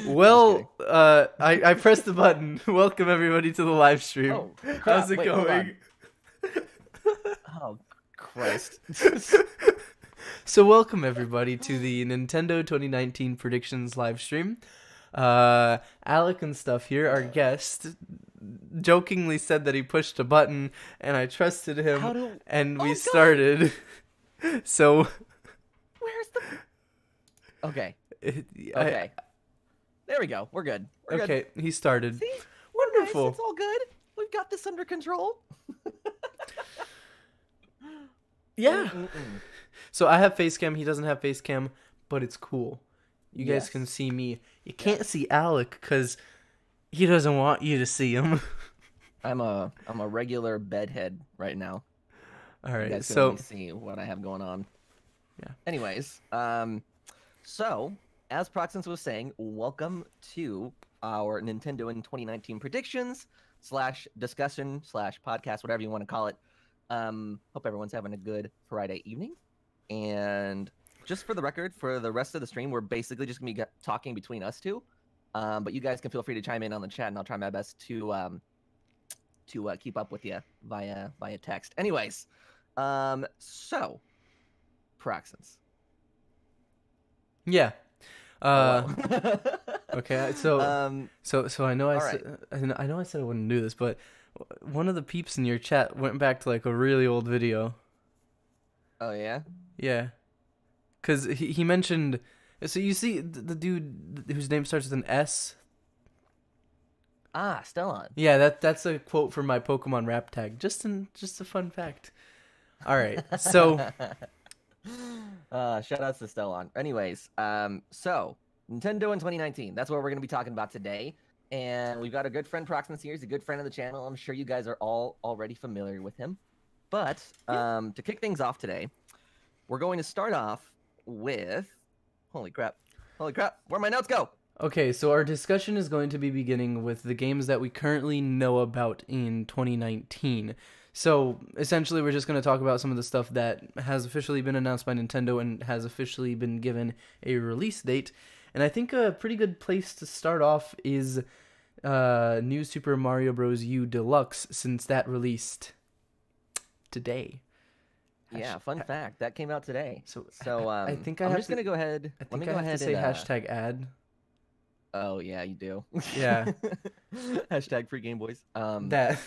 Well, I pressed the button. Welcome everybody to the live stream. Oh, crap. How's it Wait, hold going? Oh, Christ. So welcome everybody to the Nintendo 2019 predictions live stream. Alecandstuff here, our guest, jokingly said that he pushed a button, and I trusted him, and we started. So, where's the? Okay. Okay. There we go. We're good. We're Okay, good. he started. See? Wonderful. Nice. It's all good. We've got this under control. Yeah. So I have face cam. He doesn't have face cam, but it's cool. You guys can see me. You can't see Alec because he doesn't want you to see him. I'm a regular bedhead right now. All right. You guys can So only see what I have going on. Yeah. Anyways, so as Proxence was saying, welcome to our Nintendo in 2019 predictions / discussion / podcast, whatever you want to call it. Hope everyone's having a good Friday evening. And just for the record, for the rest of the stream, we're basically just gonna be talking between us two. But you guys can feel free to chime in on the chat, and I'll try my best to keep up with you via text. Anyways, so Proxence. yeah. Hello. Okay. So I know I know I said I wouldn't do this, but one of the peeps in your chat went back to like a really old video. Oh yeah. Yeah. Because he mentioned, so you see the dude whose name starts with an S? Ah, Stellan. Yeah, that's a quote from my Pokemon rap tag. Just a fun fact. All right, so shout outs to Stellan. Anyways, so Nintendo in 2019. That's what we're gonna be talking about today. And we've got a good friend Proxence here. He's a good friend of the channel. I'm sure you guys are all already familiar with him. But to kick things off today, we're going to start off with holy crap, where'd my notes go? Okay, so our discussion is going to be beginning with the games that we currently know about in 2019. So essentially we're just going to talk about some of the stuff that has officially been announced by Nintendo and has officially been given a release date. And I think a pretty good place to start off is New Super Mario Bros. U Deluxe, since that released today. Yeah, fun fact, that came out today. So I think I'm just gonna go ahead. I think I have to say hashtag ad. Oh yeah, you do. Yeah. Hashtag free Game Boys. That.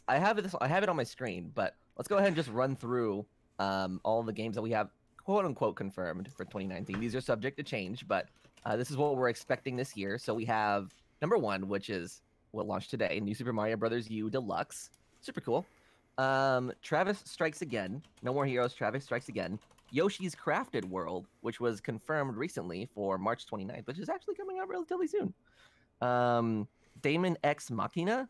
I have it on my screen, but let's go ahead and just run through all the games that we have quote unquote confirmed for 2019. These are subject to change, but this is what we're expecting this year. So we have number 1, which is what launched today, New Super Mario Bros. U Deluxe. Super cool. Travis Strikes Again. No More Heroes, Travis Strikes Again. Yoshi's Crafted World, which was confirmed recently for March 29th, which is actually coming out relatively soon. Daemon X Machina.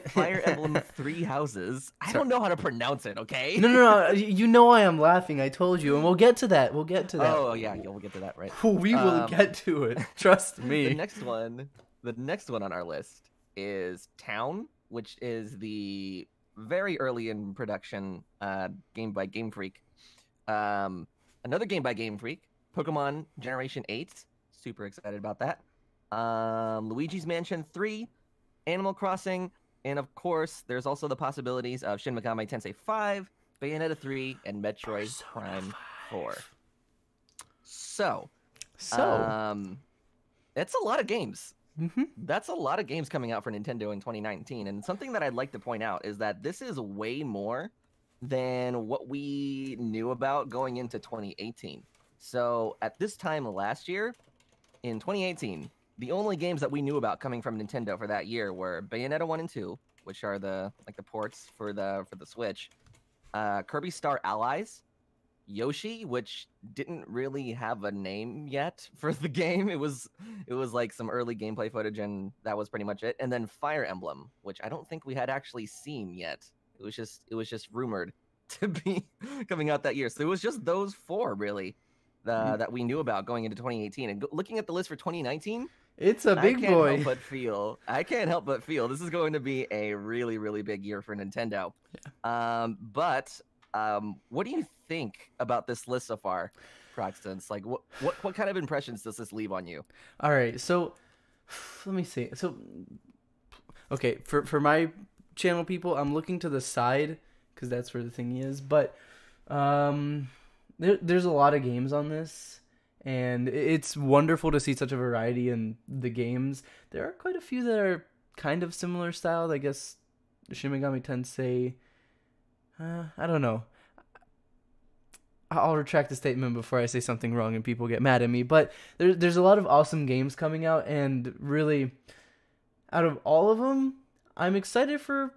Fire Emblem 3 Houses. I don't know how to pronounce it, okay? No. You know why I'm laughing. I told you. And we'll get to that. Oh, yeah. We'll get to that, right? We will get to it. Trust me. The next one on our list is Town, which is the very early in production game by Game Freak. Another game by Game Freak, Pokemon Generation 8. Super excited about that. Luigi's Mansion 3, Animal Crossing, and of course, there's also the possibilities of Shin Megami Tensei 5, Bayonetta 3, and Metroid Prime 4. So, it's a lot of games. Mm-hmm. That's a lot of games coming out for Nintendo in 2019. And something that I'd like to point out is that this is way more than what we knew about going into 2018. So at this time last year, in 2018, the only games that we knew about coming from Nintendo for that year were Bayonetta 1 and 2, which are the ports for the Switch, Kirby Star Allies, Yoshi, which didn't really have a name yet for the game. It was like some early gameplay footage, and that was pretty much it. And then Fire Emblem, which I don't think we had actually seen yet. It was just rumored to be coming out that year. So it was just those 4 really that we knew about going into 2018. And looking at the list for 2019, it's a big boy. I can't help but feel this is going to be a really, really big year for Nintendo. Yeah. But what do you think about this list so far, Proxence? Like, what kind of impressions does this leave on you? All right, so Let me see. So, okay, for my channel people, I'm looking to the side because that's where the thingy is. But there's a lot of games on this, and it's wonderful to see such a variety in the games. There are quite a few that are kind of similar style. I guess Shin Megami Tensei. I don't know. I'll retract the statement before I say something wrong and people get mad at me. But there's a lot of awesome games coming out, and really, out of all of them, I'm excited for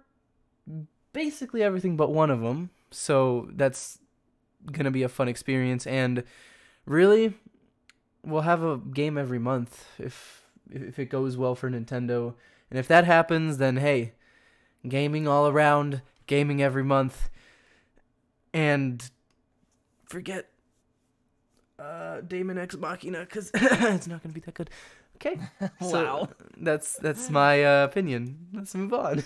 basically everything but one of them. So that's gonna be a fun experience, and really, we'll have a game every month if it goes well for Nintendo. And if that happens, then hey, gaming all around, gaming every month, and forget Daemon X Machina because it's not gonna be that good. Okay, Wow. So that's my opinion. Let's move on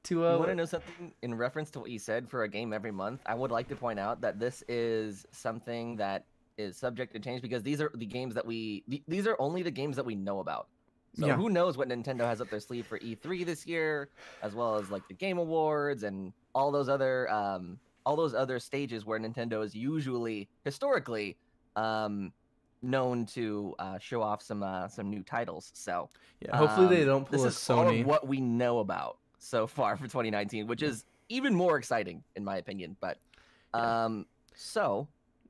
to. You want to know something in reference to what you said for a game every month? I would like to point out that this is something that is subject to change because these are the games that these are only the games that we know about. So Yeah. Who knows what Nintendo has up their sleeve for E3 this year, as well as like the Game Awards and all those other stages where Nintendo is usually historically known to show off some new titles. So Yeah, hopefully they don't pull a this is all Sony. of what we know about so far for 2019, which is even more exciting in my opinion. But so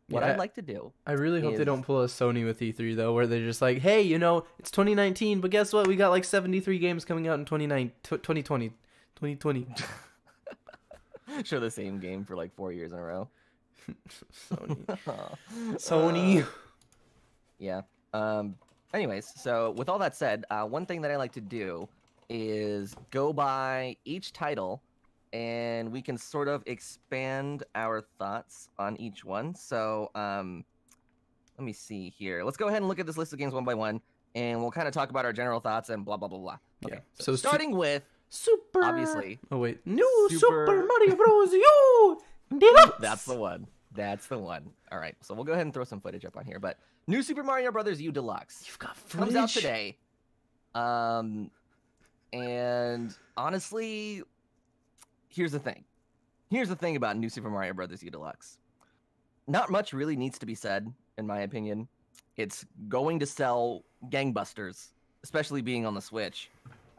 what Yeah, I'd like to do, I really hope they is- don't pull a Sony with E3 though, where they're just like, hey, it's 2019, but guess what? We got like 73 games coming out in 2020. show the same game for like 4 years in a row. Sony. Yeah. Anyways, so with all that said, one thing that I like to do is go by each title, and we can sort of expand our thoughts on each one. So, let me see here. Let's go ahead and look at this list of games one by one, and we'll kind of talk about our general thoughts and blah blah blah blah. Okay. Yeah. So starting with Super. obviously. Oh wait, new Super- Super Mario Bros. U Deluxe. That's the one. That's the one. All right. So we'll go ahead and throw some footage up on here. But New Super Mario Brothers U Deluxe You've got footage. comes out today. And honestly, here's the thing. Here's the thing about New Super Mario Brothers U Deluxe. Not much really needs to be said, in my opinion. It's going to sell gangbusters, especially being on the Switch.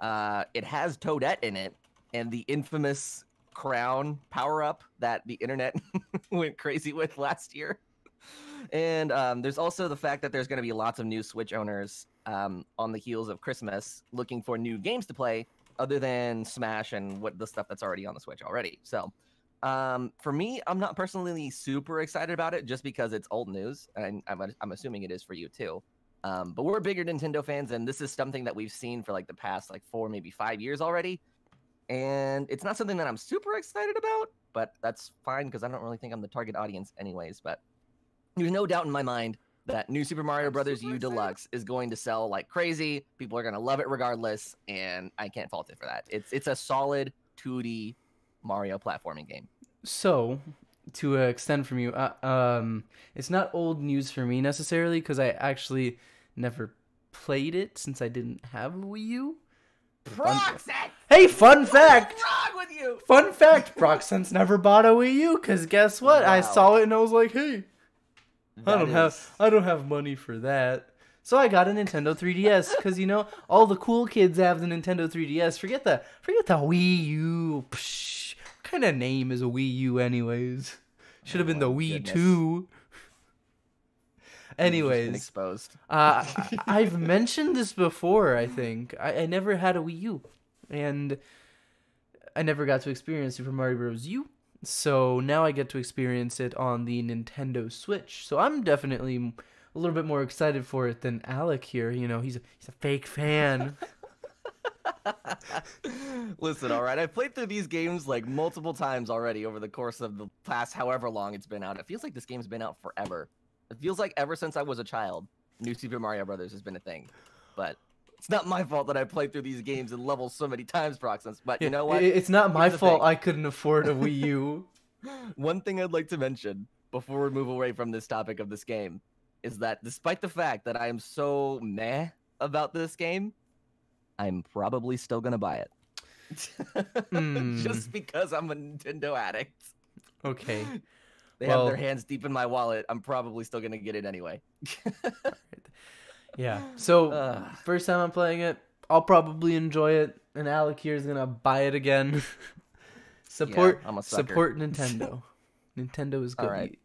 It has Toadette in it, and the infamous crown power-up that the internet went crazy with last year. And there's also the fact that there's going to be lots of new Switch owners on the heels of Christmas looking for new games to play other than Smash and the stuff that's already on the Switch already. So for me, I'm not personally super excited about it just because it's old news, and I'm assuming it is for you too. But we're bigger Nintendo fans, and this is something that we've seen for like the past 4, maybe 5 years already. And it's not something that I'm super excited about, but that's fine because I don't really think I'm the target audience anyways. But there's no doubt in my mind that New Super Mario Brothers U Deluxe is going to sell like crazy. People are going to love it regardless, and I can't fault it for that. It's a solid 2D Mario platforming game. So, to extend from you, it's not old news for me necessarily because I actually never played it since I didn't have a Wii U. Proxense! Hey, fun fact! What's wrong with you? Fun fact! Proxense never bought a Wii U because guess what? I Wow. saw it and I was like, hey, I That don't have money for that. So I got a Nintendo 3DS because all the cool kids have the Nintendo 3DS. Forget the Wii U. Psh, what kind of name is a Wii U anyways? Should have been the my Wii goodness. 2. You've just been Anyways, exposed. I've mentioned this before. I think I never had a Wii U, and I never got to experience Super Mario Bros. U. So now I get to experience it on the Nintendo Switch. So I'm definitely a little bit more excited for it than Alec here. He's a fake fan. Listen, all right, I've played through these games multiple times already over the course of the past however long it's been out. It feels like this game's been out forever. It feels like ever since I was a child, New Super Mario Brothers has been a thing. But it's not my fault that I played through these games and levels so many times, Proxense. But you know what? It's not my Here's the fault thing. I couldn't afford a Wii U. One thing I'd like to mention before we move away from this topic of this game is that despite the fact that I am so meh about this game, I'm probably still gonna buy it. Just because I'm a Nintendo addict. Okay. They have their hands deep in my wallet. I'm probably still gonna get it anyway. Yeah. So first time I'm playing it, I'll probably enjoy it, and Alec here is gonna buy it again. Support Nintendo. Nintendo is good. All right.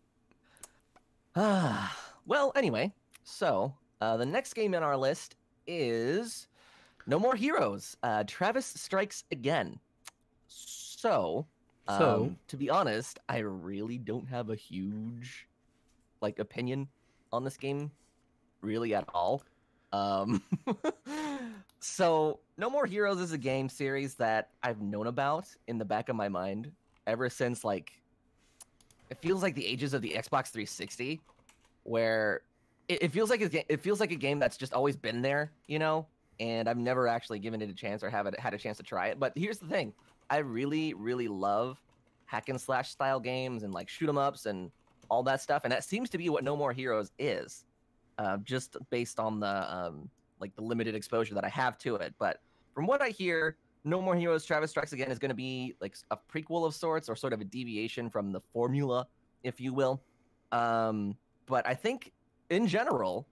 Well, anyway, so the next game on our list is No More Heroes. Travis Strikes Again. So, to be honest, I really don't have a huge opinion on this game, really at all. So, No More Heroes is a game series that I've known about in the back of my mind ever since it feels like the ages of the Xbox 360, where it feels like a game that's just always been there, you know. And I've never actually given it a chance or had a chance to try it. But here's the thing: I really, really love hack and slash style games and shoot 'em ups and all that stuff, and that seems to be what No More Heroes is, just based on the the limited exposure that I have to it. But from what I hear, No More Heroes Travis Strikes Again is going to be a prequel of sorts, or sort of a deviation from the formula, if you will. But I think, in general,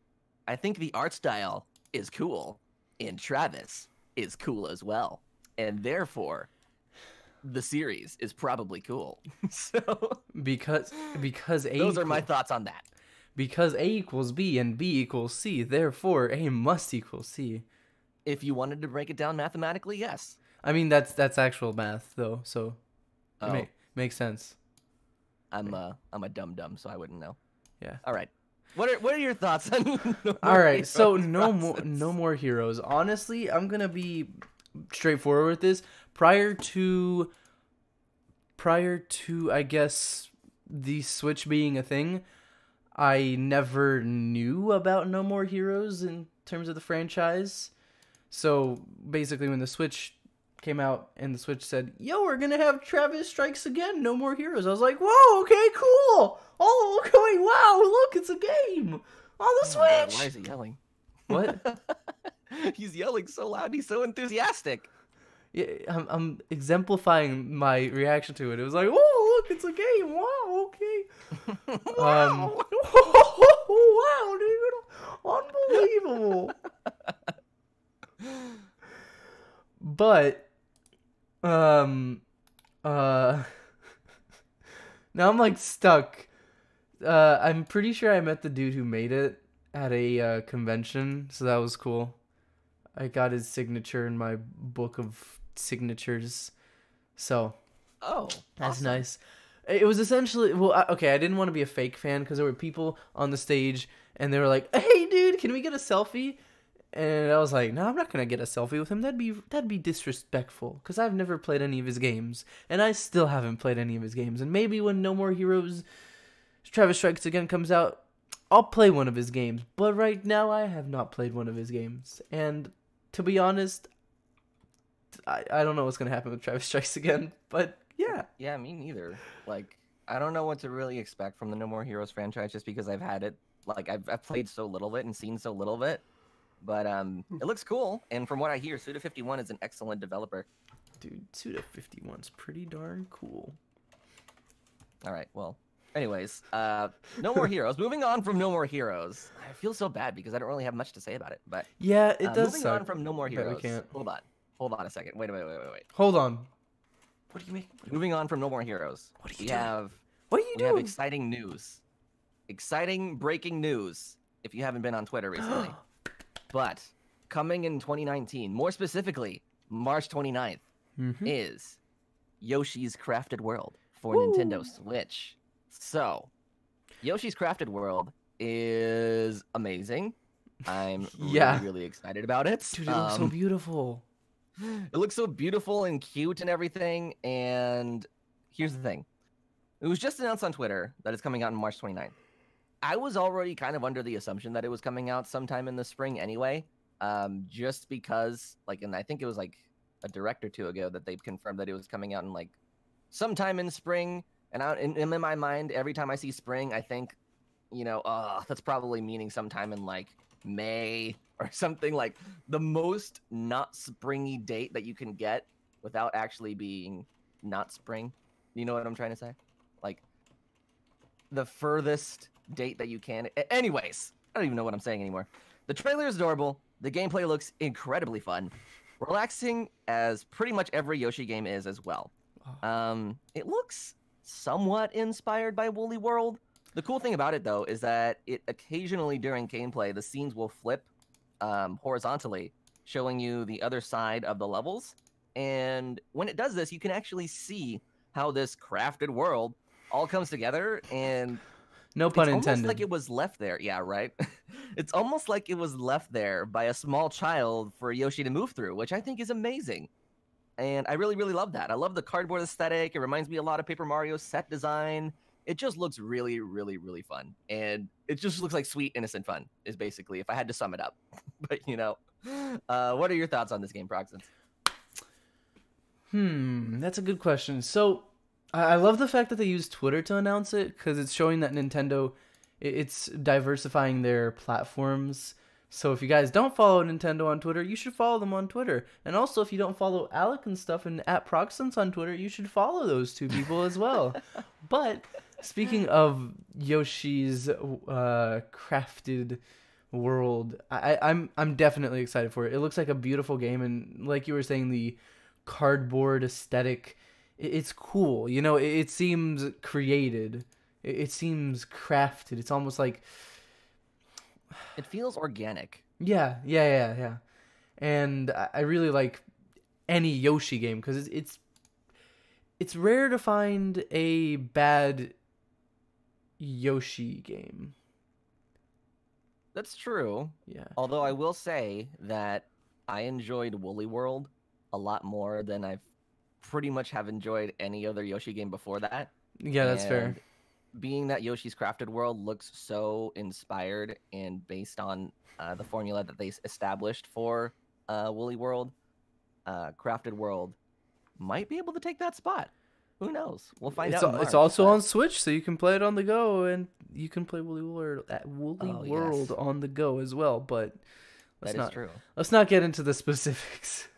the art style is cool, and Travis is cool as well. And therefore, the series is probably cool. So because those are my thoughts on that. Because A equals B and B equals C, therefore A must equal C. If you wanted to break it down mathematically, yes. I mean that's actual math though, so it makes sense. I'm a dum-dum, so I wouldn't know. Yeah. All right. What are your thoughts on All right, so no more Heroes. Honestly, I'm going to be straightforward with this. Prior to I guess the Switch being a thing, I never knew about No More Heroes in terms of the franchise. So basically when the Switch came out and the Switch said, "Yo, we're gonna have Travis Strikes Again, No More Heroes," I was like, "Whoa, okay, cool! Oh, okay, wow, look, it's a game on the Switch." Why is he yelling? What? He's yelling so loud. He's so enthusiastic. Yeah, I'm exemplifying my reaction to it. It was like, "Oh, look, it's a game! Wow, okay, Wow, wow, dude, unbelievable." But now I'm stuck. I'm pretty sure I met the dude who made it at a convention, so that was cool. I got his signature in my book of signatures, so that's awesome. nice. It was essentially I didn't want to be a fake fan because there were people on the stage and they were like, "Hey, dude, can we get a selfie?" And I was like, "No, I'm not gonna get a selfie with him. That'd be disrespectful. Because I've never played any of his games, and I still haven't played any of his games. And maybe when No More Heroes, Travis Strikes Again comes out, I'll play one of his games. But right now, I have not played one of his games. And to be honest, I don't know what's gonna happen with Travis Strikes Again. But yeah, me neither. I don't know what to really expect from the No More Heroes franchise, just because I've had it. I've played so little of it and seen so little of it. But it looks cool, and from what I hear, Suda51 is an excellent developer. Dude, Suda51's pretty darn cool. All right, well, anyways, No More Heroes. Moving on from No More Heroes. I feel so bad because I don't really have much to say about it. But yeah, it does moving suck. on from No More Heroes. We can't. Hold on a second. Wait. Hold on. What do you mean? Moving on from No More Heroes. What are you doing? What are you doing? We have exciting news. Exciting breaking news. If you haven't been on Twitter recently. But coming in 2019, more specifically, March 29th, is Yoshi's Crafted World for Nintendo Switch. So, Yoshi's Crafted World is amazing. I'm really excited about it. Dude, it looks so beautiful. It looks so beautiful and cute and everything. And here's the thing. It was just announced on Twitter that it's coming out on March 29th. I was already kind of under the assumption that it was coming out sometime in the spring anyway, just because, and I think it was a direct or two ago that they confirmed that it was coming out in sometime in spring. And in my mind, every time I see spring, I think, that's probably meaning sometime in May or something, like the most not springy date that you can get without actually being not spring. You know what I'm trying to say? Like the furthest date that you can. Anyways, I don't even know what I'm saying anymore. The trailer is adorable. The gameplay looks incredibly fun. Relaxing as pretty much every Yoshi game is as well. It looks somewhat inspired by Woolly World. The cool thing about it, though, is that it occasionally during gameplay, the scenes will flip horizontally, showing you the other side of the levels. And when it does this, you can actually see how this crafted world all comes together. And no pun it's intended. Almost like it was left there. Yeah, right. It's almost like it was left there by a small child for Yoshi to move through, which I think is amazing. And I really, really love that. I love the cardboard aesthetic. It reminds me a lot of Paper Mario set design. It just looks really, really, really fun. And it just looks like sweet, innocent fun is basically, if I had to sum it up. But, you know, what are your thoughts on this game, Proxens? That's a good question. So I love the fact that they use Twitter to announce it, because it's showing that Nintendo, it's diversifying their platforms. So if you guys don't follow Nintendo on Twitter, you should follow them on Twitter. And also, if you don't follow Alecandstuff and @Proxens on Twitter, you should follow those two people as well. But speaking of Yoshi's crafted world, I'm definitely excited for it. It looks like a beautiful game, and like you were saying, the cardboard aesthetic, it's cool. You know, it seems created. It seems crafted. It's almost like... It feels organic. Yeah. And I really like any Yoshi game, because it's rare to find a bad Yoshi game. That's true. Yeah. Although I will say that I enjoyed Woolly World a lot more than I've pretty much have enjoyed any other Yoshi game before that. Yeah, that's fair. Being that Yoshi's Crafted World looks so inspired and based on the formula that they established for Woolly World, Crafted World might be able to take that spot. Who knows? We'll find out in March, it's also on Switch, so you can play it on the go, and you can play Woolly World yes. on the go as well. But true. Let's not get into the specifics.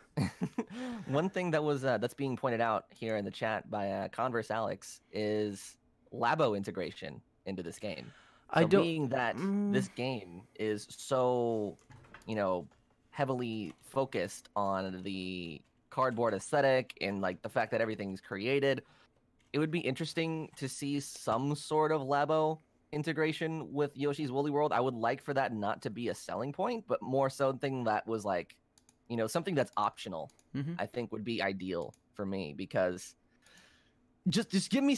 One thing that was that's being pointed out here in the chat by Converse Alex is Labo integration into this game. So being that this game is so, you know, heavily focused on the cardboard aesthetic and like the fact that everything's created, it would be interesting to see some sort of Labo integration with Yoshi's Woolly World. I would like for that not to be a selling point, but more something that was like, you know, something that's optional. I think would be ideal for me, because just give me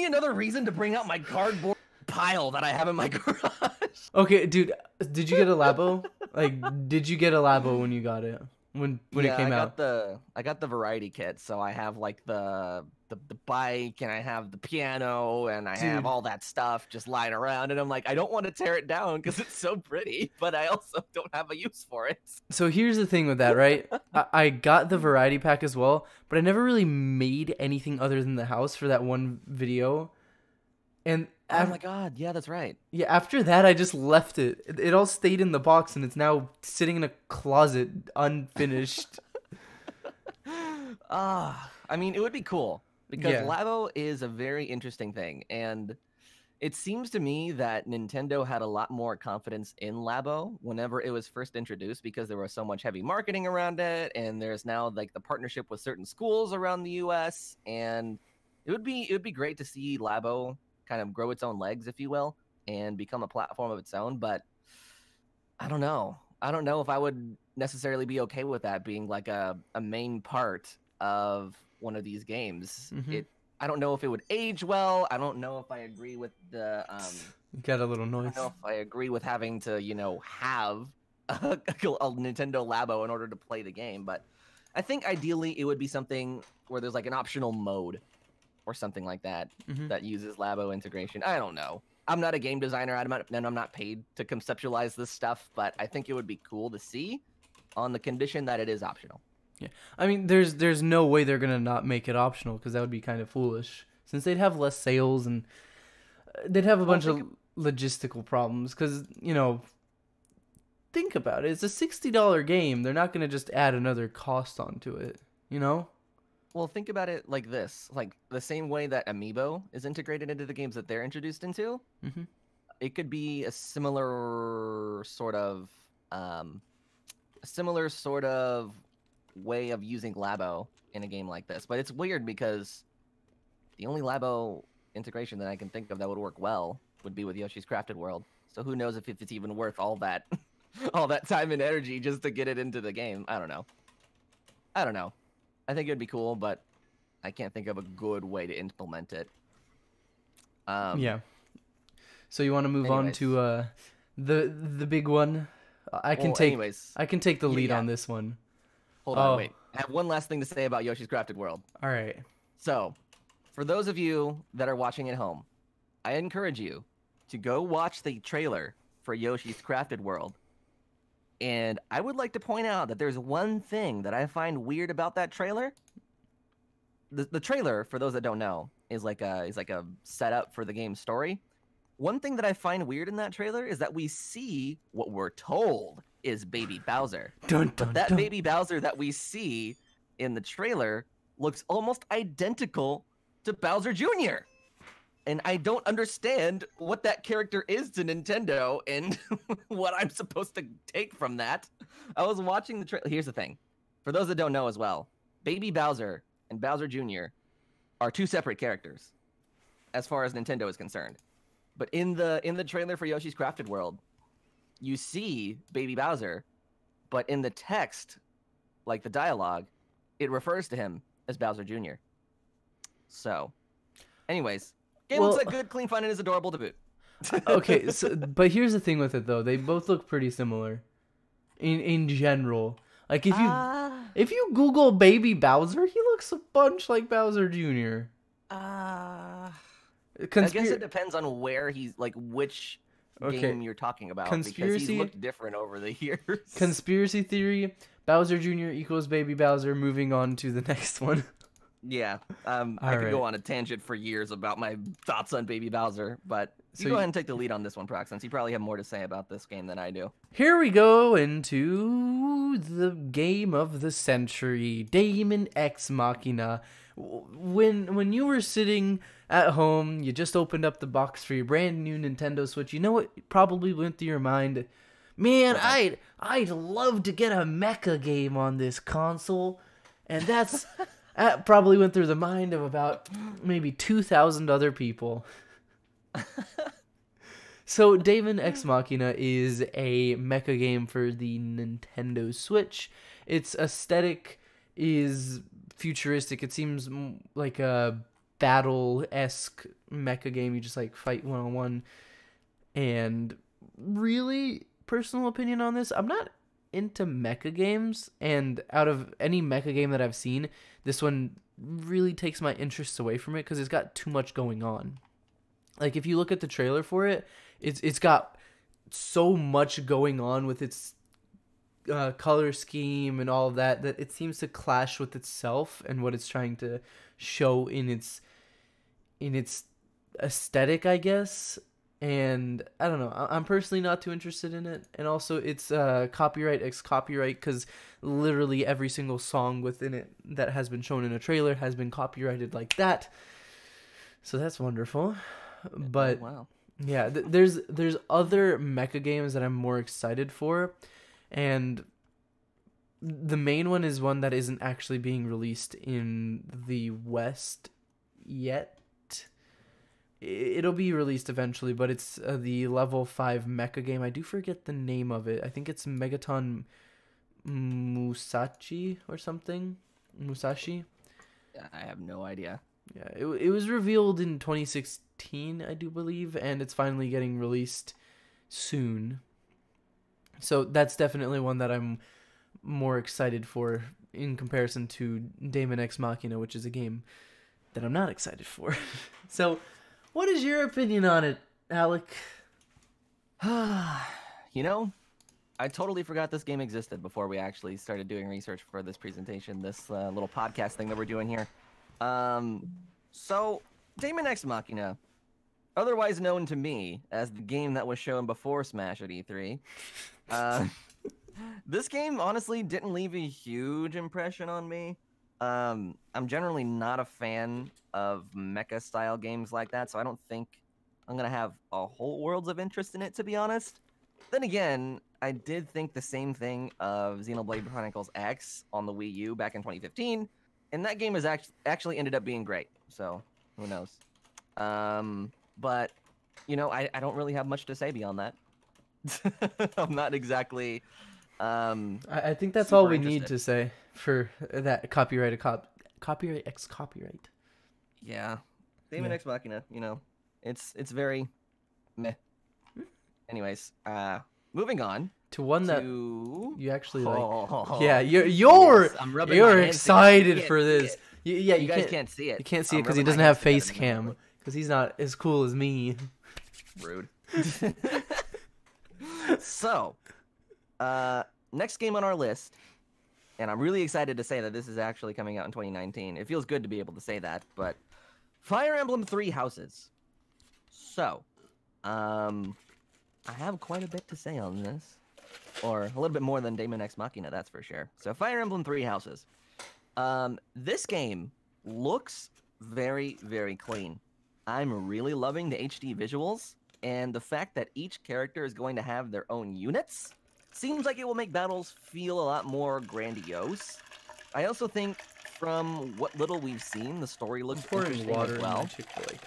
another reason to bring out my cardboard pile that I have in my garage. Okay, dude, did you get a Labo? Like, did you get a Labo when you got it? When it came out? I got the variety kit, so I have like the bike, and I have the piano, and I have all that stuff just lying around, and I'm like, I don't want to tear it down because it's so pretty, but I also don't have a use for it. So here's the thing with that, right? I got the variety pack as well, but I never really made anything other than the house for that one video. And oh my god, yeah, that's right. Yeah, after that, I just left it. It all stayed in the box, and it's now sitting in a closet, unfinished. I mean, it would be cool, because Labo is a very interesting thing, and it seems to me that Nintendo had a lot more confidence in Labo whenever it was first introduced, because there was so much heavy marketing around it, and there's now like the partnership with certain schools around the US, and it would be great to see Labo kind of grow its own legs, if you will, and become a platform of its own. But I don't know if I would necessarily be okay with that being like a main part of one of these games. I don't know if it would age well. I don't know if I agree with the you got a little noise. I don't know if I agree with having to, you know, have a Nintendo Labo in order to play the game. But I think ideally it would be something where there's like an optional mode or something like that that uses Labo integration. I don't know. I'm not a game designer, and I'm not paid to conceptualize this stuff, but I think it would be cool to see, on the condition that it is optional. Yeah, I mean, there's no way they're gonna not make it optional, because that would be kind of foolish, since they'd have less sales and they'd have a bunch of logistical problems. Because, you know, think about it. It's a $60 game. They're not going to just add another cost onto it, you know? Well, think about it like this. Like the same way that Amiibo is integrated into the games that they're introduced into, Mm-hmm. it could be a similar sort of way of using Labo in a game like this. But it's weird because the only Labo integration that I can think of that would work well would be with Yoshi's Crafted World. So who knows if it's even worth all that all that time and energy just to get it into the game. I don't know. I think it would be cool, but I can't think of a good way to implement it. Yeah. So you want to move on to the big one? I can take the lead on this one. Hold on, wait. I have one last thing to say about Yoshi's Crafted World. All right. So, for those of you that are watching at home, I encourage you to go watch the trailer for Yoshi's Crafted World. And I would like to point out that there's one thing that I find weird about that trailer. The trailer, for those that don't know, is like a setup for the game's story. One thing that I find weird in that trailer is that we see what we're told is Baby Bowser. But that Baby Bowser that we see in the trailer looks almost identical to Bowser Jr. And I don't understand what that character is to Nintendo and what I'm supposed to take from that. I was watching the trailer. Here's the thing. For those that don't know as well, Baby Bowser and Bowser Jr. are two separate characters as far as Nintendo is concerned. But in the trailer for Yoshi's Crafted World, you see Baby Bowser, but in the text, like the dialogue, it refers to him as Bowser Jr. So, anyways, game looks like good, clean, fun, and is adorable to boot. Okay, but here's the thing with it though. They both look pretty similar in general. Like if you Google Baby Bowser, he looks a bunch like Bowser Jr. I guess it depends on where he's like which game you're talking about because he's looked different over the years. Conspiracy theory: Bowser Jr. equals Baby Bowser. Moving on to the next one. Yeah, I could go on a tangent for years about my thoughts on Baby Bowser, but you go ahead and take the lead on this one, Proc, since you probably have more to say about this game than I do. Here we go into the game of the century, Daemon X Machina. When you were sitting at home, you just opened up the box for your brand new Nintendo Switch, you know what probably went through your mind? Man, I'd love to get a mecha game on this console, and that probably went through the mind of about maybe 2,000 other people. So Daemon X Machina is a mecha game for the Nintendo Switch. Its aesthetic is futuristic. It seems like a battle-esque mecha game. You just like fight one-on-one. And really, personal opinion on this, I'm not into mecha games, and out of any mecha game that I've seen, this one really takes my interest away from it because it's got too much going on. Like if you look at the trailer for it, it's got so much going on with its color scheme and all of that it seems to clash with itself and what it's trying to show in its aesthetic, I guess. And I don't know, I'm personally not too interested in it. And also it's copyright x copyright because literally every single song within it that has been shown in a trailer has been copyrighted like that. So that's wonderful. But wow. Yeah, there's other mecha games that I'm more excited for, and the main one is one that isn't actually being released in the West yet. It'll be released eventually, but it's the level 5 mecha game. I do forget the name of it. I think it's Megaton Musashi or something. Musashi? I have no idea. Yeah, it was revealed in 2016, I do believe, and it's finally getting released soon. So that's definitely one that I'm more excited for in comparison to Daemon X Machina, which is a game that I'm not excited for. So, what is your opinion on it, Alec? You know, I totally forgot this game existed before we actually started doing research for this presentation, this little podcast thing that we're doing here. So, Daemon X Machina otherwise known to me as the game that was shown before Smash at E3. Uh, this game honestly didn't leave a huge impression on me. I'm generally not a fan of mecha style games like that, so I don't think I'm gonna have a whole worlds of interest in it, to be honest. Then again, I did think the same thing of Xenoblade Chronicles X on the Wii U back in 2015, and that game has actually ended up being great. So who knows? But you know, I don't really have much to say beyond that. I'm not exactly. I think that's all we need to say for that copyright X copyright. Yeah, Daemon X Machina. You know, it's very meh. Anyways, moving on to one that you actually like. Yeah, yes, you're excited for this. You guys can't see it. You can't see it because he doesn't have face cam. Because he's not as cool as me. Rude. So, next game on our list, and I'm really excited to say that this is actually coming out in 2019. It feels good to be able to say that, but Fire Emblem 3 Houses. So, I have quite a bit to say on this, or a little bit more than Daemon X Machina, that's for sure. So, Fire Emblem 3 Houses. This game looks very, very clean. I'm really loving the HD visuals, and the fact that each character is going to have their own units seems like it will make battles feel a lot more grandiose. I also think, from what little we've seen, the story looks interesting as well.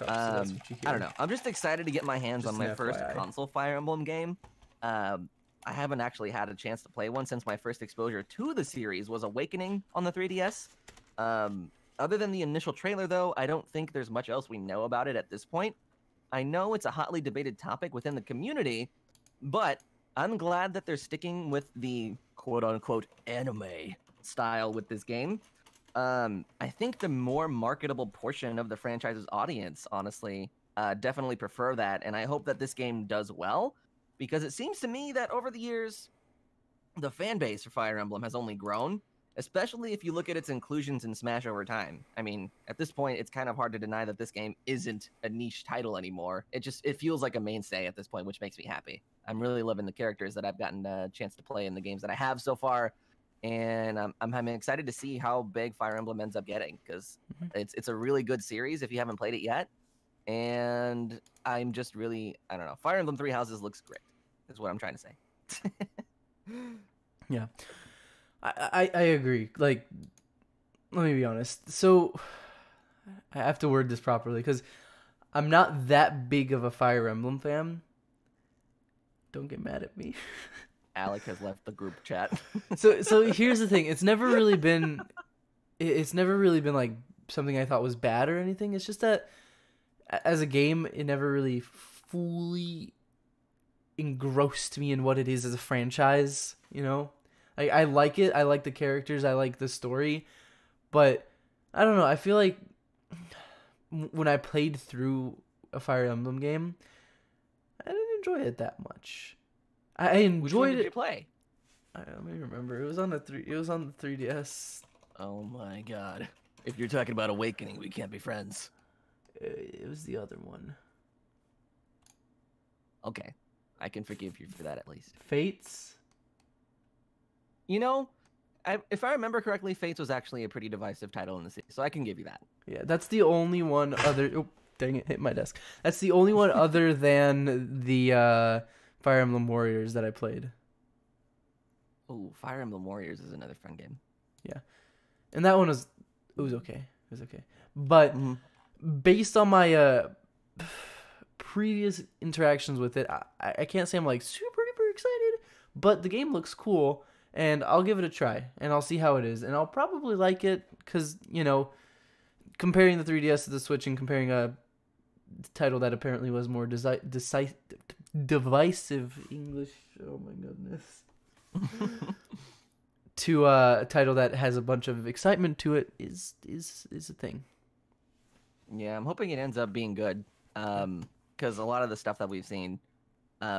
I don't know. I'm just excited to get my hands on my first console Fire Emblem game. I haven't actually had a chance to play one since my first exposure to the series was Awakening on the 3DS. Other than the initial trailer, though, I don't think there's much else we know about it at this point. I know it's a hotly debated topic within the community, but I'm glad that they're sticking with the quote-unquote anime style with this game. I think the more marketable portion of the franchise's audience, honestly, definitely prefer that, and I hope that this game does well, because it seems to me that over the years, the fan base for Fire Emblem has only grown, especially if you look at its inclusions in Smash over time. I mean, at this point, it's kind of hard to deny that this game isn't a niche title anymore. It feels like a mainstay at this point, which makes me happy. I'm really loving the characters that I've gotten a chance to play in the games that I have so far, and I'm excited to see how big Fire Emblem ends up getting, because it's a really good series if you haven't played it yet, and I'm just really, I don't know. Fire Emblem 3 Houses looks great, is what I'm trying to say. Yeah. I agree. Like, let me be honest. So, I have to word this properly because I'm not that big of a Fire Emblem fan. Don't get mad at me. Alec has left the group chat. So here's the thing. It's never really been like something I thought was bad or anything. It's just that as a game, it never really fully engrossed me in what it is as a franchise, you know? I like it. I like the characters. I like the story. But, I don't know. I feel like when I played through a Fire Emblem game, I didn't enjoy it that much. I enjoyed Which one it. did you play? Let me remember. It was on the 3DS. Oh my god. If you're talking about Awakening, we can't be friends. It was the other one. Okay. I can forgive you for that at least. Fates? You know, if I remember correctly, Fates was actually a pretty divisive title in the series, so I can give you that. Yeah, that's the only one other... Oh, dang it, hit my desk. That's the only one other than the Fire Emblem Warriors that I played. Oh, Fire Emblem Warriors is another fun game. Yeah. And that one was... It was okay. It was okay. But based on my previous interactions with it, I can't say I'm like super duper excited, but the game looks cool. And I'll give it a try, and I'll see how it is. And I'll probably like it, because, you know, comparing the 3DS to the Switch and comparing a title that apparently was more divisive English, oh my goodness, to a title that has a bunch of excitement to it is a thing. Yeah, I'm hoping it ends up being good, because a lot of the stuff that we've seen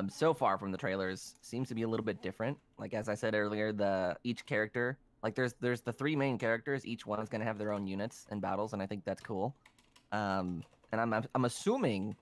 so far from the trailers seems to be a little bit different. Like, as I said earlier, each character, like there's the three main characters. Each one is going to have their own units and battles, and I think that's cool. And I'm assuming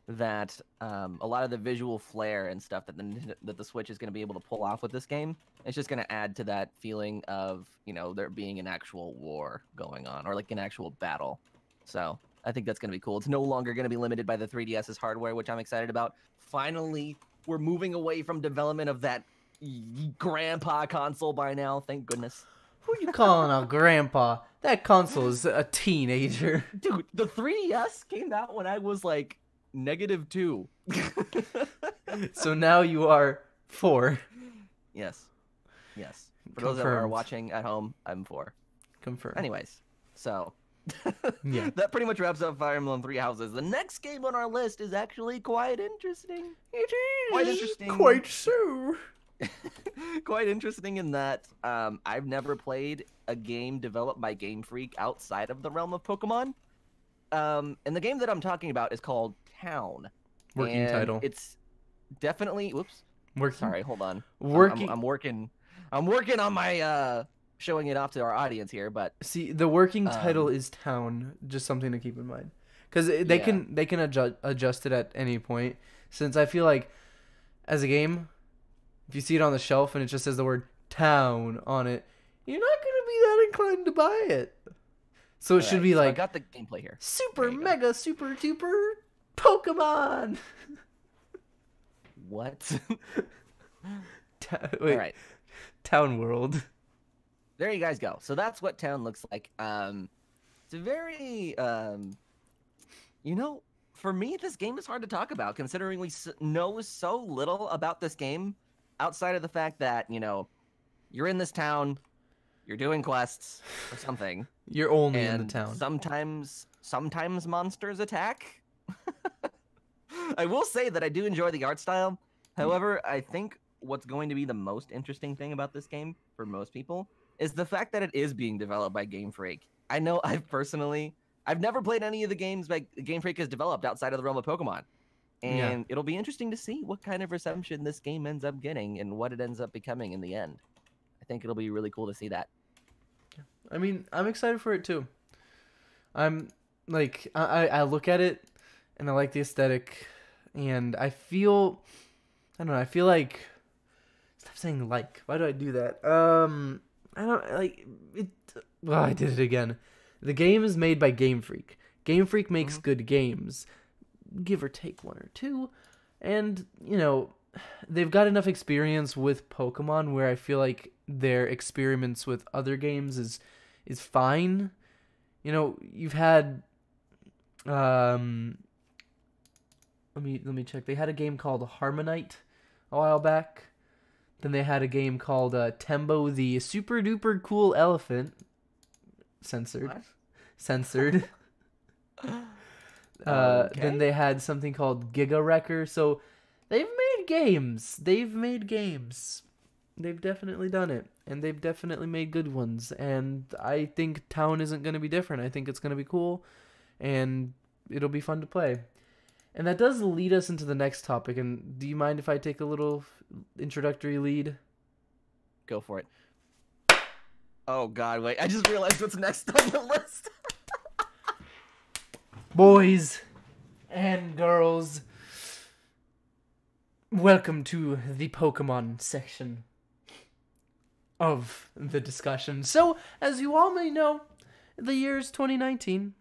that a lot of the visual flair and stuff that the Switch is going to be able to pull off with this game, it's just going to add to that feeling of, you know, there being an actual war going on, or like an actual battle. So I think that's going to be cool. It's no longer going to be limited by the 3DS's hardware, which I'm excited about. Finally, we're moving away from development of that grandpa console by now. Thank goodness. Who you calling a grandpa? That console is a teenager. Dude, the 3DS came out when I was like -2. So now you are 4. Yes. For those that are watching at home, I'm 4. Confirmed. Anyways, so yeah, that pretty much wraps up Fire Emblem Three Houses. The next game on our list is actually quite interesting. It is quite interesting. Quite so. Quite interesting in that I've never played a game developed by Game Freak outside of the realm of Pokemon. And the game that I'm talking about is called Town. Working title. It's definitely. Whoops. Working. Sorry, hold on. Working. I'm working on my showing it off to our audience here, but see, the working title is Town. Just something to keep in mind, because they can adjust it at any point. Since I feel like, as a game, if you see it on the shelf and it just says the word Town on it, you're not gonna be that inclined to buy it. So it should be like, I got the gameplay here. Super mega super duper Pokemon. What? Wait, all right. Town World. There you guys go. So that's what Town looks like. It's a very, you know, for me, this game is hard to talk about considering we know so little about this game outside of the fact that, you know, you're in this town, you're doing quests or something. You're only in the town. Sometimes monsters attack. I will say that I do enjoy the art style. However, I think what's going to be the most interesting thing about this game for most people is the fact that it is being developed by Game Freak. I know I've never played any of the games that Game Freak has developed outside of the realm of Pokemon. And it'll be interesting to see what kind of reception this game ends up getting and what it ends up becoming in the end. I think it'll be really cool to see that. I mean, I'm excited for it too. I'm like, I look at it and I like the aesthetic, and I feel like, stop saying like. Why do I do that? I don't like it. Well, I did it again. The game is made by Game Freak. Game Freak makes good games, give or take one or two, and you know, they've got enough experience with Pokemon where I feel like their experiments with other games is fine. You know, you've had let me check. They had a game called Harmonite a while back. Then they had a game called Tembo the Super Duper Cool Elephant. Censored. What? Censored. Okay. Then they had something called Giga Wrecker. So they've made games. They've definitely done it. And they've definitely made good ones. And I think Town isn't going to be different. I think it's going to be cool. And it'll be fun to play. And that does lead us into the next topic. And do you mind if I take a little introductory lead? Go for it. Oh, God, wait. I just realized what's next on the list. Boys and girls, welcome to the Pokemon section of the discussion. So, as you all may know, the year is 2019,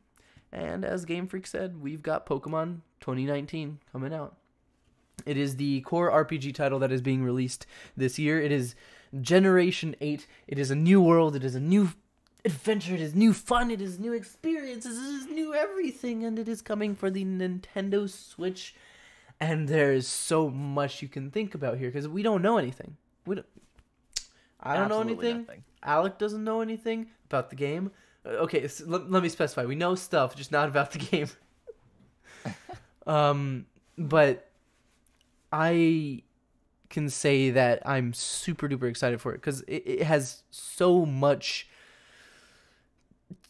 and as Game Freak said, we've got Pokemon 2019 coming out. It is the core RPG title that is being released this year. It is Generation 8. It is a new world. It is a new adventure. It is new fun. It is new experiences. It is new everything, and it is coming for the Nintendo Switch. And there is so much you can think about here because we don't know anything. I don't know anything. Nothing. Alec doesn't know anything about the game. Okay, so let me specify. We know stuff, just not about the game. But I can say that I'm super duper excited for it because it has so much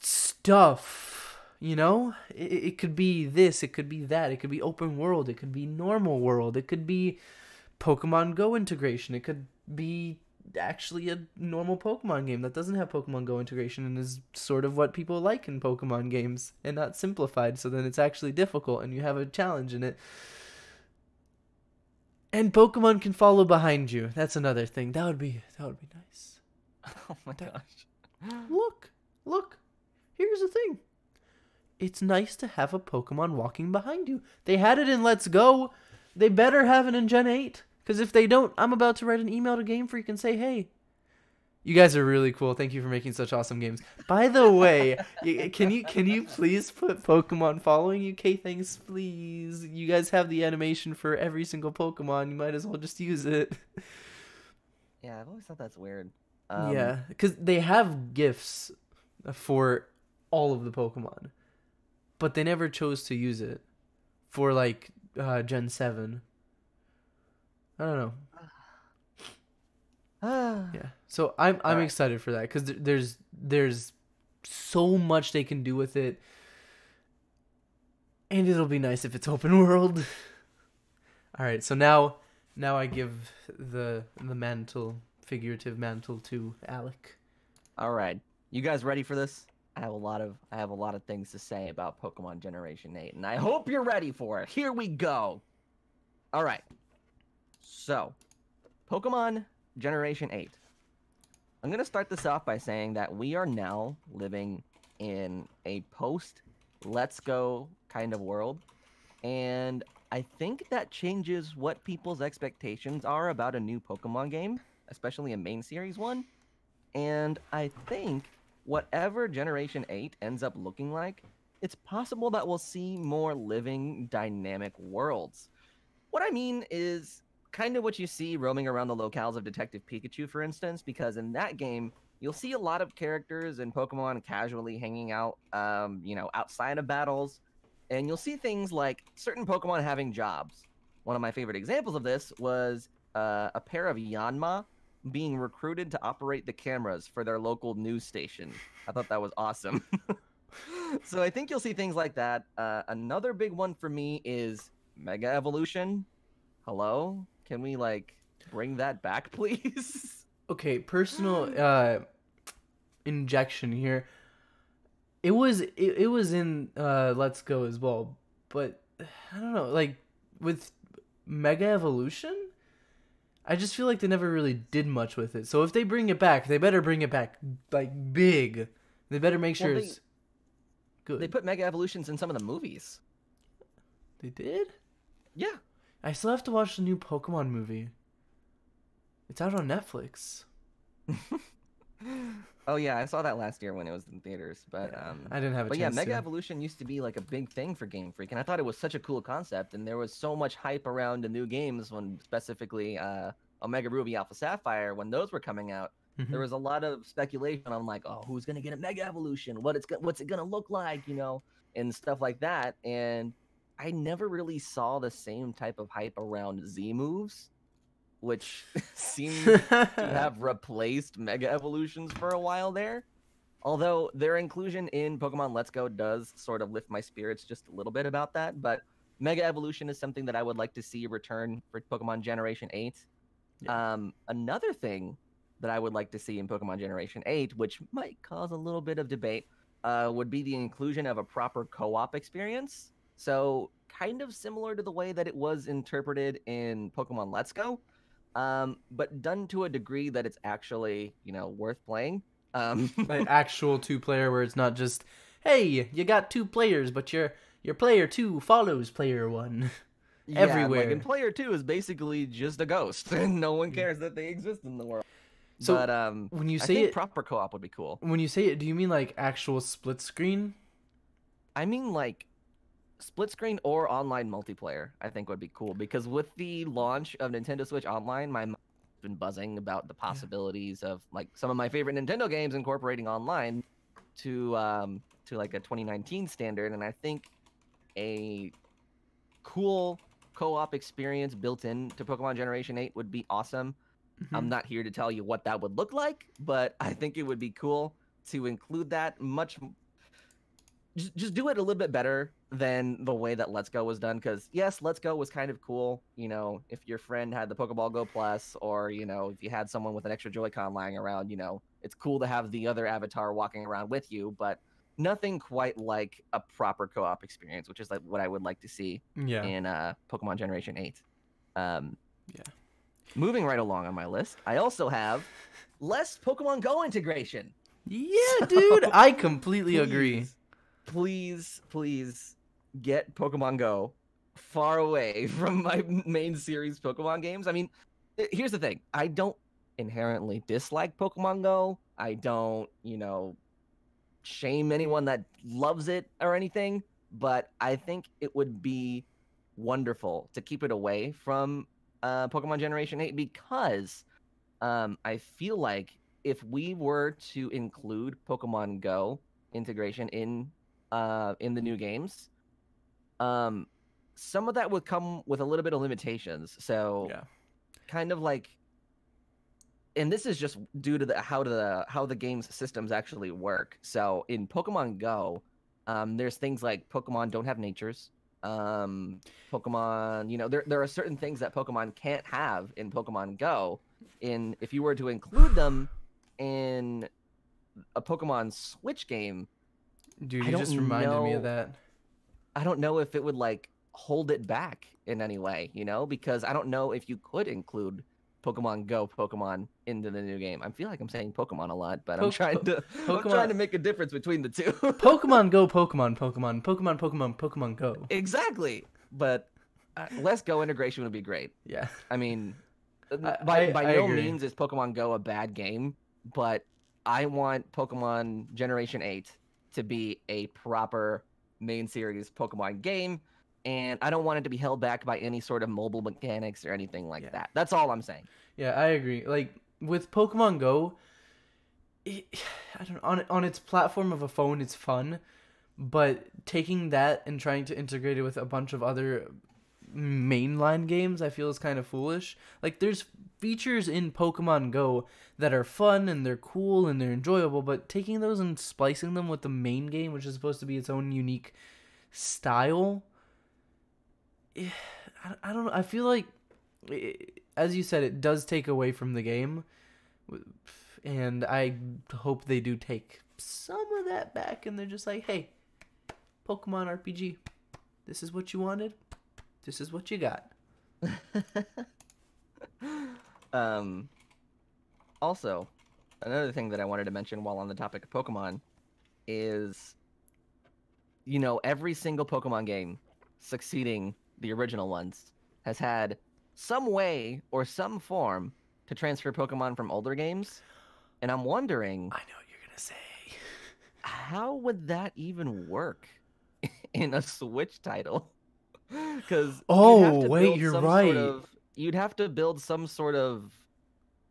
stuff, you know? It could be this, it could be that, it could be open world, it could be normal world, it could be Pokemon Go integration, it could be actually a normal Pokemon game that doesn't have Pokemon Go integration and is sort of what people like in Pokemon games and not simplified, so then it's actually difficult and you have a challenge in it. And Pokemon can follow behind you. That's another thing. That would be nice. Oh my gosh. Look. Here's the thing. It's nice to have a Pokemon walking behind you. They had it in Let's Go. They better have it in Gen 8. Because if they don't, I'm about to write an email to Game Freak and say, hey, you guys are really cool. Thank you for making such awesome games. By the way, can you please put Pokemon following you? Okay, thanks, please. You guys have the animation for every single Pokemon. You might as well just use it. Yeah, I've always thought that's weird. Yeah, because they have GIFs for all of the Pokemon, but they never chose to use it for like Gen 7. I don't know. Yeah, so I'm excited for that because there's so much they can do with it, and it'll be nice if it's open world. All right, so now I give the figurative mantle to Alec. All right, you guys ready for this? I have a lot of things to say about Pokemon Generation 8, and I hope you're ready for it. Here we go. All right. So, Pokemon Generation 8. I'm going to start this off by saying that we are now living in a post-Let's Go kind of world, and I think that changes what people's expectations are about a new Pokemon game, especially a main series one, and I think whatever Generation 8 ends up looking like, it's possible that we'll see more living, dynamic worlds. What I mean is kind of what you see roaming around the locales of Detective Pikachu, for instance, because in that game, you'll see a lot of characters and Pokemon casually hanging out, outside of battles, and you'll see things like certain Pokemon having jobs. One of my favorite examples of this was a pair of Yanma being recruited to operate the cameras for their local news station. I thought that was awesome. So I think you'll see things like that. Another big one for me is Mega Evolution. Hello? Can we, bring that back, please? Okay, personal injection here. It was in Let's Go as well, but I don't know, with Mega Evolution, I just feel like they never really did much with it. So if they bring it back, they better bring it back big. They better make sure it's good. They put Mega Evolutions in some of the movies. They did? Yeah. I still have to watch the new Pokemon movie. It's out on Netflix. Oh yeah, I saw that last year when it was in theaters, but I didn't have a chance. But yeah, Mega Evolution used to be a big thing for Game Freak, and I thought it was such a cool concept, and there was so much hype around the new games when specifically Omega Ruby, Alpha Sapphire, when those were coming out. Mm-hmm. There was a lot of speculation on who's gonna get a Mega Evolution? What's it gonna look like, and stuff like that. And I never really saw the same type of hype around Z moves, which seemed to have replaced Mega Evolutions for a while there. Although their inclusion in Pokemon Let's Go does sort of lift my spirits just a little bit about that. But Mega Evolution is something that I would like to see return for Pokemon Generation 8. Yeah. Another thing that I would like to see in Pokemon Generation 8, which might cause a little bit of debate, would be the inclusion of a proper co-op experience. So kind of similar to the way that it was interpreted in Pokemon Let's Go, but done to a degree that it's actually, worth playing. Like actual 2-player where it's not just, hey, you got 2 players, but your player 2 follows player 1 everywhere. And player 2 is basically just a ghost, and no one cares that they exist in the world. So but when you I say think it, proper co-op would be cool. When you say it, do you mean actual split screen? I mean split screen or online multiplayer, I think would be cool, because with the launch of Nintendo Switch Online, my mind's been buzzing about the possibilities of some of my favorite Nintendo games incorporating online to a 2019 standard, and I think a cool co-op experience built into Pokemon Generation 8 would be awesome. Mm-hmm. I'm not here to tell you what that would look like, but I think it would be cool to include that. just do it a little bit better than the way that Let's Go was done. Because yes, Let's Go was kind of cool. You know, if your friend had the Pokeball Go Plus, or you know, if you had someone with an extra Joy-Con lying around, you know, it's cool to have the other avatar walking around with you. But nothing quite like a proper co-op experience, which is like what I would like to see in Pokemon Generation 8. Yeah. Moving right along on my list, I also have less Pokemon Go integration. Yeah, dude, I completely agree. Please get Pokemon Go far away from my main series Pokemon games. I mean, here's the thing. I don't inherently dislike Pokemon Go. I don't, you know, shame anyone that loves it or anything, but I think it would be wonderful to keep it away from Pokemon Generation 8 because I feel like if we were to include Pokemon Go integration in the new games, some of that would come with a little bit of limitations. So kind of like, and this is just due to how the game's systems actually work. So in Pokemon Go, there's things like Pokemon don't have natures. Pokemon, you know, there are certain things that Pokemon can't have in Pokemon Go. If you were to include them in a Pokemon Switch game, dude, you just reminded me of that. I don't know if it would like hold it back in any way, you know, because I don't know if you could include Pokemon Go Pokemon into the new game. I feel like I'm saying Pokemon a lot, but I'm trying to make a difference between the two. Pokemon Go, Pokemon Go. Exactly, but less Go integration would be great. Yeah, I mean, by no means is Pokemon Go a bad game, but I want Pokemon Generation 8 to be a proper main series Pokemon game, and I don't want it to be held back by any sort of mobile mechanics or anything like that. That's all I'm saying. Yeah, I agree. Like with Pokemon Go, I don't know, on its platform of a phone, it's fun, but taking that and trying to integrate it with a bunch of other mainline games, I feel is kind of foolish. Like there's features in Pokemon Go that are fun and they're cool and they're enjoyable, but taking those and splicing them with the main game, which is supposed to be its own unique style, I don't know. I feel like, as you said, it does take away from the game, and I hope they do take some of that back, and they're just like, hey, Pokemon RPG, this is what you wanted, this is what you got. Also, another thing that I wanted to mention while on the topic of Pokemon is, you know, every single Pokemon game succeeding the original ones has had some way or some form to transfer Pokemon from older games. And I'm wondering, I know what you're going to say. How would that even work in a Switch title? Because you're right. You'd have to build some sort of,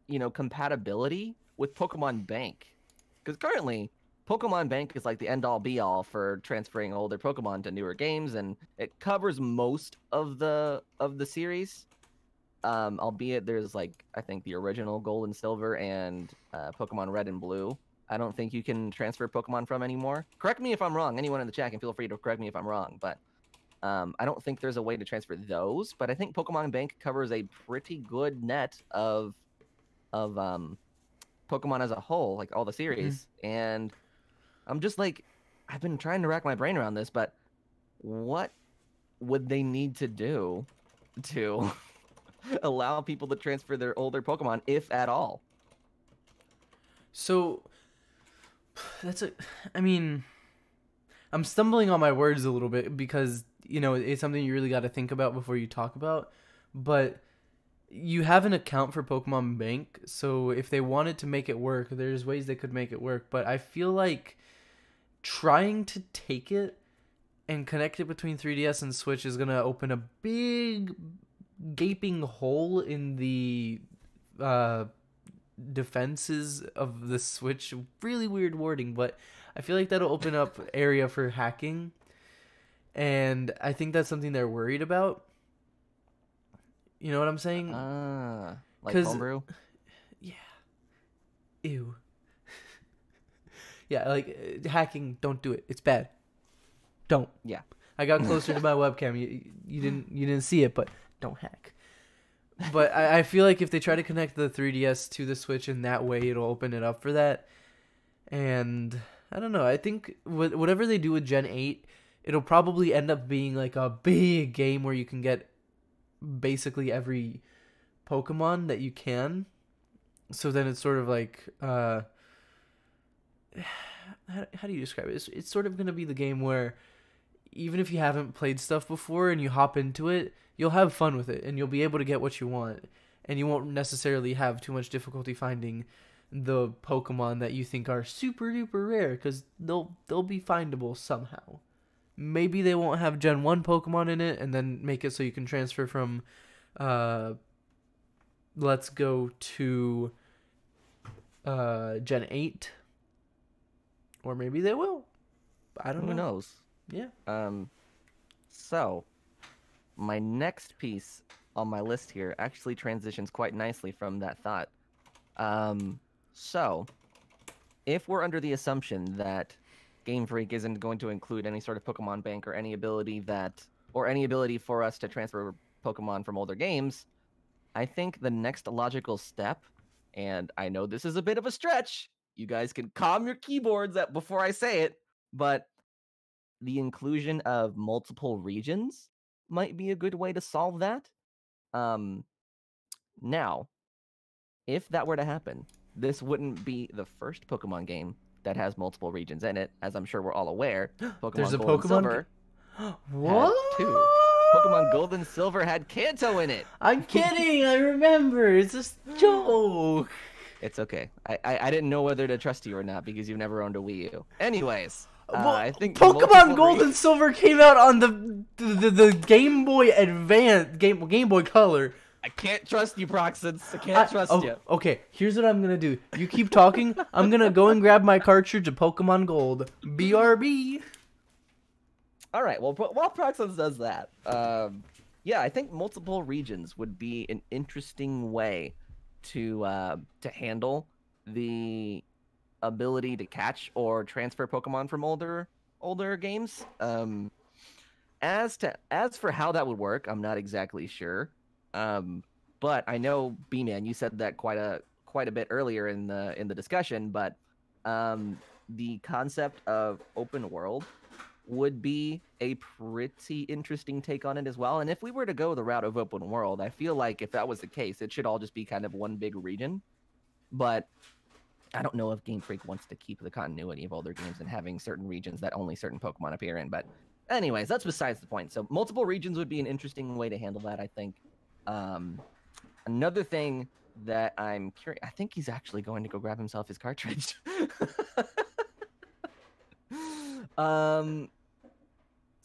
you know, compatibility with Pokemon Bank. Because currently, Pokemon Bank is like the end-all be-all for transferring older Pokemon to newer games, and it covers most of the series. Albeit there's like, I think the original Gold and Silver and Pokemon Red and Blue. I don't think you can transfer Pokemon from anymore. Correct me if I'm wrong. Anyone in the chat can feel free to correct me if I'm wrong, but I don't think there's a way to transfer those. But I think Pokemon Bank covers a pretty good net of Pokemon as a whole, like all the series. And I'm just like, I've been trying to rack my brain around this, but what would they need to do to allow people to transfer their older Pokemon, if at all? So, I mean, I'm stumbling on my words a little bit because, you know, it's something you really got to think about before you talk about, but you have an account for Pokemon Bank, so if they wanted to make it work, there's ways they could make it work, but I feel like trying to take it and connect it between 3DS and Switch is going to open a big gaping hole in the defenses of the Switch. Really weird wording, but I feel like that'll open up area for hacking, and I think that's something they're worried about. You know what I'm saying? Like homebrew? Yeah. Ew. Yeah, like hacking, don't do it. It's bad. Don't. Yeah. I got closer to my webcam. You didn't see it, but don't hack. But I feel like if they try to connect the 3DS to the Switch in that way, it'll open it up for that. And I don't know. I think whatever they do with Gen 8, it'll probably end up being like a big game where you can get basically every Pokemon that you can. So then it's sort of like, how do you describe it? It's sort of going to be the game where even if you haven't played stuff before and you hop into it, you'll have fun with it and you'll be able to get what you want. And you won't necessarily have too much difficulty finding the Pokemon that you think are super duper rare, because they'll be findable somehow. Maybe they won't have Gen 1 Pokemon in it and then make it so you can transfer from Let's Go to Gen 8. Or maybe they will. I don't know. Who knows? Yeah. So, my next piece on my list here actually transitions quite nicely from that thought. So, if we're under the assumption that Game Freak isn't going to include any sort of Pokemon bank or any ability for us to transfer Pokemon from older games, I think the next logical step, and I know this is a bit of a stretch, you guys can calm your keyboards before I say it, but the inclusion of multiple regions might be a good way to solve that. Now, if that were to happen, this wouldn't be the first Pokemon game that has multiple regions in it, as I'm sure we're all aware. There's a Gold and Pokemon Silver what? had 2. Pokemon Gold and Silver had Kanto in it. I'm kidding. I remember. It's a joke. It's okay. I didn't know whether to trust you or not because you've never owned a Wii U. Anyways, well, I think Pokemon Gold and Silver came out on the Game Boy Advance, Game Boy Color. I can't trust you, Proxence. I can't trust you. Okay, here's what I'm gonna do. You keep talking. I'm gonna go and grab my cartridge of Pokemon Gold. BRB. All right. Well, while Proxence does that, yeah, I think multiple regions would be an interesting way to handle the ability to catch or transfer Pokemon from older games. As for how that would work, I'm not exactly sure. But I know, B-Man, you said that quite a bit earlier in the discussion. But the concept of open world would be a pretty interesting take on it as well. And if we were to go the route of open world, I feel like if that was the case, it should all just be kind of one big region. But I don't know if Game Freak wants to keep the continuity of older games and having certain regions that only certain Pokemon appear in. But anyways, that's besides the point. So multiple regions would be an interesting way to handle that, I think. Another thing that I'm curious, I think he's actually going to go grab himself his cartridge.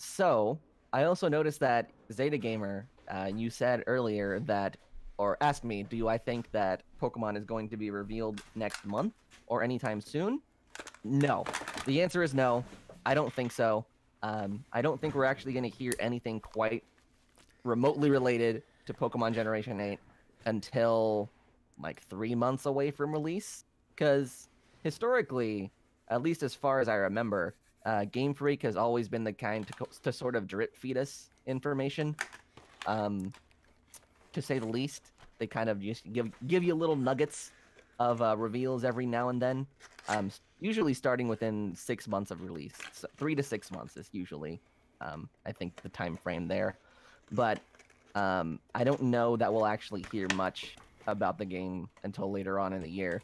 So I also noticed that Zeta Gamer, you said earlier that, or asked me, do I think that Pokemon is going to be revealed next month or anytime soon? No. The answer is no. I don't think so. I don't think we're actually going to hear anything quite remotely related to Pokemon Generation 8 until like 3 months away from release. Because historically, at least as far as I remember, Game Freak has always been the kind to sort of drip feed us information. To say the least, they kind of just give you little nuggets of reveals every now and then. Usually starting within 6 months of release. So 3 to 6 months is usually, I think, the time frame there. But I don't know that we'll actually hear much about the game until later on in the year.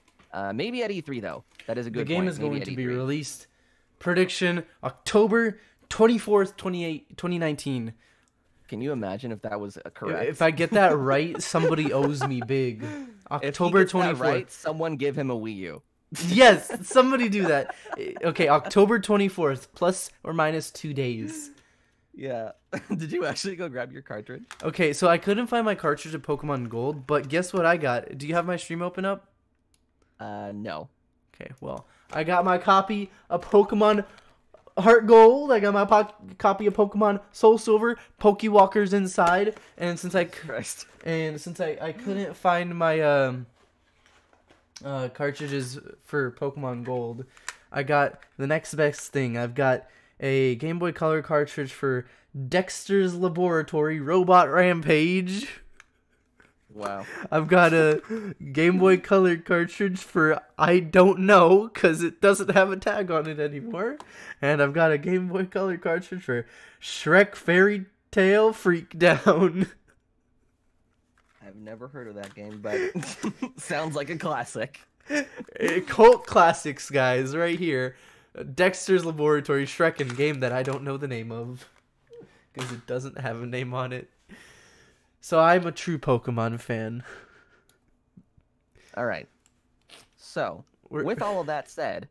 Maybe at E3, though. That is a good point. The game is Maybe going to at be E3. released. Prediction, October 24th, 2019. Can you imagine if that was correct? If I get that right, somebody owes me big. October if he gets 24th. that right, someone give him a Wii U. Yes, somebody do that. Okay, October 24th, plus or minus 2 days. Yeah. Did you actually go grab your cartridge? Okay, so I couldn't find my cartridge of Pokemon Gold, but guess what I got? Do you have my stream open up? No. Okay, well, I got my copy of Pokemon Heart Gold. I got my copy of Pokemon Soul Silver. Pokewalker's inside, and since I couldn't find my cartridges for Pokemon Gold, I got the next best thing. I've got a Game Boy Color cartridge for Dexter's Laboratory Robot Rampage. Wow. I've got a Game Boy Color cartridge for I Don't Know, because it doesn't have a tag on it anymore. And I've got a Game Boy Color cartridge for Shrek Fairy Tale Freakdown. I've never heard of that game, but sounds like a classic. Cult classics, guys, right here. Dexter's Laboratory Shrek and game that I don't know the name of, because it doesn't have a name on it. So I'm a true Pokemon fan. All right. So, with all of that said,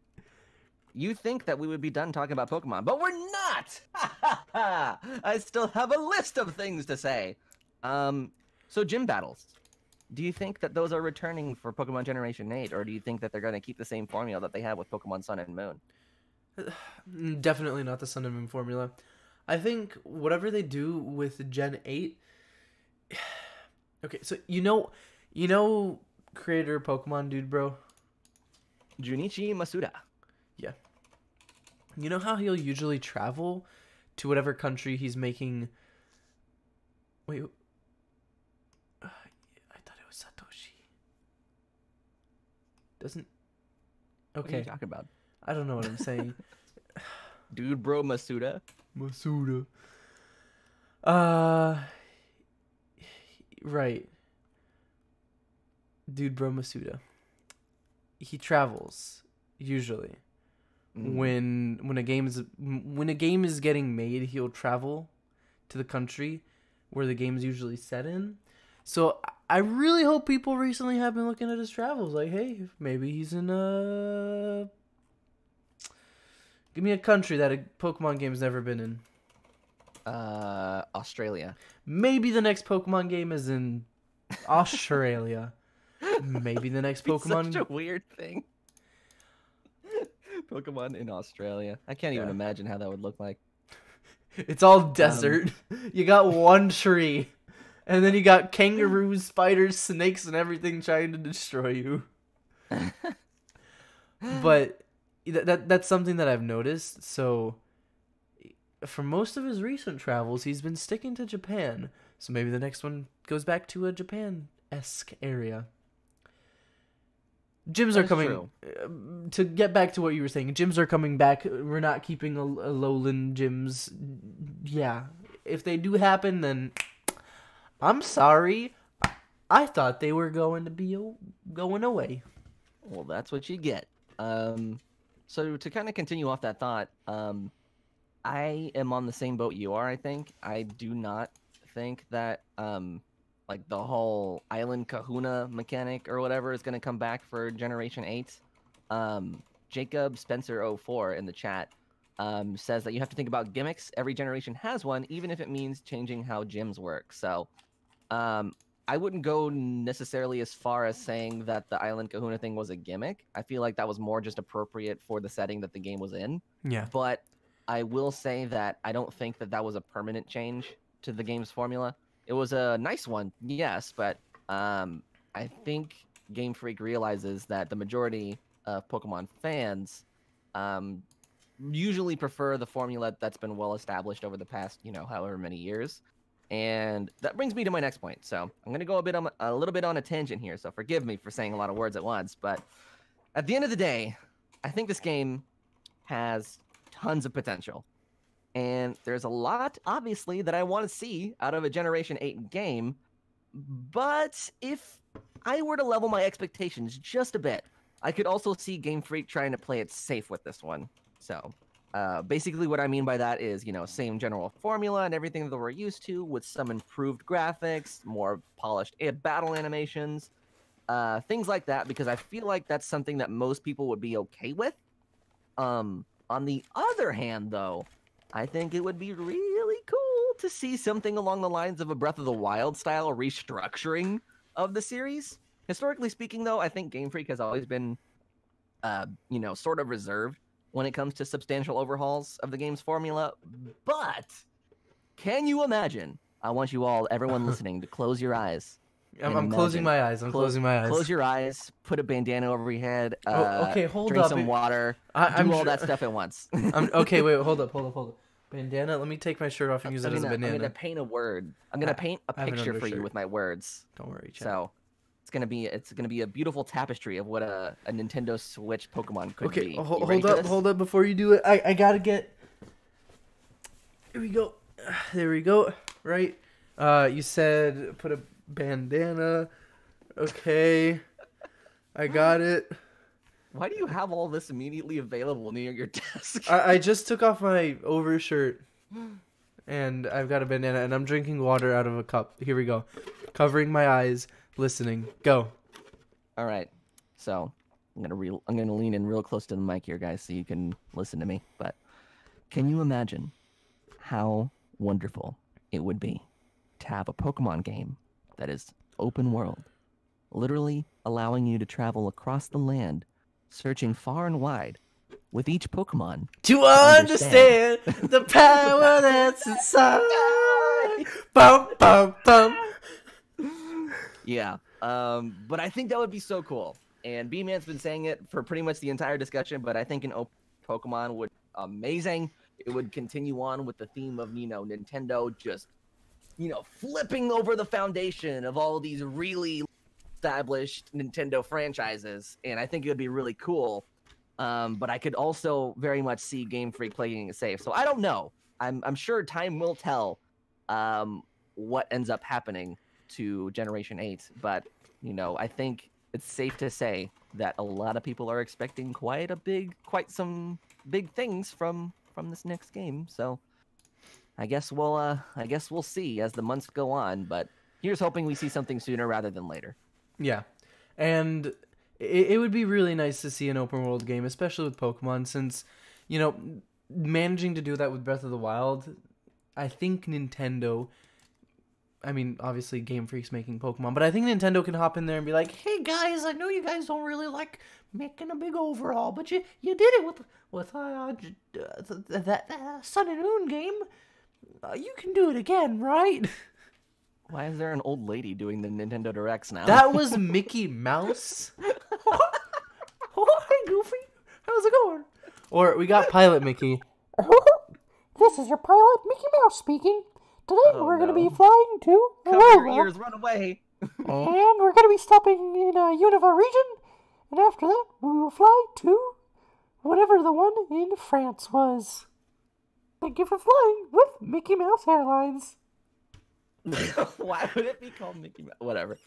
you think that we would be done talking about Pokemon, but we're not! I still have a list of things to say. So gym battles. Do you think that those are returning for Pokemon Generation 8, or do you think that they're going to keep the same formula that they have with Pokemon Sun and Moon? Definitely not the Sun and Moon formula. I think whatever they do with Gen 8... Okay, so you know creator Pokemon dude, bro? Junichi Masuda. Yeah. You know how he'll usually travel to whatever country he's making... Wait... I thought it was Satoshi. Doesn't... Okay. What are you talking about? I don't know what I'm saying. Dude, bro, Masuda. Masuda. Right. Dude, bro, Masuda. He travels usually. When a game is getting made, he'll travel to the country where the game's usually set in. So I really hope people recently have been looking at his travels. Like, hey, maybe he's in give me a country that a Pokemon game's never been in. Australia. Maybe the next Pokemon game is in Australia. Maybe the next Pokemon... Such a weird thing. Pokemon in Australia. I can't even imagine how that would look like. It's all desert. You got one tree. And then you got kangaroos, spiders, snakes, and everything trying to destroy you. But that's something that I've noticed. So for most of his recent travels, he's been sticking to Japan. So maybe the next one goes back to a Japan-esque area. Gyms are coming. To get back to what you were saying, gyms are coming back. We're not keeping a lowland gyms. Yeah. If they do happen, then I'm sorry. I thought they were going to be going away. Well, that's what you get. So to kind of continue off that thought, I am on the same boat you are, I think. I do not think that like the whole Island Kahuna mechanic or whatever is going to come back for Generation 8. Jacob Spencer 04 in the chat says that you have to think about gimmicks. Every generation has one, even if it means changing how gyms work. So I wouldn't go necessarily as far as saying that the Island Kahuna thing was a gimmick. I feel like that was more just appropriate for the setting that the game was in. Yeah. But I will say that I don't think that that was a permanent change to the game's formula. It was a nice one, yes, but I think Game Freak realizes that the majority of Pokemon fans usually prefer the formula that's been well established over the past, however many years. And that brings me to my next point. So I'm going to go a little bit on a tangent here, so forgive me for saying a lot of words at once. But at the end of the day, I think this game has tons of potential. And there's a lot, obviously, that I want to see out of a Generation 8 game. But if I were to level my expectations just a bit, I could also see Game Freak trying to play it safe with this one. So basically what I mean by that is, same general formula and everything that we're used to with some improved graphics, more polished battle animations, things like that, because I feel like that's something that most people would be okay with. On the other hand, though, I think it would be really cool to see something along the lines of a Breath of the Wild style restructuring of the series. Historically speaking, though, I think Game Freak has always been, sort of reserved when it comes to substantial overhauls of the game's formula. But can you imagine? I want you all, everyone listening, to close your eyes I'm closing my eyes. Close your eyes. Put a bandana over your head. Okay, hold drink up. some water. I'm do all sure... that stuff at once. Okay, wait, hold up. Bandana. Let me take my shirt off and use it as a bandana. I'm gonna paint a word. I'm gonna paint a picture for you with my words. Don't worry, chat. So it's gonna be a beautiful tapestry of what a Nintendo Switch Pokemon could be. Okay, hold up before you do it. I gotta get. Here we go. There we go. Right. You said put a bandana. Okay. I got it. Why do you have all this immediately available near your desk? I just took off my overshirt, and I've got a bandana, and I'm drinking water out of a cup. Here we go. Covering my eyes, listening. Go. All right. So I'm gonna lean in real close to the mic here, guys, so you can listen to me. But can you imagine how wonderful it would be to have a Pokemon game that is open world, literally allowing you to travel across the land, searching far and wide with each Pokemon to understand the power that's inside. Bum, bum, bum. Yeah, but I think that would be so cool. And B-Man's been saying it for pretty much the entire discussion, but I think an open Pokemon would be amazing. It would continue on with the theme of, Nintendo just, flipping over the foundation of all these really established Nintendo franchises, and I think it would be really cool. But I could also very much see Game Freak playing it safe. So I don't know. I'm sure time will tell what ends up happening to Generation 8. But I think it's safe to say that a lot of people are expecting quite some big things from this next game. So I guess we'll see as the months go on. But here's hoping we see something sooner rather than later. Yeah, and it would be really nice to see an open world game, especially with Pokemon, since, managing to do that with Breath of the Wild, I think Nintendo, I mean, obviously Game Freak's making Pokemon, but I think Nintendo can hop in there and be like, hey guys, I know you guys don't really like making a big overhaul, but you did it with that Sun and Moon game. You can do it again, right? Why is there an old lady doing the Nintendo Directs now? That was Mickey Mouse. Oh, hey, Goofy. How's it going? Or we got Pilot Mickey. This is your pilot, Mickey Mouse speaking. Today we're going to be flying to Cover your ears, run away. And we're going to be stopping in Unova region. And after that, we will fly to whatever the one in France was. Thank you for flying with Mickey Mouse Airlines. Why would it be called Mickey Mouse? Whatever.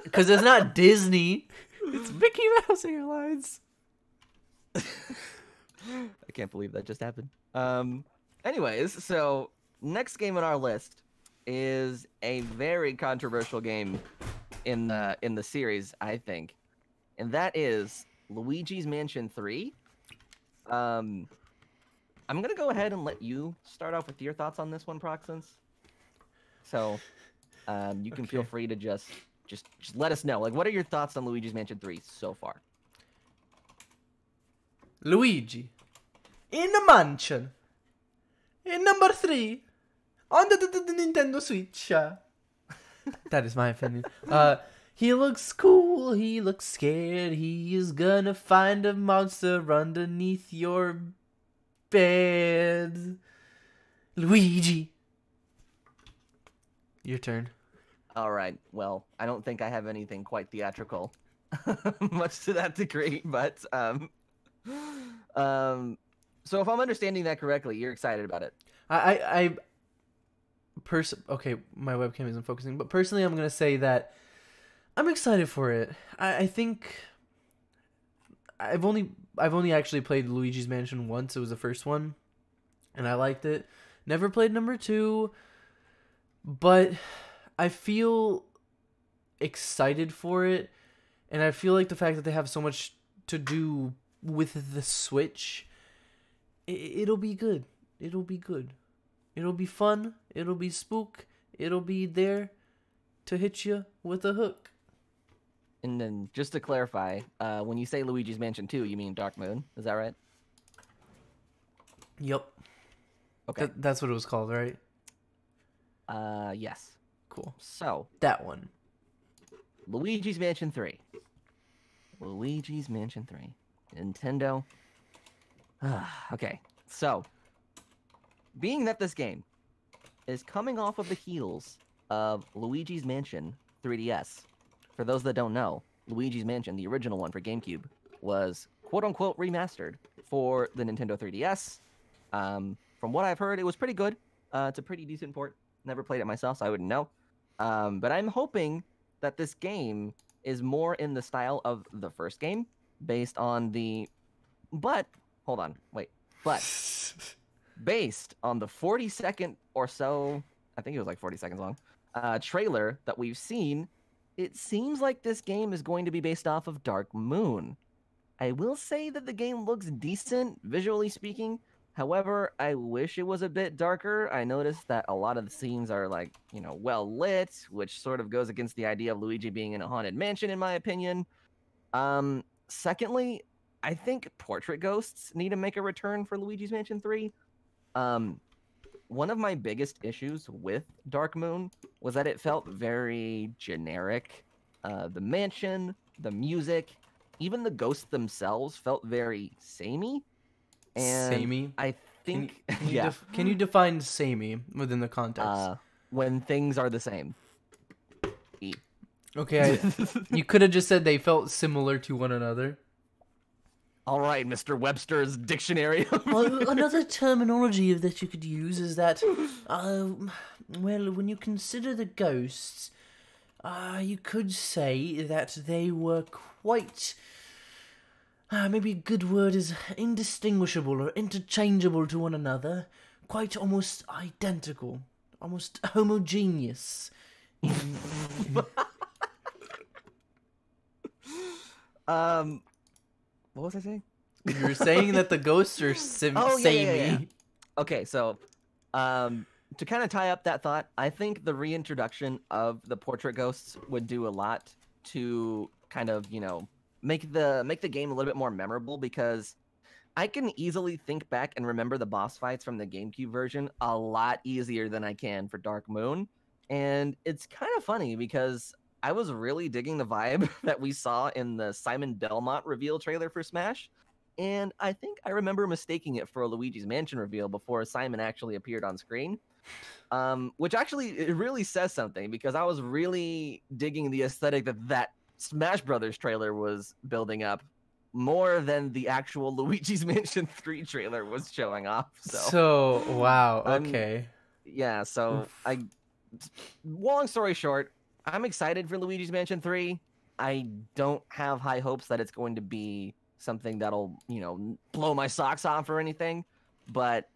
Because it's not Disney. It's Mickey Mouse Airlines. I can't believe that just happened. Anyways, so next game on our list is a very controversial game in the series, I think, and that is Luigi's Mansion 3. I'm gonna go ahead and let you start off with your thoughts on this one, Proxence. So, you can feel free to just let us know. Like, what are your thoughts on Luigi's Mansion 3 so far? Luigi in the mansion in number 3 on the Nintendo Switch. That is my opinion. He looks cool. He looks scared. He is gonna find a monster underneath your bed. Luigi. Your turn. All right. Well, I don't think I have anything quite theatrical, much to that degree. But so if I'm understanding that correctly, you're excited about it. Okay, my webcam isn't focusing, but personally, I'm gonna say that I'm excited for it. I think I've only actually played Luigi's Mansion once. It was the first one, and I liked it. Never played number 2. But I feel excited for it, and I feel like the fact that they have so much to do with the Switch, it'll be good. It'll be good. It'll be fun. It'll be spook. It'll be there to hit you with a hook. And then, just to clarify, when you say Luigi's Mansion 2, you mean Dark Moon? Is that right? Yep. Okay. That's what it was called, right? Yes. Cool. So That one. Luigi's Mansion 3. Luigi's Mansion 3. Nintendo. Okay, so being that this game is coming off of the heels of Luigi's Mansion 3DS. For those that don't know, Luigi's Mansion, the original one for GameCube, was quote-unquote remastered for the Nintendo 3DS. From what I've heard, it was pretty good. It's a pretty decent port. Never played it myself, so I wouldn't know. But I'm hoping that this game is more in the style of the first game, based on the... But, hold on, wait. But, based on the 40-second or so, I think it was like 40 seconds long, trailer that we've seen, it seems like this game is going to be based off of Dark Moon. I will say that the game looks decent, visually speaking. However, I wish it was a bit darker. I noticed that a lot of the scenes are, like, you know, well lit, which sort of goes against the idea of Luigi being in a haunted mansion, in my opinion. Secondly, I think portrait ghosts need to make a return for Luigi's Mansion 3. One of my biggest issues with Dark Moon was that it felt very generic. The mansion, the music, even the ghosts themselves felt very samey. And Samey? I think, Can you define samey within the context? When things are the same. Okay, you could have just said they felt similar to one another. All right, Mr. Webster's dictionary. Well, another terminology that you could use is that, well, when you consider the ghosts, you could say that they were quite... maybe a good word is indistinguishable or interchangeable to one another. Quite almost identical. Almost homogeneous. What was I saying? You were saying that the ghosts are samey. Yeah. Okay, so to kind of tie up that thought, I think the reintroduction of the portrait ghosts would do a lot to kind of, you know, make the game a little bit more memorable, because I can easily think back and remember the boss fights from the GameCube version a lot easier than I can for Dark Moon. And it's kind of funny because I was really digging the vibe that we saw in the Simon Belmont reveal trailer for Smash. And I think I remember mistaking it for a Luigi's Mansion reveal before Simon actually appeared on screen. Which actually, it really says something, because I was really digging the aesthetic that Smash Brothers trailer was building up more than the actual Luigi's Mansion 3 trailer was showing off. So wow, okay. Yeah, so long story short, I'm excited for Luigi's Mansion 3. I don't have high hopes that it's going to be something that'll, you know, blow my socks off or anything, but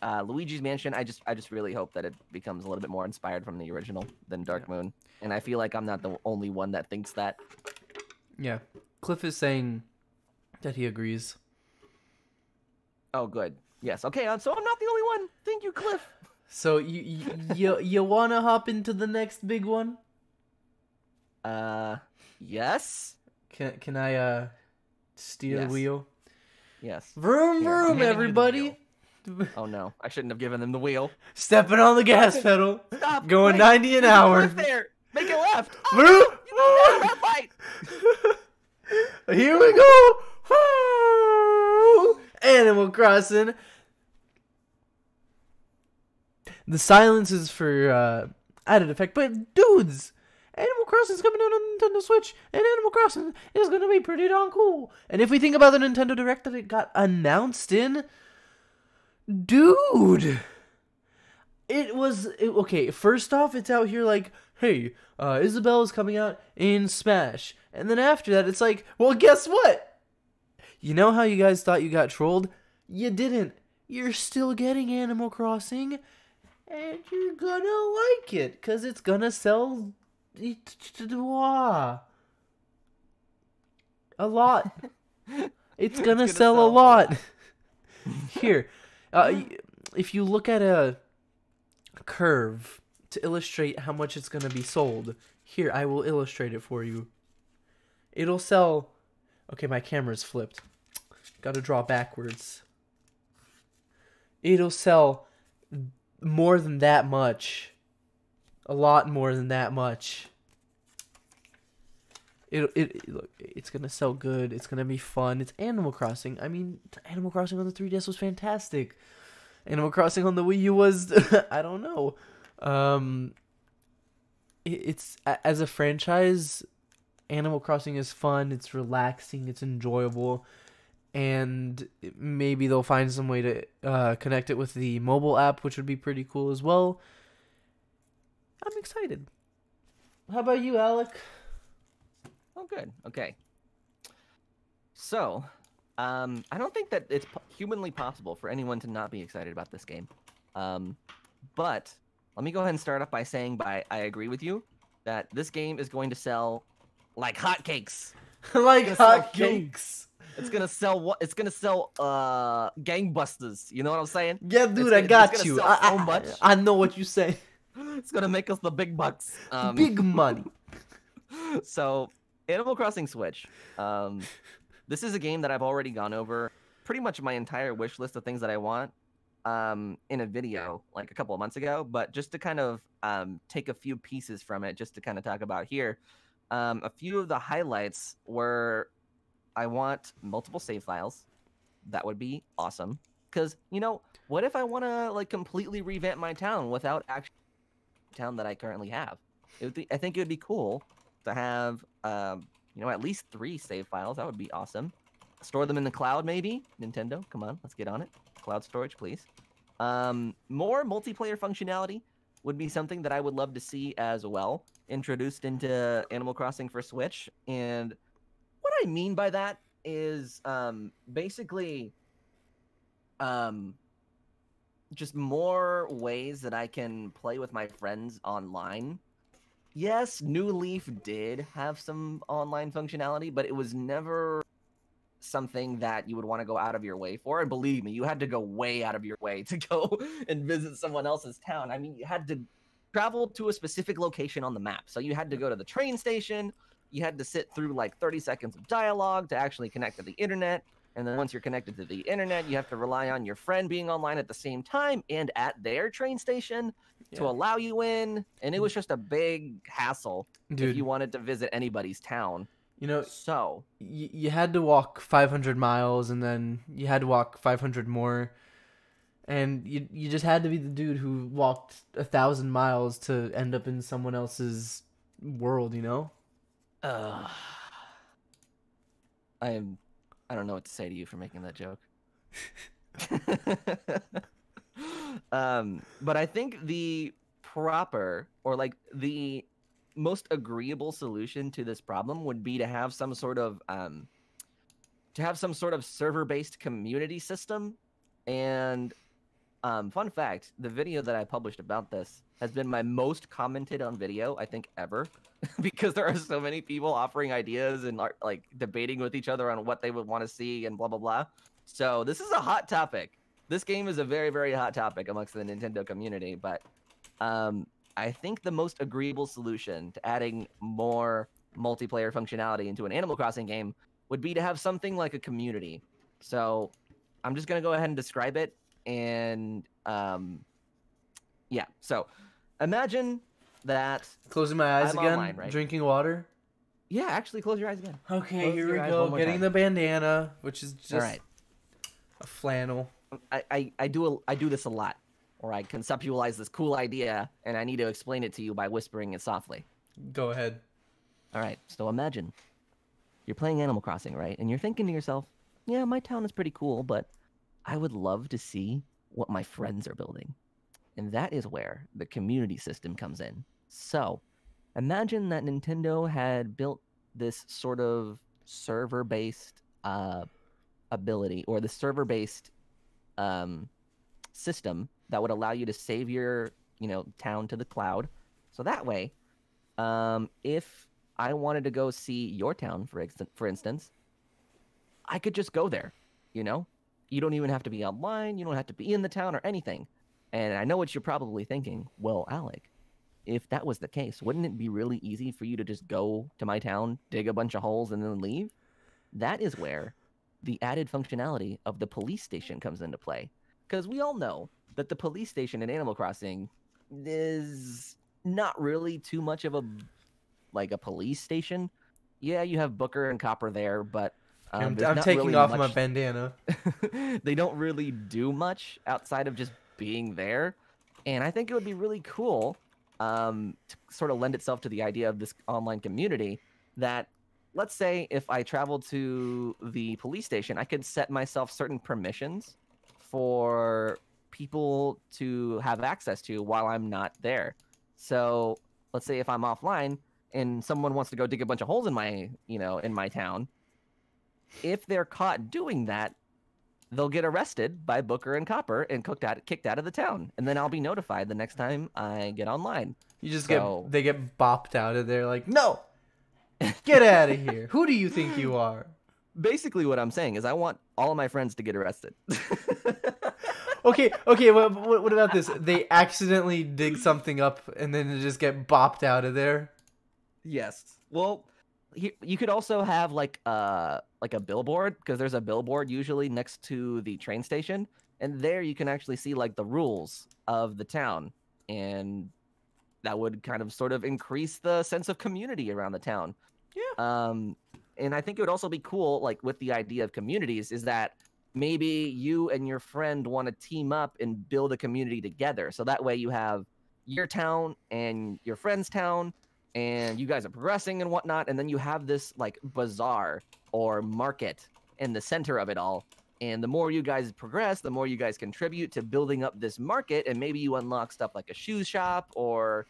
Luigi's Mansion, I just really hope that it becomes a little bit more inspired from the original than Dark Moon. And I feel like I'm not the only one that thinks that. Yeah. Cliff is saying that he agrees. Oh, good. Yes. Okay, so I'm not the only one. Thank you, Cliff. So you want to hop into the next big one? Yes. Can I steer the wheel? Yes. Vroom vroom, everybody. Oh no, I shouldn't have given them the wheel. Stepping on the gas pedal. Stop. Going 90 an hour. Left there. Make it left. Vroom. Right. Here we go. Animal Crossing. The silence is for added effect, but dudes, Animal Crossing is coming out on Nintendo Switch, and Animal Crossing is going to be pretty darn cool. And if we think about the Nintendo Direct that it got announced in, dude, okay, first off, it's out here like, hey, Isabelle is coming out in Smash. And then after that, it's like, well, guess what? You know how you guys thought you got trolled? You didn't. You're still getting Animal Crossing, and you're gonna like it, because it's gonna sell a lot. It's gonna sell a lot. Here, if you look at a curve to illustrate how much it's gonna be sold, here, I will illustrate it for you. It'll sell... Okay, my camera's flipped. Gotta draw backwards. It'll sell more than that much A lot more than that much. Look, it's gonna sell good. It's gonna be fun. It's Animal Crossing. I mean, Animal Crossing on the 3DS was fantastic. Animal Crossing on the Wii U was, I don't know. It's as a franchise, Animal Crossing is fun. It's relaxing. It's enjoyable, and maybe they'll find some way to connect it with the mobile app, which would be pretty cool as well. I'm excited. How about you, Alec? Oh, good. Okay. So, I don't think that it's humanly possible for anyone to not be excited about this game. But let me go ahead and start off by saying I agree with you that this game is going to sell like hotcakes. Like hotcakes. It's gonna sell what? It's gonna sell gangbusters. You know what I'm saying? Yeah, dude, I got you. So much. I know what you say. It's gonna make us the big bucks. Big money. So, Animal Crossing Switch. This is a game that I've already gone over pretty much my entire wish list of things that I want in a video like a couple of months ago. But just to kind of take a few pieces from it, just to kind of talk about here, a few of the highlights were I want multiple save files. That would be awesome. Because, you know, what if I want to like completely revamp my town without actually the town that I currently have? I think it would be cool to have, you know, at least 3 save files. That would be awesome. Store them in the cloud, maybe. Nintendo, come on, let's get on it. Cloud storage, please. More multiplayer functionality would be something that I would love to see as well, introduced into Animal Crossing for Switch. And what I mean by that is basically just more ways that I can play with my friends online. Yes, New Leaf did have some online functionality, but it was never something that you would want to go out of your way for. And believe me, you had to go way out of your way to go and visit someone else's town. I mean, you had to travel to a specific location on the map. So you had to go to the train station. You had to sit through like 30 seconds of dialogue to actually connect to the internet. And then once you're connected to the internet, you have to rely on your friend being online at the same time and at their train station to allow you in. And it was just a big hassle if you wanted to visit anybody's town. You know, so you had to walk 500 miles and then you had to walk 500 more. And you just had to be the dude who walked 1,000 miles to end up in someone else's world, you know? I don't know what to say to you for making that joke. But I think the proper or like the most agreeable solution to this problem would be to have some sort of server-based community system. And fun fact, the video that I published about this has been my most commented on video, I think, ever. Because there are so many people offering ideas and like debating with each other on what they would want to see and blah, blah, blah. So this is a hot topic. This game is a very, very hot topic amongst the Nintendo community. But I think the most agreeable solution to adding more multiplayer functionality into an Animal Crossing game would be to have something like a community. So I'm just going to go ahead and describe it. And yeah, so imagine that closing my eyes I'm again, online, right? Drinking water. Yeah, actually close your eyes again. Okay, Close here your we eyes go. one more Getting time. the bandana, which is just All right. a flannel. I do this a lot, or I conceptualize this cool idea, and I need to explain it to you by whispering it softly. Go ahead. All right, so imagine you're playing Animal Crossing, right? And you're thinking to yourself, yeah, my town is pretty cool, but I would love to see what my friends are building. And that is where the community system comes in. So imagine that Nintendo had built this sort of server-based ability, or the server-based system that would allow you to save your, town to the cloud. So that way, if I wanted to go see your town, for instance, I could just go there, You don't even have to be online. You don't have to be in the town or anything. And I know what you're probably thinking. Well, Alec, if that was the case, wouldn't it be really easy for you to just go to my town, dig a bunch of holes, and then leave? That is where the added functionality of the police station comes into play. Because we all know that the police station in Animal Crossing is not really too much of a police station. Yeah, you have Booker and Copper there, but I'm there's not taking really off much... my bandana. They don't really do much outside of just being there, and I think it would be really cool to sort of lend itself to the idea of this online community that, let's say if I travel to the police station, I could set myself certain permissions for people to have access to while I'm not there. So let's say if I'm offline and someone wants to go dig a bunch of holes in my, in my town, if they're caught doing that, they'll get arrested by Booker and Copper and kicked out of the town. And then I'll be notified the next time I get online. You just they get bopped out of there like, no, get out of here. Who do you think you are? Basically what I'm saying is I want all of my friends to get arrested. Okay, what about this? They accidentally dig something up and then they just get bopped out of there? Yes. Well, you could also have like a billboard, because there's a billboard usually next to the train station, and there you can actually see like the rules of the town, and that would kind of sort of increase the sense of community around the town. Yeah. And I think it would also be cool, like with the idea of communities, is that maybe you and your friend want to team up and build a community together. So that way you have your town and your friend's town, and you guys are progressing and whatnot, and then you have this like bazaar or market in the center of it all. And the more you guys progress, the more you guys contribute to building up this market, and maybe you unlock stuff like a shoe shop or,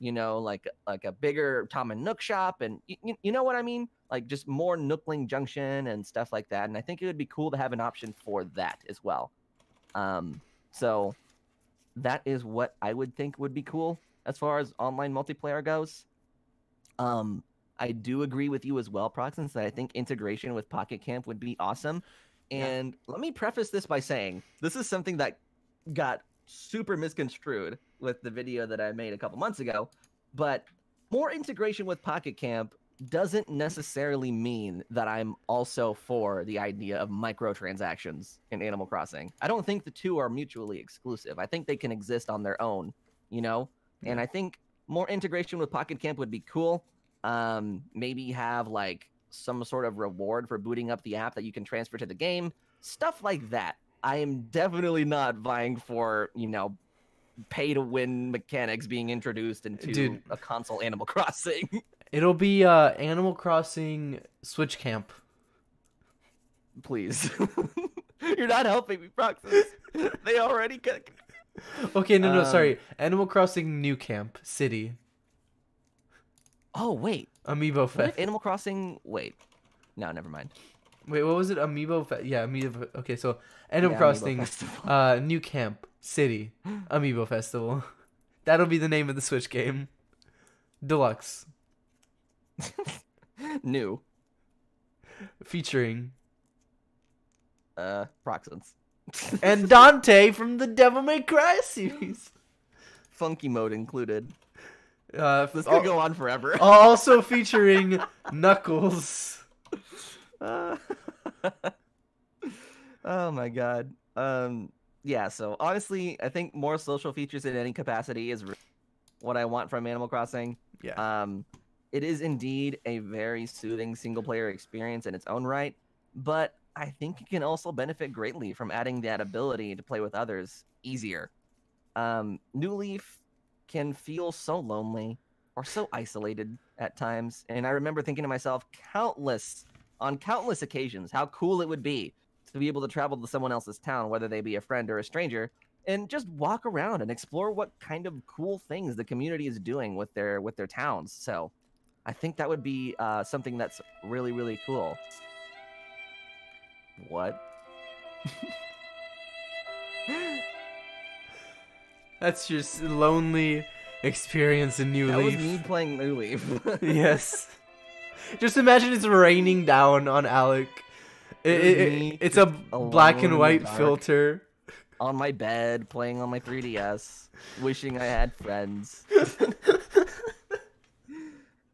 like a bigger Tom and Nook shop, and you know what I mean? Like just more Nookling Junction and stuff like that. And I think it would be cool to have an option for that as well. So that is what I would think would be cool as far as online multiplayer goes. I do agree with you as well, Proxence, that I think integration with Pocket Camp would be awesome. And let me preface this by saying this is something that got super misconstrued with the video that I made a couple months ago, but more integration with Pocket Camp doesn't necessarily mean that I'm also for the idea of microtransactions in Animal Crossing. I don't think the two are mutually exclusive. I think they can exist on their own, and I think more integration with Pocket Camp would be cool. Maybe have like some sort of reward for booting up the app that you can transfer to the game, stuff like that. I am definitely not vying for, pay to win mechanics being introduced into a console Animal Crossing. It'll be Animal Crossing Switch Camp. Please. You're not helping me, Proxus. They already got... Okay, no, sorry. Animal Crossing New Camp City. Oh, wait. Amiibo Fest. Animal Crossing... Wait. No, never mind. Wait, what was it? Amiibo Fest? Yeah, Amiibo... Okay, so Animal Crossing New Camp City Amiibo Festival. That'll be the name of the Switch game. Deluxe. New. Featuring... Proxence. And Dante from the Devil May Cry series. Funky mode included. This could go on forever. Also featuring Knuckles. Oh my god. Yeah, so honestly, I think more social features in any capacity is what I want from Animal Crossing. Yeah. It is indeed a very soothing single-player experience in its own right, but I think it can also benefit greatly from adding that ability to play with others easier. New Leaf can feel so lonely or so isolated at times, and I remember thinking to myself on countless occasions how cool it would be to be able to travel to someone else's town, whether they be a friend or a stranger, and just walk around and explore what kind of cool things the community is doing with their towns. So I think that would be something that's really, really cool. What? That's your lonely experience in New Leaf. That was me playing New Leaf. Yes. Just imagine it's raining down on Alec. It's a black and white filter. On my bed, playing on my 3DS, wishing I had friends.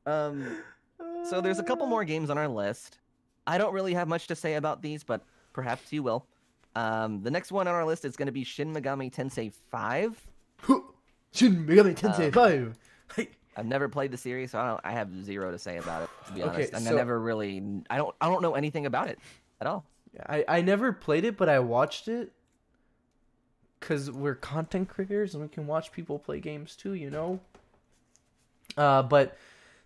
So there's a couple more games on our list. I don't really have much to say about these, but perhaps you will. The next one on our list is going to be Shin Megami Tensei 5. Shin Megami Tensei 5. I've never played the series, so I have zero to say about it, to be Okay, honest. And so- I never really, I don't know anything about it at all. I never played it, but I watched it. Because we're content creators and we can watch people play games too, you know? But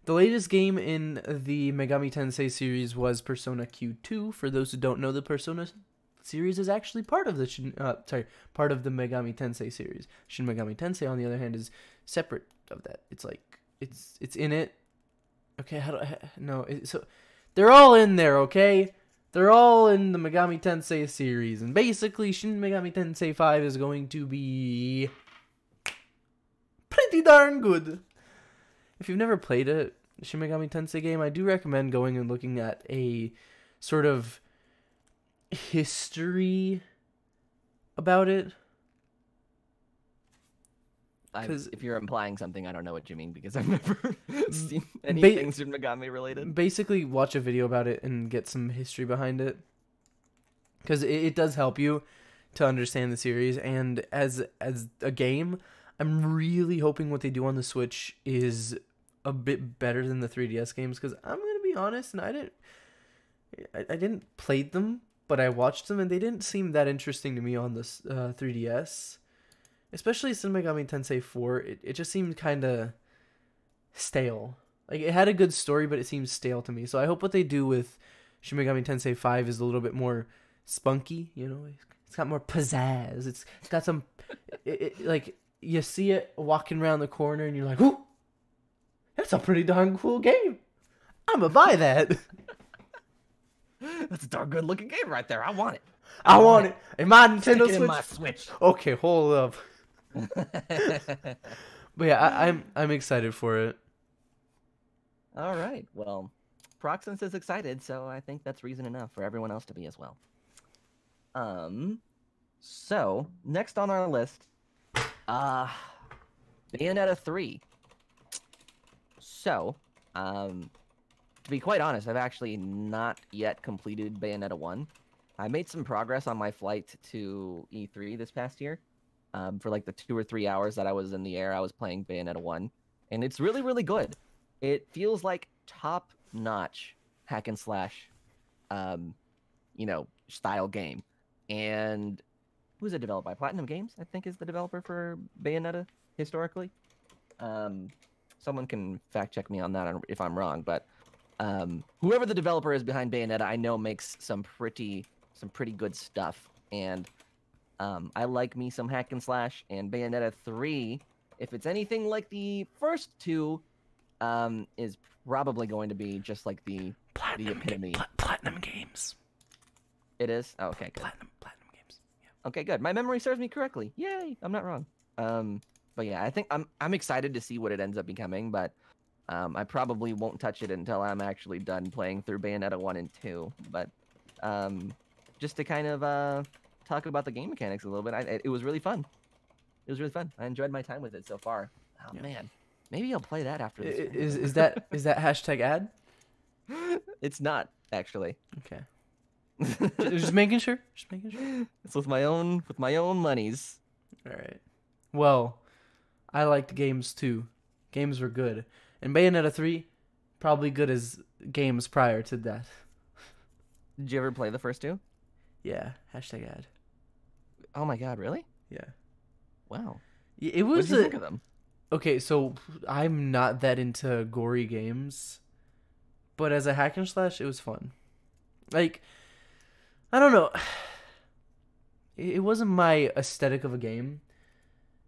the latest game in the Megami Tensei series was Persona Q2. For those who don't know, the Persona series is actually part of the part of the Megami Tensei series. Shin Megami Tensei, on the other hand, is separate of that. It's like it's in it. Okay, so they're all in there, okay? They're all in the Megami Tensei series, and basically Shin Megami Tensei 5 is going to be pretty darn good. If you've never played a Shin Megami Tensei game, I do recommend going and looking at a sort of history about it. If you're implying something, I don't know what you mean, because I've never seen anything Shin Megami related. Basically, watch a video about it and get some history behind it, because it does help you to understand the series. And as a game, I'm really hoping what they do on the Switch is a bit better than the 3DS games. Because I'm gonna be honest, and I didn't play them, but I watched them, and they didn't seem that interesting to me on this 3DS. Especially Shin Megami Tensei 4, it just seemed kind of stale. Like, it had a good story, but it seems stale to me. So I hope what they do with Shin Megami Tensei 5 is a little bit more spunky, you know? It's got more pizzazz. It's got some... like, you see it walking around the corner, and you're like, ooh, that's a pretty darn cool game. I'm gonna buy that. That's a darn good looking game right there. I want it. I want it. In my Nintendo Stick it Switch. in my Switch. Okay, hold up. But yeah, I'm excited for it. All right. Well, Proxence is excited, so I think that's reason enough for everyone else to be as well. So next on our list, Bayonetta 3. So, to be quite honest, I've actually not yet completed Bayonetta 1. I made some progress on my flight to E3 this past year. For like the 2 or 3 hours that I was in the air, I was playing Bayonetta 1. And it's really, really good. It feels like top-notch hack and slash, style game. And who's it developed by? Platinum Games, I think, is the developer for Bayonetta, historically. Someone can fact-check me on that if I'm wrong, but whoever the developer is behind Bayonetta, I know makes some pretty good stuff. And I like me some hack and slash, and Bayonetta 3, if it's anything like the first two, is probably going to be just like the epitome. Platinum Games. It is? Oh, okay, good. Platinum Games. Yeah. Okay, good. My memory serves me correctly. Yay! I'm not wrong. But yeah, I think I'm excited to see what it ends up becoming, but I probably won't touch it until I'm actually done playing through Bayonetta 1 and 2. But just to kind of talk about the game mechanics a little bit, it was really fun. It was really fun. I enjoyed my time with it so far. Oh Yeah. man, maybe I'll play that after this. Is that hashtag ad? It's not actually. Okay. Just making sure. It's with my own monies. All right. Well, I liked games too. Games were good, and Bayonetta 3, probably good as games prior to that. Did you ever play the first two? Yeah. Hashtag ad. Oh my god, really? Yeah. Wow. It What was did you think of them? Okay, so I'm not that into gory games, but as a hack and slash, it was fun. Like, I don't know. It wasn't my aesthetic of a game,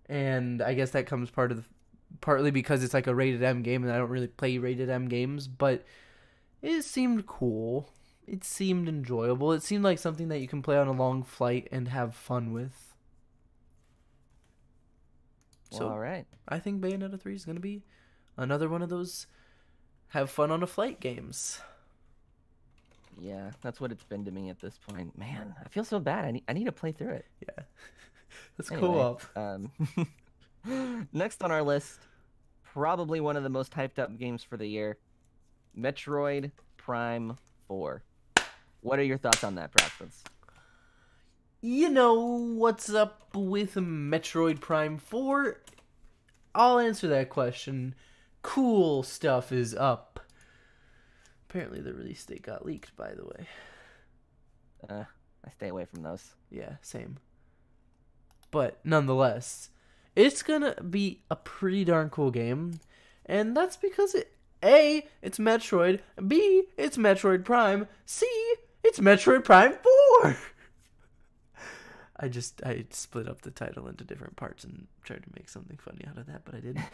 and I guess that comes partly because it's like a rated M game, and I don't really play rated M games, but it seemed cool. It seemed enjoyable. It seemed like something that you can play on a long flight and have fun with. Well, So, all right. I think Bayonetta 3 is going to be another one of those have fun on a flight games. Yeah, that's what it's been to me at this point. Man, I feel so bad. I need to play through it. Yeah. Let's Anyway, co-op. Next on our list, probably one of the most hyped up games for the year, Metroid Prime 4. What are your thoughts on that, Proxence? You know what's up with Metroid Prime 4? I'll answer that question. Cool stuff is up. Apparently the release date got leaked, by the way. I stay away from those. Yeah, same. But nonetheless, it's gonna be a pretty darn cool game. And that's because A, it's Metroid. B, it's Metroid Prime. C, it's Metroid Prime 4! I split up the title into different parts and tried to make something funny out of that, but I didn't.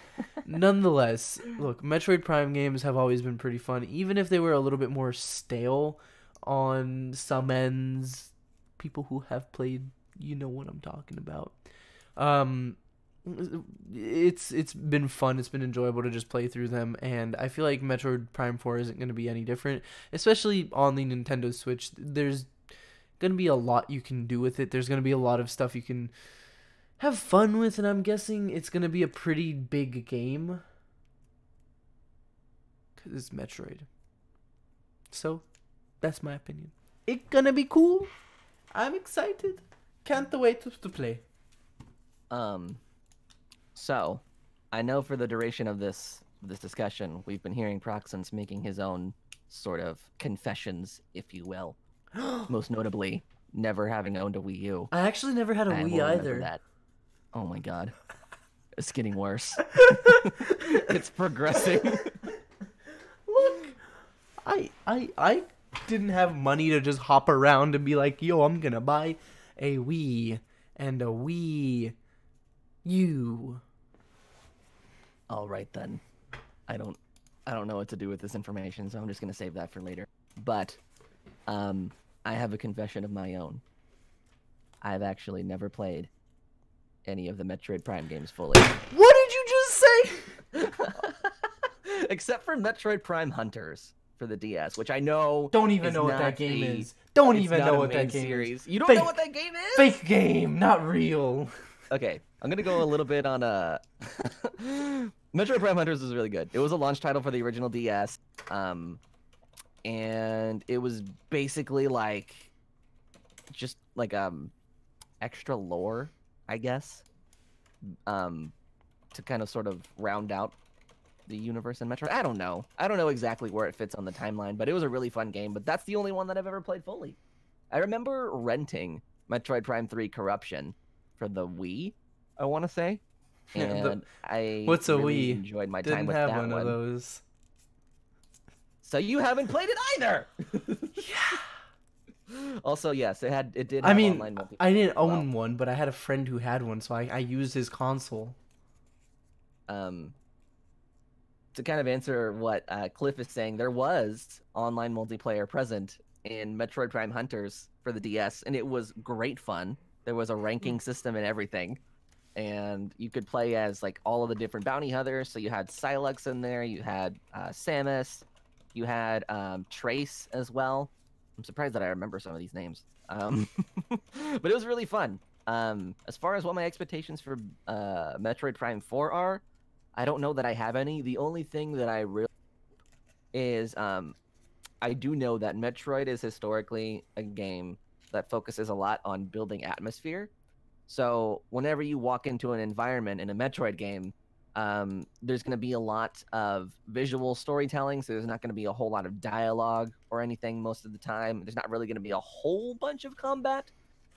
Nonetheless, look, Metroid Prime games have always been pretty fun, even if they were a little bit more stale on some ends. People who have played, you know what I'm talking about. It's been fun. It's been enjoyable to just play through them, and I feel like Metroid Prime 4 isn't going to be any different, especially on the Nintendo Switch. There's going to be a lot you can do with it. There's going to be a lot of stuff you can have fun with, and I'm guessing it's going to be a pretty big game because it's Metroid. So, that's my opinion. It's going to be cool. I'm excited. Can't wait to play. So, I know for the duration of this discussion, we've been hearing Proxence making his own sort of confessions, if you will. Most notably, never having owned a Wii U. I actually never had a I Wii will remember either. that. Oh my god. It's getting worse. It's progressing. Look, I didn't have money to just hop around and be like, yo, I'm gonna buy a Wii and a Wii U. All right then. I don't know what to do with this information, so I'm just gonna save that for later. But, I have a confession of my own. I've actually never played any of the Metroid Prime games fully. What did you just say? Except for Metroid Prime Hunters for the DS, which I know Don't even is know what that not game a- is. Don't it's even not know a what main that game series. is. You don't Fake- know what that game is? Fake game, not real. Okay, I'm gonna go a little bit on Metroid Prime Hunters was really good. It was a launch title for the original DS, and it was basically like just like extra lore, I guess, to kind of sort of round out the universe in Metroid. I don't know exactly where it fits on the timeline, but it was a really fun game. But that's the only one that I've ever played fully. I remember renting Metroid Prime 3 Corruption for the Wii, I want to say, and I What's a really Wii? enjoyed my Didn't time with have that one of those. So you haven't played it either. Yeah. Also, yes, it did. I Have mean, online multiplayer I didn't as well. own one, but I had a friend who had one, so I used his console. To kind of answer what Cliff is saying, there was online multiplayer present in Metroid Prime Hunters for the DS, and it was great fun. There was a ranking system and everything, and you could play as like all of the different bounty hunters. So you had Silux in there, you had Samus, you had Trace as well. I'm surprised that I remember some of these names. But it was really fun. As far as what my expectations for Metroid Prime 4 are, I don't know that I have any. The only thing that I really is I do know that Metroid is historically a game that focuses a lot on building atmosphere. So whenever you walk into an environment in a Metroid game, there's going to be a lot of visual storytelling, so there's not going to be a whole lot of dialogue or anything most of the time. There's not really going to be a whole bunch of combat.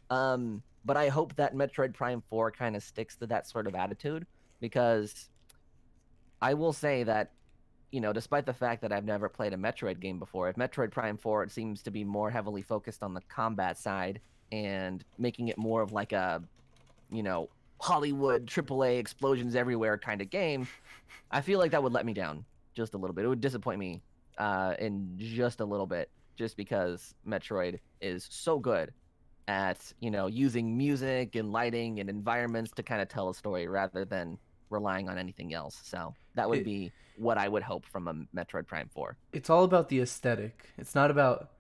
But I hope that Metroid Prime 4 kind of sticks to that sort of attitude, because I will say that, you know, despite the fact that I've never played a Metroid game before, if Metroid Prime 4 it seems to be more heavily focused on the combat side and making it more of like a, you know, Hollywood AAA explosions everywhere kind of game, I feel like that would let me down just a little bit. It would disappoint me in just a little bit, just because Metroid is so good at, you know, using music and lighting and environments to kind of tell a story rather than relying on anything else. So that would be what I would hope from a Metroid Prime 4. It's all about the aesthetic. It's not about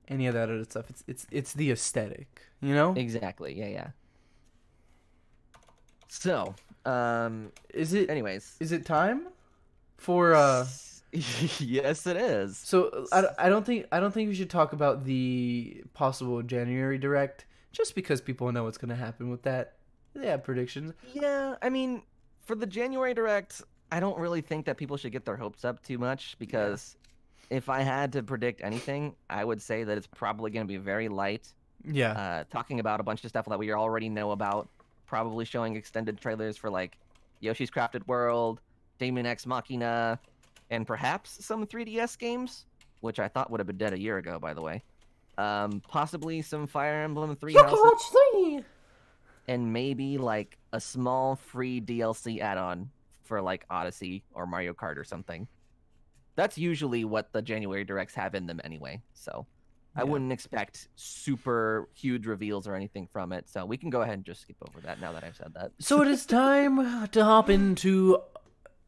any of that other stuff. It's the aesthetic, you know? Exactly. Yeah. So, Is it anyways, is it time for yes, it is. So I don't think we should talk about the possible January Direct, just because people know what's going to happen with that. They have predictions. Yeah, I mean, for the January Direct, I don't really think that people should get their hopes up too much because if I had to predict anything, I would say that it's probably going to be very light. Yeah. Talking about a bunch of stuff that we already know about, probably showing extended trailers for like Yoshi's Crafted World, Daemon X Machina, and perhaps some 3DS games, which I thought would have been dead a year ago, by the way. Possibly some Fire Emblem 3 Houses. Watch 3! And maybe like a small free DLC add-on for like Odyssey or Mario Kart or something. That's usually what the January Directs have in them anyway, so I wouldn't expect super huge reveals or anything from it. So we can go ahead and just skip over that now that I've said that. So it is time to hop into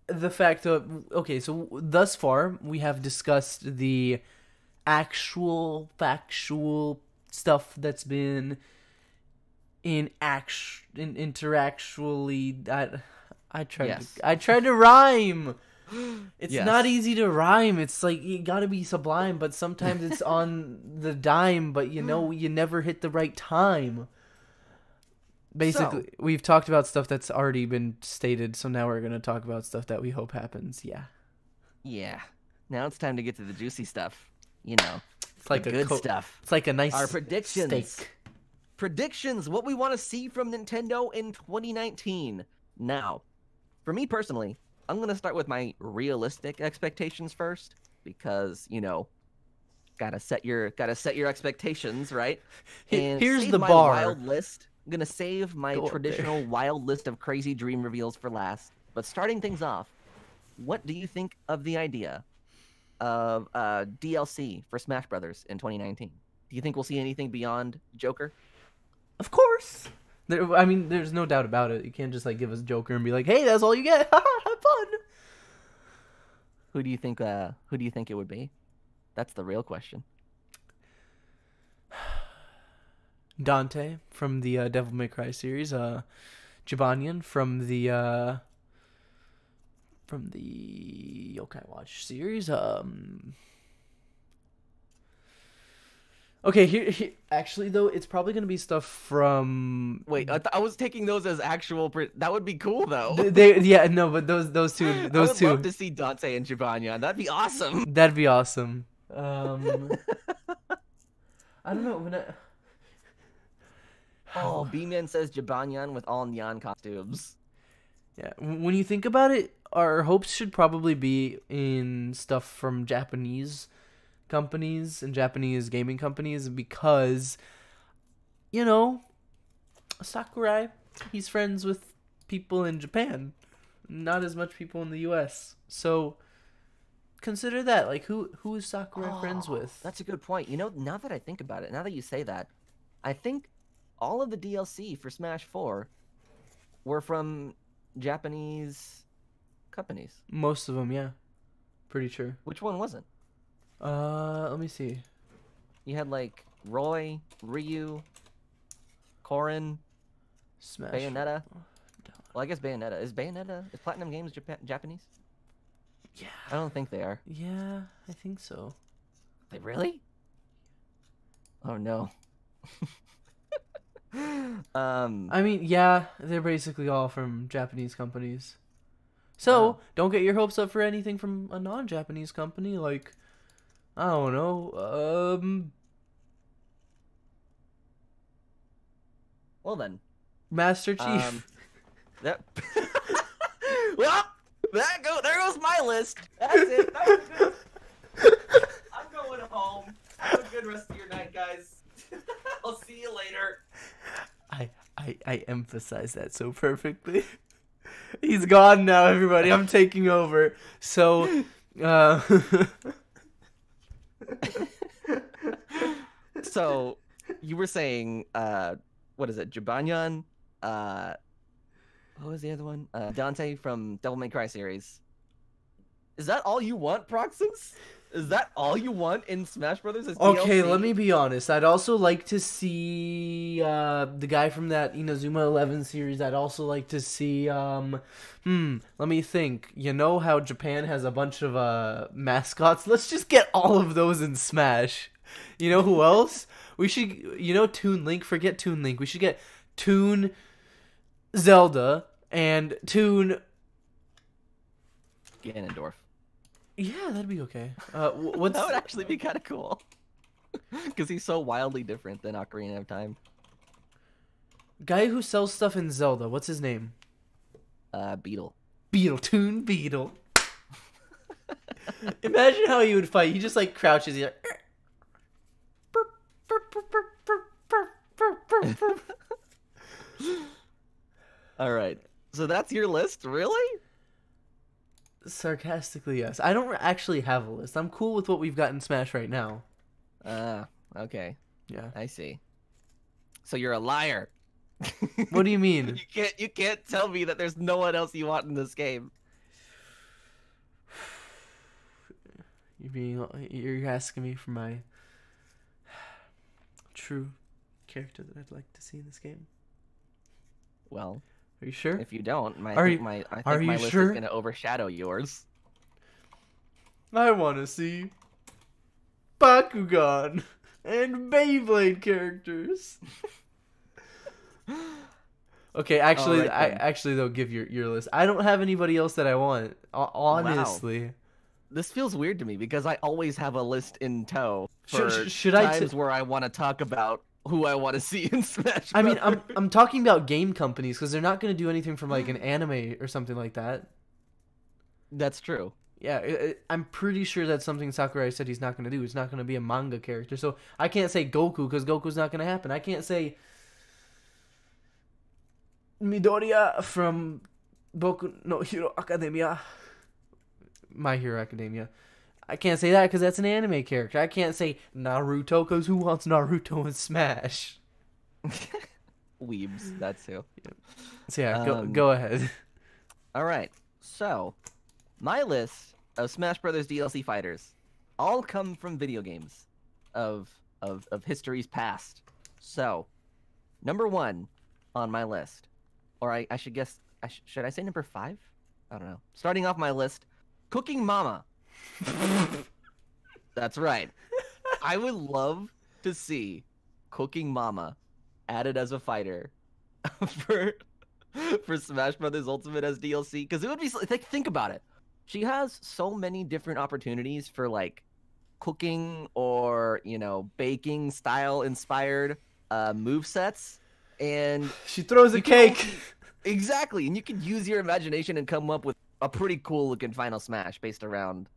the fact of, okay, so thus far we have discussed the actual factual stuff that's been interactually. I tried to rhyme. It's not easy to rhyme. It's like you gotta be sublime, but sometimes it's on the dime, but you never hit the right time. Basically, we've talked about stuff that's already been stated, so now we're gonna talk about stuff that we hope happens. Yeah. Now it's time to get to the juicy stuff. It's like the good stuff. It's like a nice our predictions. steak. Predictions, what we want to see from Nintendo in 2019. Now, for me personally, I'm going to start with my realistic expectations first because, gotta set your expectations, right? And here's the my bar. Wild list. I'm going to save my traditional wild list of crazy dream reveals for last. But starting things off, what do you think of the idea of DLC for Smash Brothers in 2019? Do you think we'll see anything beyond Joker? Of course. There's no doubt about it. You can't just give us Joker and be like, "Hey, that's all you get. Have fun." Who do you think it would be? That's the real question. Dante from the Devil May Cry series, Jibanyan from the Yokai Watch series, Okay, here actually though, it's probably gonna be stuff from. Wait, I was taking those as actual. That would be cool though. But those two. I would love to see Dante and Jibanyan. That'd be awesome. That'd be awesome. I don't know. B-Man says Jibanyan with all neon costumes. Yeah, when you think about it, our hopes should probably be in stuff from Japanese companies and Japanese gaming companies because, Sakurai, he's friends with people in Japan, not as much people in the US. So consider that. Who is Sakurai friends with? That's a good point. Now that I think about it, now that you say that, I think all of the DLC for Smash 4 were from Japanese companies. Most of them, yeah. Pretty sure. Which one wasn't? Let me see. You had Roy, Ryu, Corrin, Smash. Bayonetta. Well, I guess Bayonetta. Is Platinum Games Japanese? Yeah. I don't think they are. Yeah, I think so. They really? Oh no. Yeah, they're basically all from Japanese companies. So, don't get your hopes up for anything from a non-Japanese company, I don't know, Well then. Master Chief. Well, there goes my list. That's it. That was good. I'm going home. Have a good rest of your night, guys. I'll see you later. I emphasize that so perfectly. He's gone now, everybody. I'm taking over. So, So, you were saying, what is it, Jibanyan? What was the other one? Dante from Devil May Cry series. Is that all you want, Proxus? Is that all you want in Smash Brothers? Okay, let me be honest. I'd also like to see the guy from that Inazuma 11 series. I'd also like to see let me think. You know how Japan has a bunch of mascots? Let's just get all of those in Smash. You know who else? We should, Toon Link. Forget Toon Link. We should get Toon Zelda and Toon Ganondorf. Yeah, that'd be okay. What's That would actually be kind of cool. Because he's so wildly different than Ocarina of Time. guy who sells stuff in Zelda? What's his name? Beetle. Beetle Beetle. Imagine how he would fight. He just like crouches. He's like, All right. So that's your list, really? sarcastically, yes. I don't actually have a list. I'm cool with what we've got in Smash right now. Okay. Yeah. I see. So you're a liar. What do you mean? You can't tell me that there's no one else you want in this game. You're asking me for my true character that I'd like to see in this game. Well, are you sure? if you don't, I Are think you my list sure? is going to overshadow yours. I want to see Bakugan and Beyblade characters. Okay, actually, right, though, give your list. I don't have anybody else that I want. Honestly. Wow. This feels weird to me because I always have a list in tow for should times where I want to talk about who I want to see in Smash. I mean, I'm talking about game companies because they're not going to do anything from like an anime or something like that. That's true. Yeah, I'm pretty sure that's something Sakurai said he's not going to do. It's not going to be a manga character. So I can't say Goku because Goku's not going to happen. I can't say Midoriya from Boku no Hero Academia. My Hero Academia. I can't say that because that's an anime character. I can't say Naruto because who wants Naruto in Smash? Weebs, that's who. So yeah, go ahead. All right, so my list of Smash Brothers DLC fighters all come from video games of history's past. So, number 1 on my list, or I should guess, should I say number 5? I don't know. Starting off my list, Cooking Mama. That's right. I would love to see Cooking Mama added as a fighter for Smash Brothers Ultimate as DLC, because it would be like, think about it. She has so many different opportunities for like cooking or baking style inspired movesets, and She throws a cake. Exactly, and you could use your imagination and come up with a pretty cool looking Final Smash based around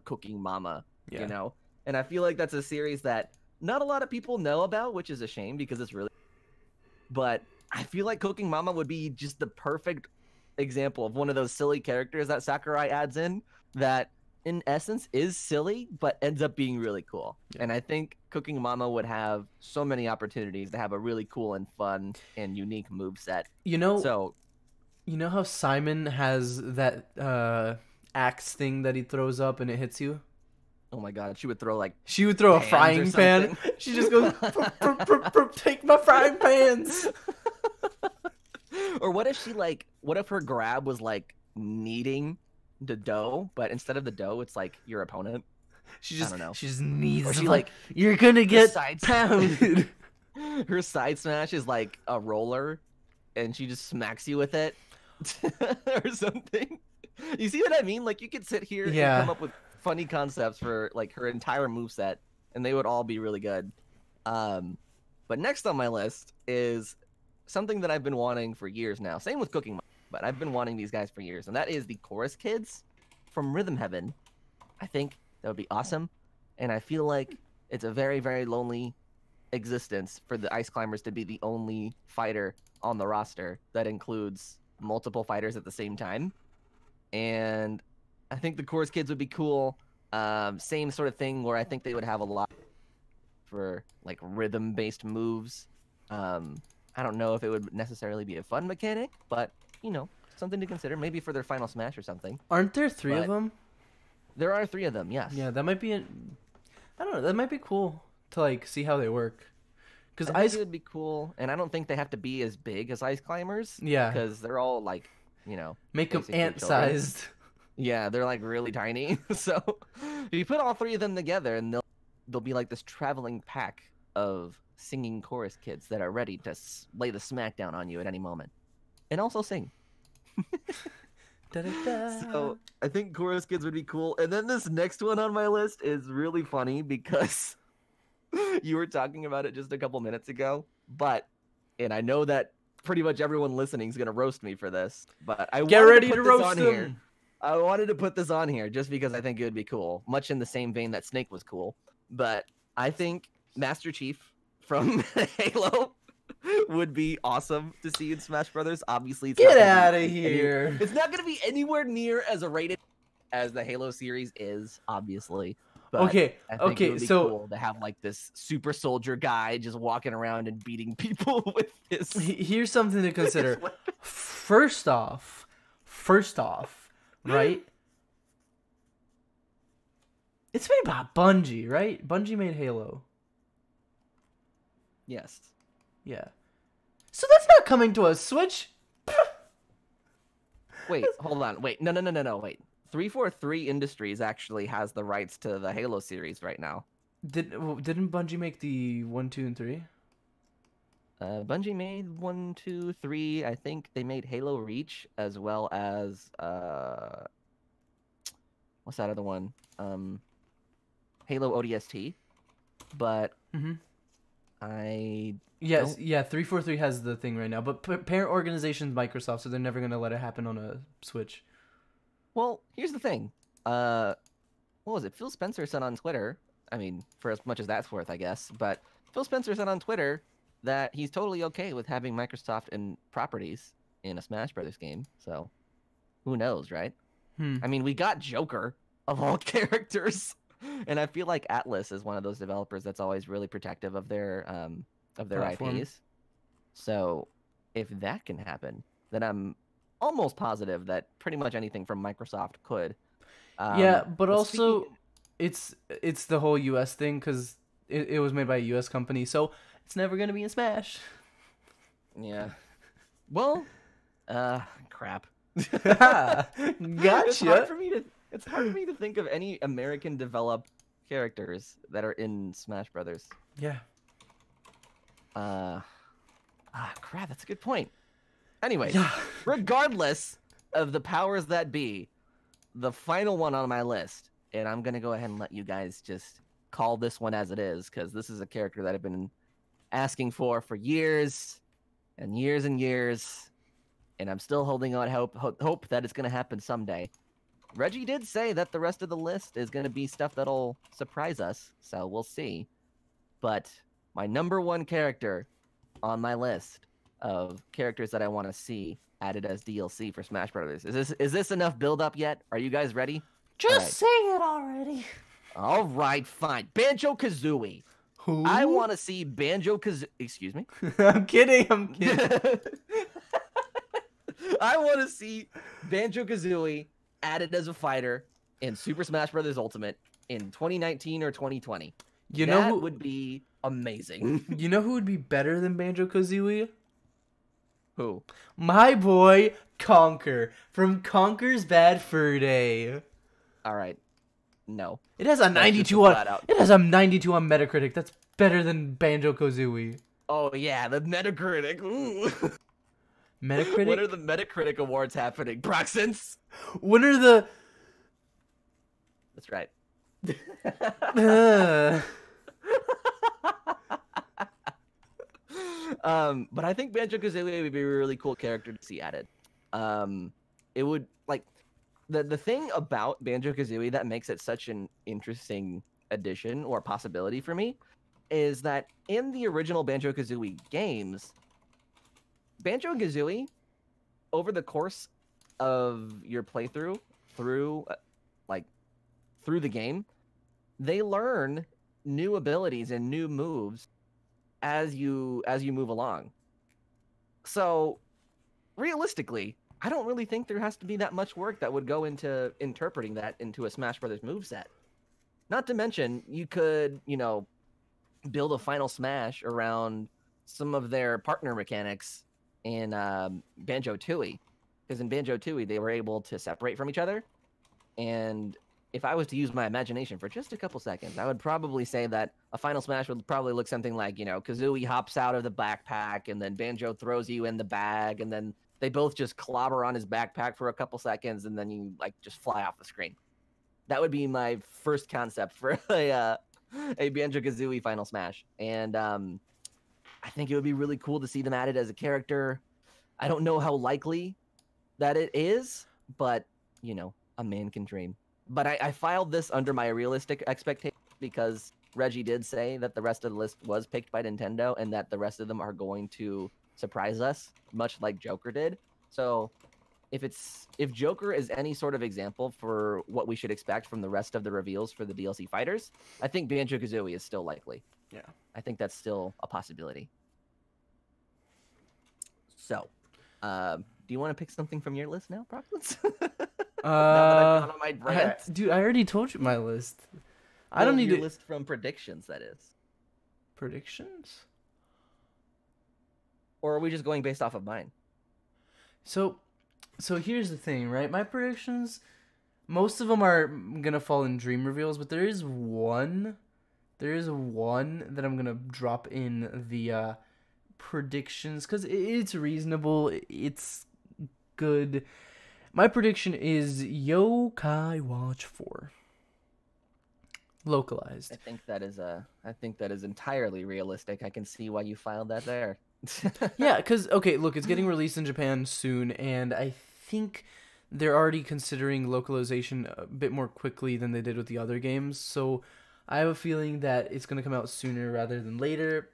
Cooking Mama. Yeah. And I feel like that's a series that not a lot of people know about, which is a shame because it's really. But I feel like Cooking Mama would be just the perfect example of one of those silly characters that Sakurai adds in that in essence is silly but ends up being really cool. Yeah. And I think Cooking Mama would have so many opportunities to have a really cool and fun and unique moveset. So you know how Simon has that axe thing that he throws up and it hits you? Oh my god, she would throw a frying pan. She just goes, take my frying pans. Or what if her grab was like kneading the dough, but instead of the dough, it's like your opponent? I don't know. She just kneads. Or she you're gonna get pounded. Her side smash is like a roller, and she just smacks you with it, or something. You see what I mean? Like you could sit here and come up with funny concepts for like her entire moveset, and they would all be really good. But next on my list is something that I've been wanting for years now. Same with Cooking, but I've been wanting these guys for years, and that is the Chorus Kids from Rhythm Heaven. I think that would be awesome, and I feel like it's a very, very lonely existence for the Ice Climbers to be the only fighter on the roster that includes multiple fighters at the same time. And I think the Chorus Kids would be cool. Same sort of thing where I think they would have a lot for like rhythm-based moves. I don't know if it would necessarily be a fun mechanic, but something to consider. Maybe for their final Smash or something. Aren't there 3 of them? There are 3 of them. Yes. Yeah, that might be. I don't know. That might be cool to like see how they work. Because I think it would be cool, and I don't think they have to be as big as Ice Climbers. Yeah. Because they're all like, make them ant-sized. Yeah, they're like really tiny. So you put all 3 of them together, and they'll be like this traveling pack of singing chorus kids that are ready to lay the smackdown on you at any moment, and also sing. So I think chorus kids would be cool. And then this next one on my list is really funny because you were talking about it just a couple minutes ago. And I know that pretty much everyone listening is gonna roast me for this, but I Get wanted ready to to put this roast on them. here. I wanted to put this on here just because I think it would be cool, much in the same vein that Snake was cool. But I think Master Chief from Halo would be awesome to see in Smash Brothers. Obviously, it's Get not gonna out of be here. It's not going to be anywhere near as a rated as the Halo series is, obviously. But Okay, I think it would be so cool to have like this super soldier guy just walking around and beating people with his. here's something to consider. First off, right? It's made by Bungie, right? Bungie made Halo. Yes. Yeah. So that's not coming to a Switch. Wait, hold on. Wait, no. Wait. 343 Industries actually has the rights to the Halo series right now. Didn't Bungie make the 1, 2, and 3? Bungie made 1, 2, 3. I think they made Halo Reach as well as what's that other one? Halo ODST. But Yes, yeah, 343 has the thing right now, but parent organization's Microsoft, so they're never gonna let it happen on a Switch. Well, here's the thing. What was it? Phil Spencer said on Twitter. I mean, for as much as that's worth, I guess. But Phil Spencer said on Twitter that he's totally okay with having Microsoft and properties in a Smash Brothers game. So, who knows, right? I mean, we got Joker of all characters, and I feel like Atlas is one of those developers that's always really protective of their Platform. IPs. So, if that can happen, then I'm almost positive that pretty much anything from Microsoft could. Yeah, but also speaking... it's the whole US thing because it was made by a US company, so it's never gonna be in Smash. Yeah. Well, crap. Gotcha. It's hard for me to think of any American developed characters that are in Smash Brothers. Yeah. Crap, that's a good point. Anyway, Yeah. regardless of the powers that be, the final one on my list, and I'm going to go ahead and let you guys just call this one as it is, because this is a character that I've been asking for years and years and years, and I'm still holding on hope that it's going to happen someday. Reggie did say that the rest of the list is going to be stuff that'll surprise us, so we'll see. But my number one character on my list of characters that I want to see added as DLC for Smash Brothers. Is this enough build up yet? Are you guys ready? Just say it already. All right, fine. Banjo-Kazooie. Who? I want to see Banjo-Kazooie. Excuse me? I'm kidding. I want to see Banjo-Kazooie added as a fighter in Super Smash Bros. Ultimate in 2019 or 2020. You know who would be amazing. You know who would be better than Banjo-Kazooie? Who? My boy Conker from Conker's Bad Fur Day. All right. No. It has a 92 on. It has a 92 on Metacritic. That's better than Banjo-Kazooie. Oh yeah, the Metacritic. Ooh. Metacritic? When are the Metacritic awards happening? Proxence? When are the... That's right. But I think Banjo-Kazooie would be a really cool character to see added. It would, like, the thing about Banjo-Kazooie that makes it such an interesting addition or possibility for me is that in the original Banjo-Kazooie games, Banjo and Kazooie, over the course of your playthrough through the game, they learn new abilities and new moves as you move along. So, realistically, I don't really think there has to be that much work that would go into interpreting that into a Smash Brothers moveset. Not to mention, you could, build a final Smash around some of their partner mechanics in Banjo-Tooie. Because in Banjo-Tooie, they were able to separate from each other. And if I was to use my imagination for just a couple seconds, I would probably say that a Final Smash would probably look something like, Kazooie hops out of the backpack, and then Banjo throws you in the bag, and then they both just clobber on his backpack for a couple seconds, and then you just fly off the screen. That would be my first concept for a Banjo-Kazooie Final Smash. And I think it would be really cool to see them added as a character. I don't know how likely that it is, but, a man can dream. But I filed this under my realistic expectation because Reggie did say that the rest of the list was picked by Nintendo and that the rest of them are going to surprise us, much like Joker did. So if Joker is any sort of example for what we should expect from the rest of the reveals for the DLC fighters, I think Banjo-Kazooie is still likely. Yeah. I think that's still a possibility. So, do you want to pick something from your list now, Proplets? Now that I've gone on my rant. Dude, I already told you my list. I Well, don't need your to... list from predictions, that is. Predictions? Or are we just going based off of mine? So here's the thing, right? My predictions, most of them are gonna fall in dream reveals, but there is one that I'm gonna drop in the predictions because it's reasonable, it's good. My prediction is Yokai Watch 4 localized. I think that is entirely realistic. I can see why you filed that there. Yeah, because, okay, look, it's getting released in Japan soon, and I think they're already considering localization a bit more quickly than they did with the other games, so I have a feeling that it's going to come out sooner rather than later.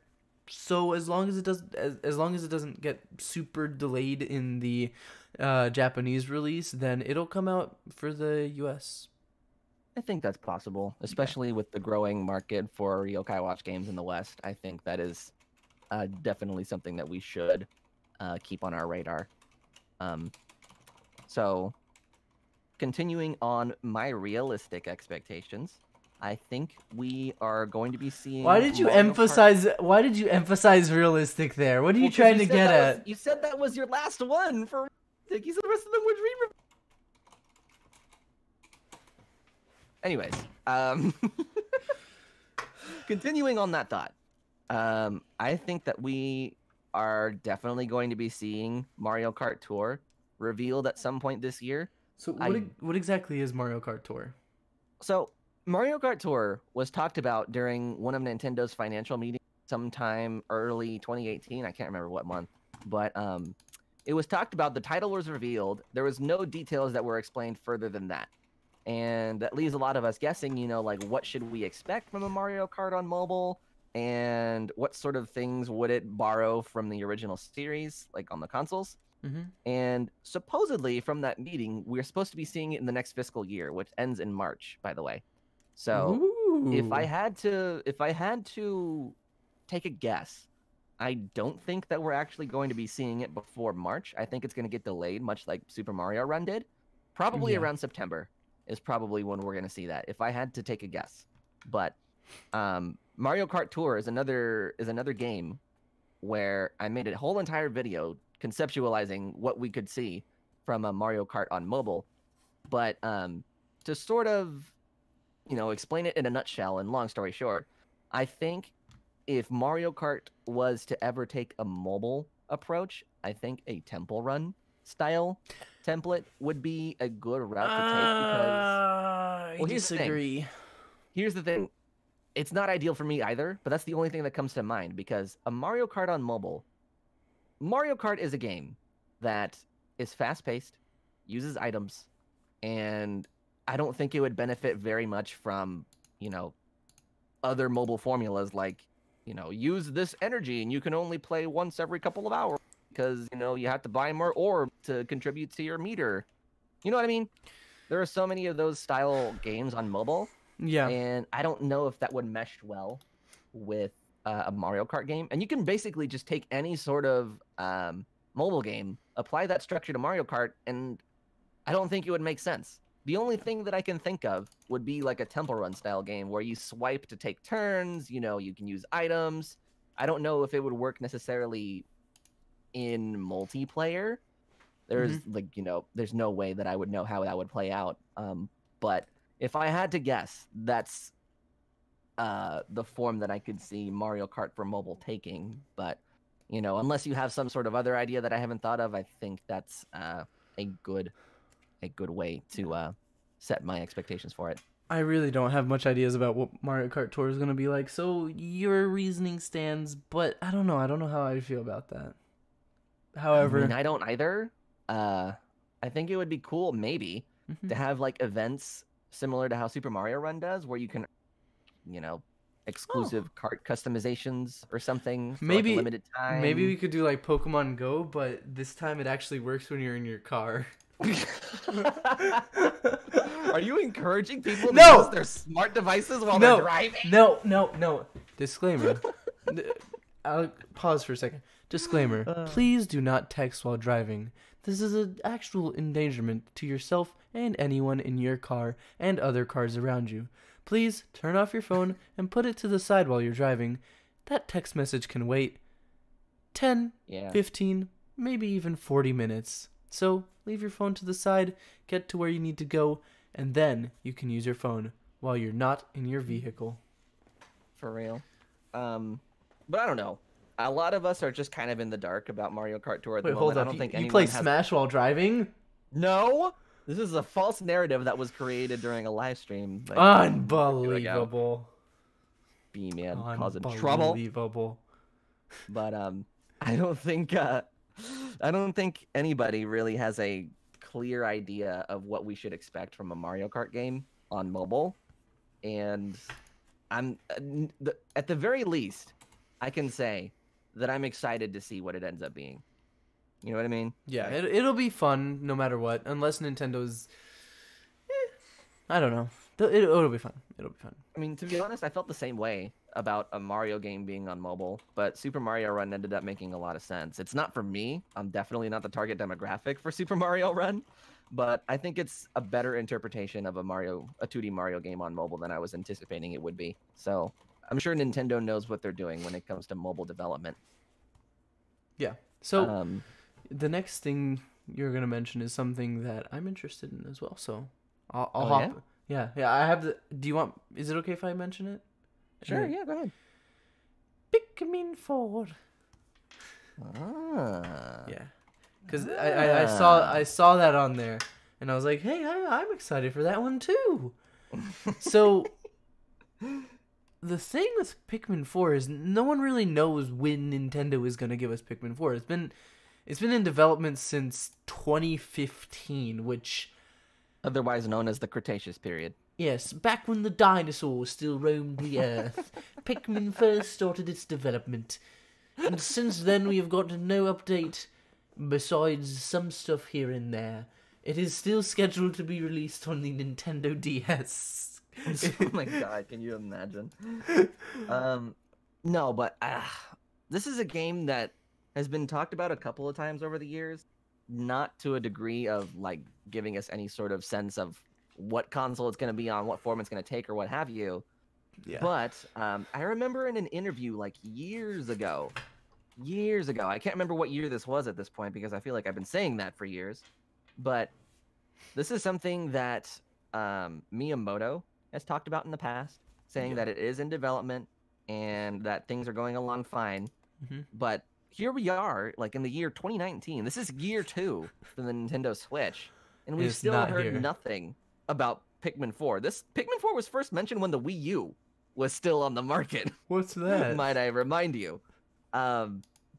So as long as it doesn't get super delayed in the Japanese release, then it'll come out for the US. I think that's possible, especially with the growing market for Yokai Watch games in the West. I think that is definitely something that we should keep on our radar. So, continuing on my realistic expectations, I think we are going to be seeing. Why did you emphasize realistic there? What are you trying to get at? You said that was your last one for. You said the rest of them were dream. Anyways, continuing on that thought, I think that we are definitely going to be seeing Mario Kart Tour revealed at some point this year. So what exactly is Mario Kart Tour? So Mario Kart Tour was talked about during one of Nintendo's financial meetings sometime early 2018. I can't remember what month, but it was talked about. The title was revealed. There was no details that were explained further than that. And that leaves a lot of us guessing, what should we expect from a Mario Kart on mobile? And what sort of things would it borrow from the original series, like on the consoles? Mm-hmm. And supposedly from that meeting, we're supposed to be seeing it in the next fiscal year, which ends in March, by the way. So if I had to take a guess, I don't think that we're actually going to be seeing it before March. I think it's going to get delayed, much like Super Mario Run did. Probably around September is probably when we're going to see that, if I had to take a guess. But Mario Kart Tour is another game where I made a whole entire video conceptualizing what we could see from a Mario Kart on mobile. But to sort of, explain it in a nutshell and long story short, I think if Mario Kart was to ever take a mobile approach, I think a Temple Run style template would be a good route to take because I disagree. Here's the thing. It's not ideal for me either, but that's the only thing that comes to mind because a Mario Kart on mobile, Mario Kart is a game that is fast-paced, uses items, and I don't think it would benefit very much from, other mobile formulas like, use this energy and you can only play once every couple of hours because, you have to buy more orbs to contribute to your meter. You know what I mean? There are so many of those style games on mobile. Yeah. And I don't know if that would mesh well with a Mario Kart game. And you can basically just take any sort of mobile game, apply that structure to Mario Kart, and I don't think it would make sense. The only thing that I can think of would be like a Temple Run style game where you swipe to take turns, you can use items. I don't know if it would work necessarily in multiplayer. There's there's no way that I would know how that would play out. But If I had to guess, that's the form that I could see Mario Kart for mobile taking. But, you know, unless you have some sort of other idea that I haven't thought of, I think that's a good way to set my expectations for it. I really don't have much ideas about what Mario Kart Tour is going to be like, so your reasoning stands, but I don't know. I don't know how I feel about that. However... I mean, I don't either. I think it would be cool, maybe, to have, like, events similar to how Super Mario Run does, where you can, you know, exclusive kart customizations or something for maybe, like, a limited time. Maybe we could do, like, Pokemon Go, but this time it actually works when you're in your car. Are you encouraging people to use their smart devices while they're driving? No. Disclaimer. I'll pause for a second. Disclaimer. Please do not text while driving. This is an actual endangerment to yourself and anyone in your car and other cars around you. Please turn off your phone and put it to the side while you're driving. That text message can wait 10, 15, maybe even 40 minutes. So leave your phone to the side, get to where you need to go, and then you can use your phone while you're not in your vehicle. For real. But I don't know. A lot of us are just kind of in the dark about Mario Kart Tour at the moment. Hold on. I don't think anyone you play has... Smash while driving? No! This is a false narrative that was created during a live stream. Like, Unbelievable. B-man causing trouble. Unbelievable. But I don't think anybody really has a clear idea of what we should expect from a Mario Kart game on mobile. And I'm at the very least, I can say that I'm excited to see what it ends up being. You know what I mean? Yeah, it'll be fun no matter what, unless Nintendo's... I don't know. It'll be fun. It'll be fun. I mean, to be honest, I felt the same way about a Mario game being on mobile, but Super Mario Run ended up making a lot of sense. It's not for me. I'm definitely not the target demographic for Super Mario Run, but I think it's a better interpretation of a 2D Mario game on mobile than I was anticipating it would be. So I'm sure Nintendo knows what they're doing when it comes to mobile development. Yeah. So the next thing you're going to mention is something that I'm interested in as well. So I'll hop. Yeah. I have the... Do you want... Is it okay if I mention it? Sure, yeah, go ahead. Pikmin 4. Ah. Yeah. Because I saw that on there, and I was like, hey, I'm excited for that one too. So, the thing with Pikmin 4 is no one really knows when Nintendo is going to give us Pikmin 4. It's been in development since 2015, which... Otherwise known as the Cretaceous period. Yes, back when the dinosaurs still roamed the earth, Pikmin first started its development. And since then we have gotten no update besides some stuff here and there. It is still scheduled to be released on the Nintendo DS. Oh my god, can you imagine? No, but this is a game that has been talked about a couple of times over the years. Not to a degree of like giving us any sort of sense of what console it's going to be on, what form it's going to take, or what have you. Yeah. But I remember in an interview like years ago, I can't remember what year this was at this point because I feel like I've been saying that for years. But this is something that Miyamoto has talked about in the past, saying that it is in development and that things are going along fine. Mm-hmm. But here we are, like in the year 2019. This is year 2 for the Nintendo Switch, and we've still heard nothing about Pikmin 4. This Pikmin 4 was first mentioned when the Wii U was still on the market. What's that? Might I remind you? But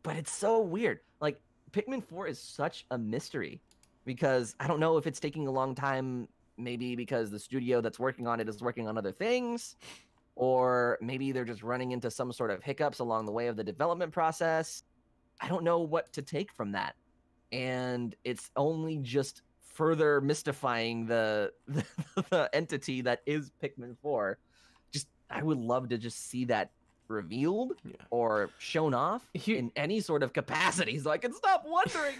it's so weird. Like, Pikmin 4 is such a mystery because I don't know if it's taking a long time, maybe because the studio that's working on it is working on other things, or maybe they're just running into some sort of hiccups along the way of the development process. I don't know what to take from that. And it's only just further mystifying the entity that is Pikmin 4. I would love to just see that revealed or shown off in any sort of capacity so I can stop wondering.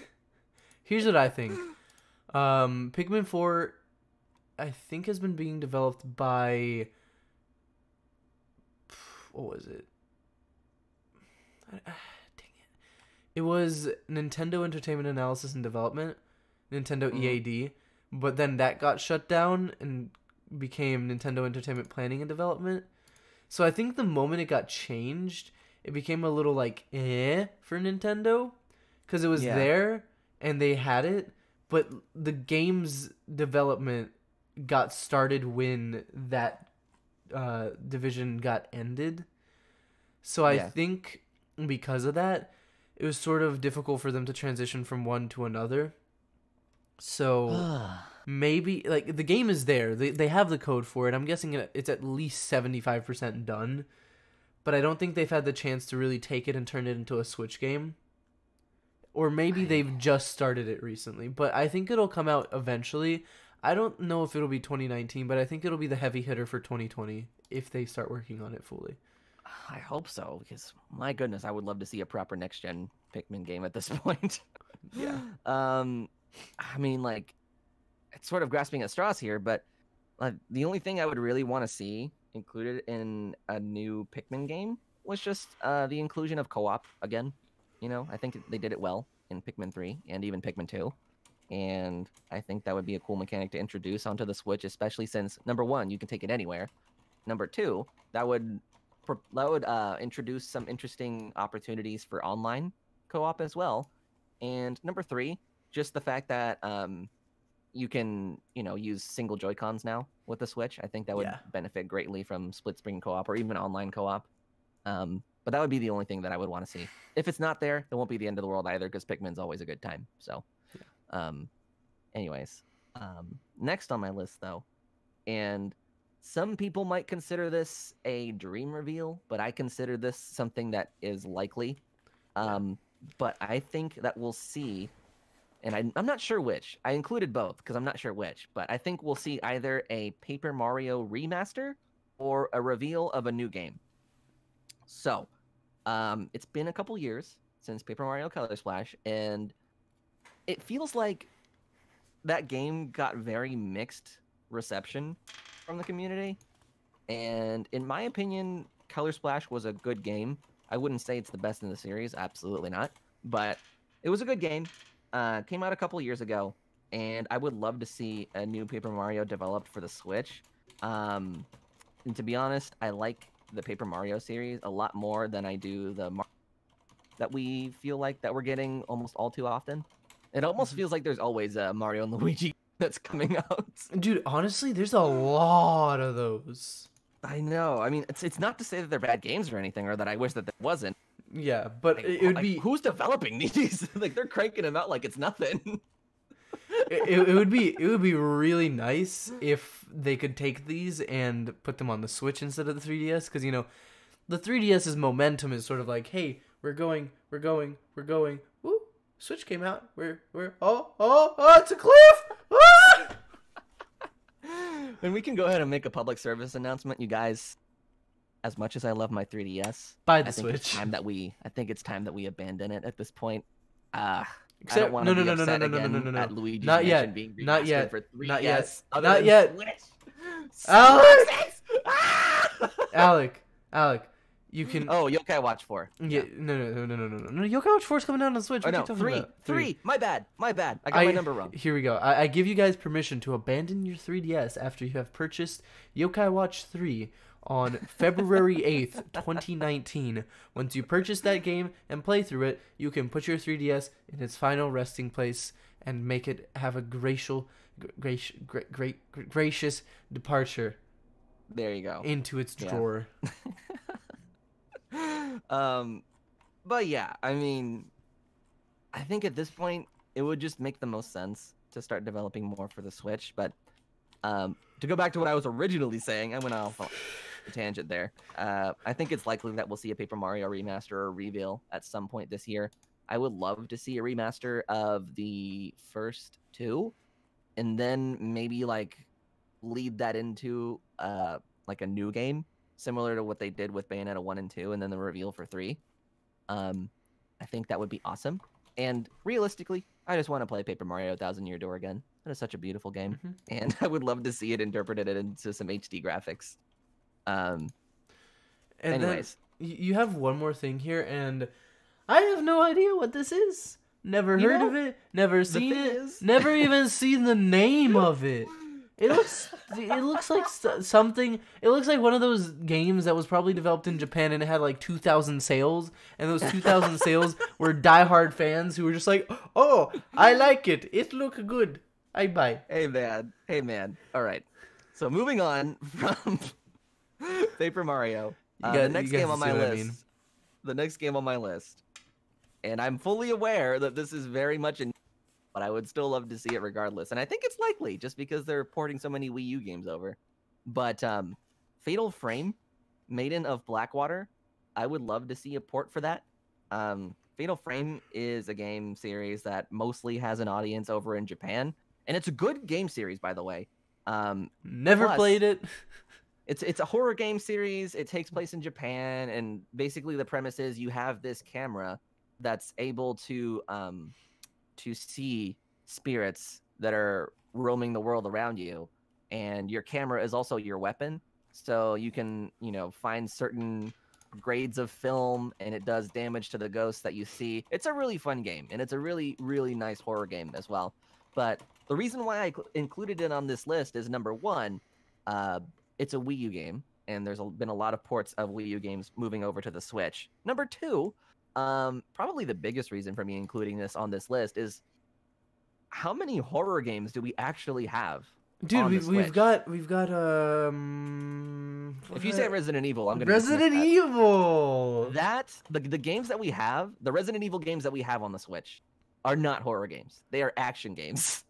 Here's what I think. Pikmin 4, I think, has been being developed by... What was it? It was Nintendo Entertainment Analysis and Development, Nintendo EAD, but then that got shut down and became Nintendo Entertainment Planning and Development. So I think the moment it got changed, it became a little like for Nintendo, because it was there and they had it, but the game's development got started when that division got ended. So I think because of that, it was sort of difficult for them to transition from one to another. So maybe, like, the game is there. They have the code for it. I'm guessing it's at least 75% done. But I don't think they've had the chance to really take it and turn it into a Switch game. Or maybe they've just started it recently. But I think it'll come out eventually. I don't know if it'll be 2019, but I think it'll be the heavy hitter for 2020 if they start working on it fully. I hope so, because my goodness, I would love to see a proper next-gen Pikmin game at this point. Yeah. I mean, like, it's sort of grasping at straws here, but the only thing I would really want to see included in a new Pikmin game was just the inclusion of co-op again. You know, I think they did it well in Pikmin 3 and even Pikmin 2. And I think that would be a cool mechanic to introduce onto the Switch, especially since, number one, you can take it anywhere. Number two, that would introduce some interesting opportunities for online co-op as well. And number three, just the fact that you can, use single Joy-Cons now with the Switch. I think that would benefit greatly from split-screen co-op or even online co-op. But that would be the only thing that I would want to see. If it's not there, it won't be the end of the world either, because Pikmin's always a good time. So, anyways, next on my list, though, and some people might consider this a dream reveal, but I consider this something that is likely. But I think that we'll see, and I'm not sure which. I included both because I'm not sure which, but I think we'll see either a Paper Mario remaster or a reveal of a new game. So, it's been a couple years since Paper Mario Color Splash, and it feels like that game got very mixed reception from the community. And in my opinion, Color Splash was a good game. I wouldn't say it's the best in the series, absolutely not, but it was a good game. Came out a couple years ago, and I would love to see a new Paper Mario developed for the Switch. And to be honest, I like the Paper Mario series a lot more than I do the Mario that we feel like that we're getting almost all too often. It almost feels like there's always a Mario and Luigi that's coming out. Dude, honestly, there's a lot of those. I know. I mean, it's not to say that they're bad games or anything, or that I wish that there wasn't. Yeah, but it would be... Who's developing these? Like, they're cranking them out like it's nothing. it would be really nice if they could take these and put them on the Switch instead of the 3DS, because, the 3DS's momentum is sort of like, hey, we're going. Woo, Switch came out. We're it's a cliff! Ah! And we can go ahead and make a public service announcement, you guys. As much as I love my 3DS, buy the I think Switch. I think it's time that we abandon it at this point. Except, I don't want to be upset again at Luigi's not Mansion yet. being Not yet. for 3DS. Not yet. Other Not than yet. Switch. Alec, you can. Oh, Yokai Watch 4. Yeah. No. Yokai Watch 4 is coming out on the Switch. What are you talking about? Three. My bad. I got my number wrong. Here we go. I give you guys permission to abandon your 3DS after you have purchased Yokai Watch 3 on February 8th, 2019. Once you purchase that game and play through it, you can put your 3DS in its final resting place and make it have a gracious departure. There you go. Into its drawer. But yeah, I mean, I think at this point it would just make the most sense to start developing more for the Switch. But to go back to what I was originally saying, I went off a tangent there. I think it's likely that we'll see a Paper Mario remaster or reveal at some point this year. I would love to see a remaster of the first two, and then maybe lead that into like a new game, similar to what they did with Bayonetta 1 and 2, and then the reveal for 3. I think that would be awesome. And realistically, I just want to play Paper Mario Thousand Year Door again. That is such a beautiful game, and I would love to see it interpreted into some HD graphics. And anyways, you have one more thing here, and I have no idea what this is. Never heard of it. Never seen it. Never even seen the name of it. It looks like something. It looks like one of those games that was probably developed in Japan and it had like 2,000 sales, and those 2,000 sales were diehard fans who were just like, "Oh, I like it. It look good. I buy." Hey man. All right. So moving on from Paper Mario, the next game on my list. The next game on my list, and I'm fully aware that this is very much in. But I would still love to see it regardless. And I think it's likely just because they're porting so many Wii U games over. But Fatal Frame, Maiden of Blackwater, I would love to see a port for that. Fatal Frame is a game series that mostly has an audience over in Japan. And it's a good game series, by the way. Never played it. It's a horror game series. It takes place in Japan. And basically the premise is you have this camera that's able to see spirits that are roaming the world around you, and your camera is also your weapon, so you can find certain grades of film and it does damage to the ghosts that you see. It's a really fun game, and it's a really nice horror game as well. But the reason why I included it on this list is, number one, it's a Wii U game, and there's been a lot of ports of Wii U games moving over to the Switch. Number two, probably the biggest reason for me including this on this list is how many horror games do we actually have? Dude, we've got if you say Resident Evil, I'm gonna Resident Evil. The games that we have, the Resident Evil games that we have on the Switch, are not horror games. They are action games.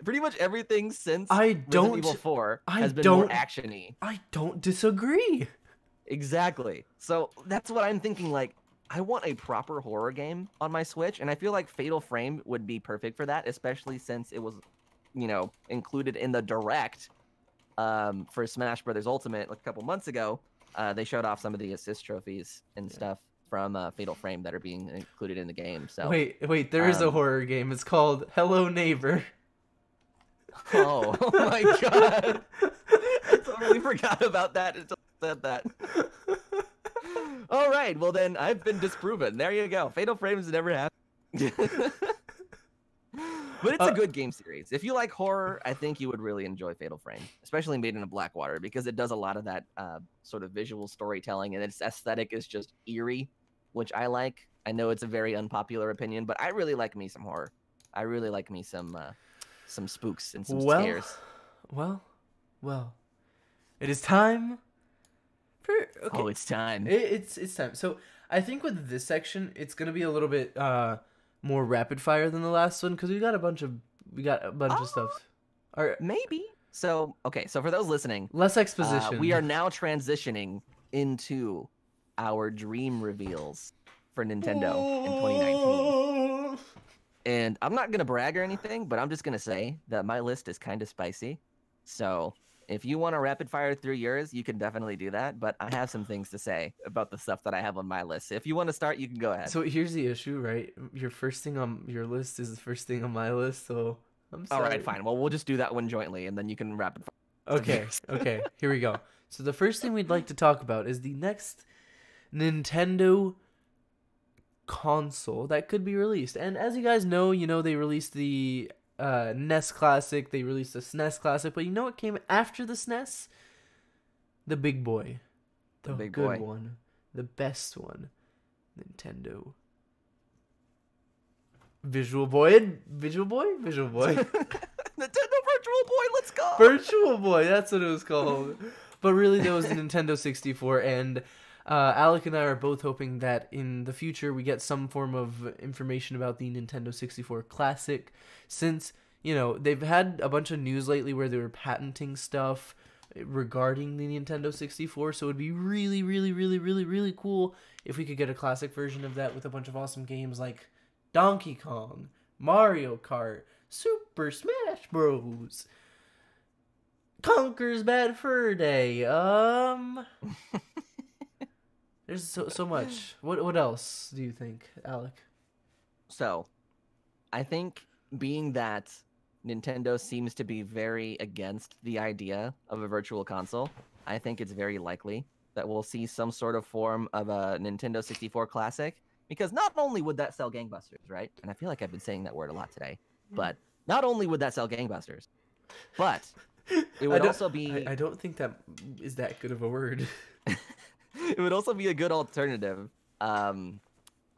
Pretty much everything since Resident Evil 4 has been more action-y. I don't disagree. Exactly. So that's what I'm thinking. Like, I want a proper horror game on my Switch, and I feel like Fatal Frame would be perfect for that, especially since it was, included in the Direct for Smash Brothers Ultimate like a couple months ago. They showed off some of the assist trophies and stuff from Fatal Frame that are being included in the game. So wait, there is a horror game. It's called Hello Neighbor. Oh my god! I totally forgot about that until I said that. All right, well then I've been disproven. There you go. Fatal Frames never happened. But it's a good game series. If you like horror, I think you would really enjoy Fatal Frame, especially Maiden of Blackwater, because it does a lot of that sort of visual storytelling, and its aesthetic is just eerie, which I like. I know it's a very unpopular opinion, but I really like me some horror. I really like me some spooks and some scares. Well. It is time. Okay. Oh, it's time. It's time. So I think with this section, it's gonna be a little bit more rapid fire than the last one because we got a bunch of stuff. Maybe. So so for those listening, less exposition. We are now transitioning into our dream reveals for Nintendo in 2019. And I'm not gonna brag or anything, but I'm just gonna say that my list is kind of spicy. So if you want to rapid fire through yours, you can definitely do that. But I have some things to say about the stuff that I have on my list. If you want to start, you can go ahead. So here's the issue, right? Your first thing on your list is the first thing on my list. So I'm sorry. All right, fine. Well, we'll just do that one jointly, and then you can rapid fire. Okay. Here we go. So the first thing we'd like to talk about is the next Nintendo console that could be released. And as you guys know, they released the NES Classic, they released the SNES Classic, but you know what came after the SNES? The big boy. The big good one. The best one. Nintendo. Visual Boy. Nintendo Virtual Boy, let's go! Virtual Boy, that's what it was called. But really, there was the Nintendo 64, and Alec and I are both hoping that in the future we get some form of information about the Nintendo 64 Classic, since, they've had a bunch of news lately where they were patenting stuff regarding the Nintendo 64, so it would be really, really, really, really, really cool if we could get a classic version of that with a bunch of awesome games like Donkey Kong, Mario Kart, Super Smash Bros., Conker's Bad Fur Day, There's so much. What else do you think, Alec? So, I think being that Nintendo seems to be very against the idea of a virtual console, I think it's very likely that we'll see some sort of form of a Nintendo 64 Classic, because not only would that sell gangbusters, right? And I feel like I've been saying that word a lot today, but not only would that sell gangbusters, but It would also be. I don't think that is that good of a word. It would also be a good alternative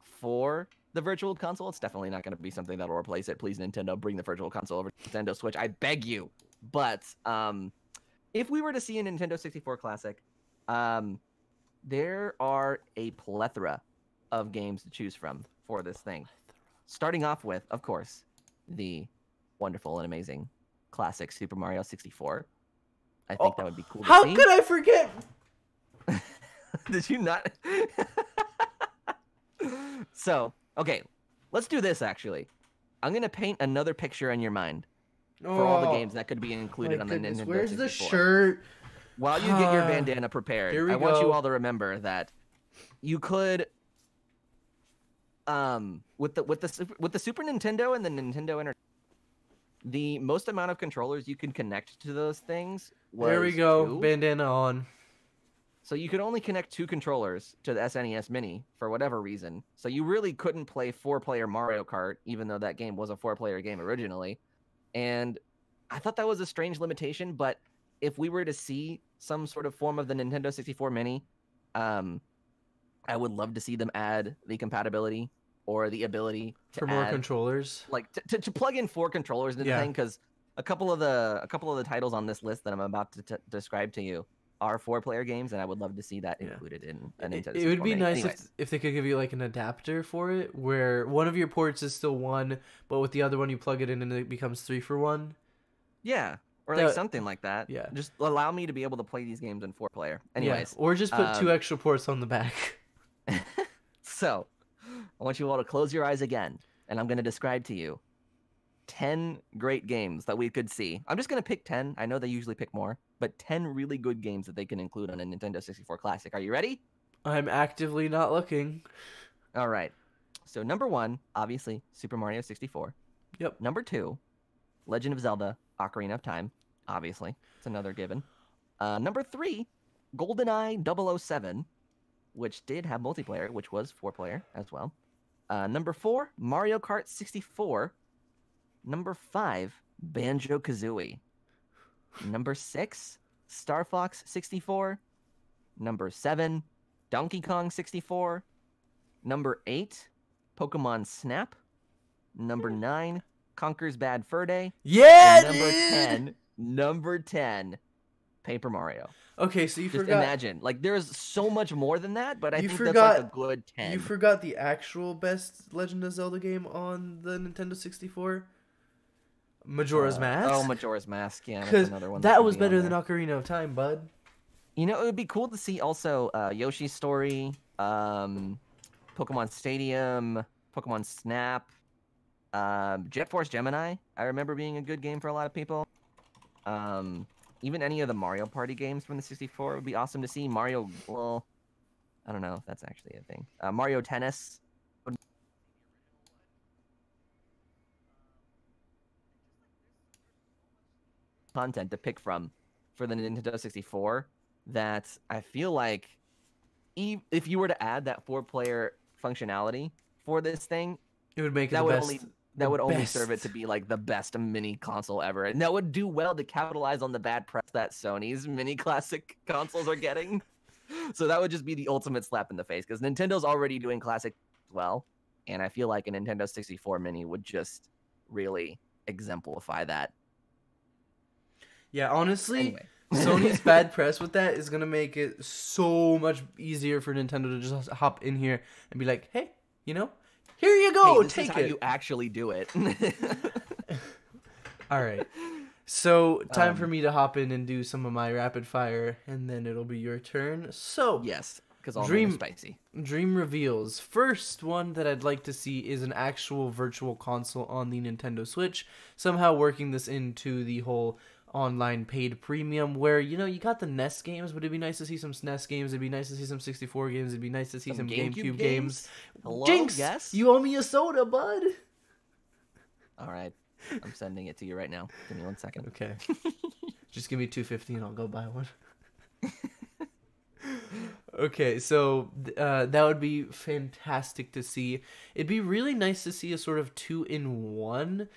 for the Virtual Console. It's definitely not going to be something that will replace it. Please, Nintendo, bring the Virtual Console over to Nintendo Switch. I beg you. But if we were to see a Nintendo 64 Classic, there are a plethora of games to choose from for this thing. Starting off with, of course, the wonderful and amazing classic Super Mario 64. I think that would be cool to see. How could I forget? Did you not? So, okay, let's do this, actually. I'm going to paint another picture in your mind for all the games that could be included on the Nintendo 64. Where's the shirt? While you get your bandana prepared, I want you all to remember that you could, with the Super Nintendo and the Nintendo the most amount of controllers you can connect to those things was There we go, 2. bandana on. So you could only connect 2 controllers to the SNES Mini for whatever reason. So you really couldn't play 4-player Mario Kart, even though that game was a 4-player game originally. And I thought that was a strange limitation, but if we were to see some sort of form of the Nintendo 64 Mini, I would love to see them add the compatibility or the ability to for more controllers, like to plug in 4 controllers into the thing. Because a couple of the titles on this list that I'm about to describe to you are 4-player games, and I would love to see that included in a Nintendo 64 It would be Mini. nice if they could give you like an adapter for it, where one of your ports is still 1, but with the other one you plug it in and it becomes 3 for 1. Yeah, or like something like that. Yeah, just allow me to be able to play these games in 4-player. Anyways, or just put 2 extra ports on the back. So, I want you all to close your eyes again, and I'm going to describe to you 10 great games that we could see. I'm just going to pick 10. I know they usually pick more, but 10 really good games that they can include on a Nintendo 64 Classic. Are you ready? I'm actively not looking. All right. So number 1, obviously, Super Mario 64. Yep. Number 2, Legend of Zelda, Ocarina of Time. Obviously, it's another given. Number 3, GoldenEye 007, which did have multiplayer, which was 4-player as well. Number 4, Mario Kart 64. Number 5, Banjo-Kazooie. Number 6, Star Fox 64. Number 7, Donkey Kong 64. Number 8, Pokemon Snap. Number 9, Conker's Bad Fur Day. Yeah, And number 10, Paper Mario. Okay, so you just forgot. Imagine, like, there's so much more than that, but I think forgot, that's like a good 10. You forgot the actual best Legend of Zelda game on the Nintendo 64. Majora's Mask. Oh, Majora's Mask. Yeah, because another one. That was better than Ocarina of Time, bud. You know, it would be cool to see also Yoshi's Story, Pokemon Stadium, Pokemon Snap, Jet Force Gemini. I remember being a good game for a lot of people. Even any of the Mario Party games from the 64 would be awesome to see. Mario, well, I don't know if that's actually a thing. Mario Tennis. Content to pick from for the Nintendo 64 that I feel like if you were to add that 4-player functionality for this thing, it would make it that would only serve it to be like the best mini console ever, and that would do well to capitalize on the bad press that Sony's mini classic consoles are getting. So that would just be the ultimate slap in the face, because Nintendo's already doing classic as well, and I feel like a Nintendo 64 mini would just really exemplify that. Yeah, honestly, anyway. Sony's bad press with that is going to make it so much easier for Nintendo to just hop in here and be like, hey, you know, here you go, this take is it. how you actually do it. All right. So, time for me to hop in and do some of my rapid fire, and then it'll be your turn. So, yes, because all Dream spicy. Dream reveals. First one that I'd like to see is an actual virtual console on the Nintendo Switch, somehow working this into the whole online paid premium where, you know, you got the NES games, but it'd be nice to see some SNES games, it'd be nice to see some 64 games, it'd be nice to see some GameCube games. Hello? Jinx, yes? you owe me a soda, bud. All right, I'm sending it to you right now. Give me 1 second. Okay. Just give me $2.50 and I'll go buy one. Okay, so that would be fantastic to see. It'd be really nice to see a sort of 2-in-1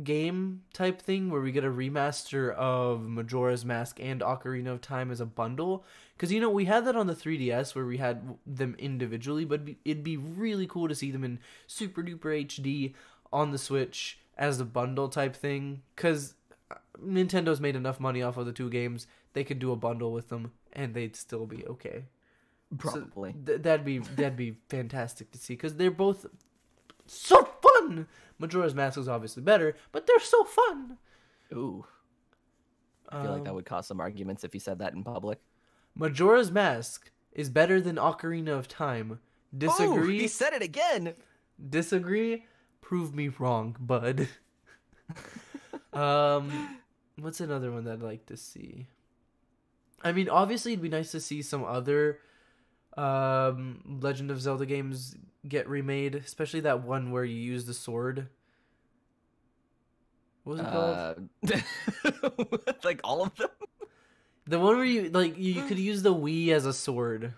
game type thing where we get a remaster of Majora's Mask and Ocarina of Time as a bundle. Because, you know, we had that on the 3DS where we had them individually, but it'd be really cool to see them in super duper HD on the Switch as a bundle type thing. Because Nintendo's made enough money off of the two games, they could do a bundle with them and they'd still be okay. Probably. So that'd be fantastic to see because they're both so fun. Majora's Mask is obviously better, but they're so fun. Ooh. I feel like that would cause some arguments if you said that in public. Majora's Mask is better than Ocarina of Time. Disagree? Oh, he said it again. Disagree? Prove me wrong, bud. What's another one that I'd like to see? I mean, obviously it'd be nice to see some other Legend of Zelda games get remade, especially that one where you use the sword. What was it called? Like all of them? The one where you could use the Wii as a sword.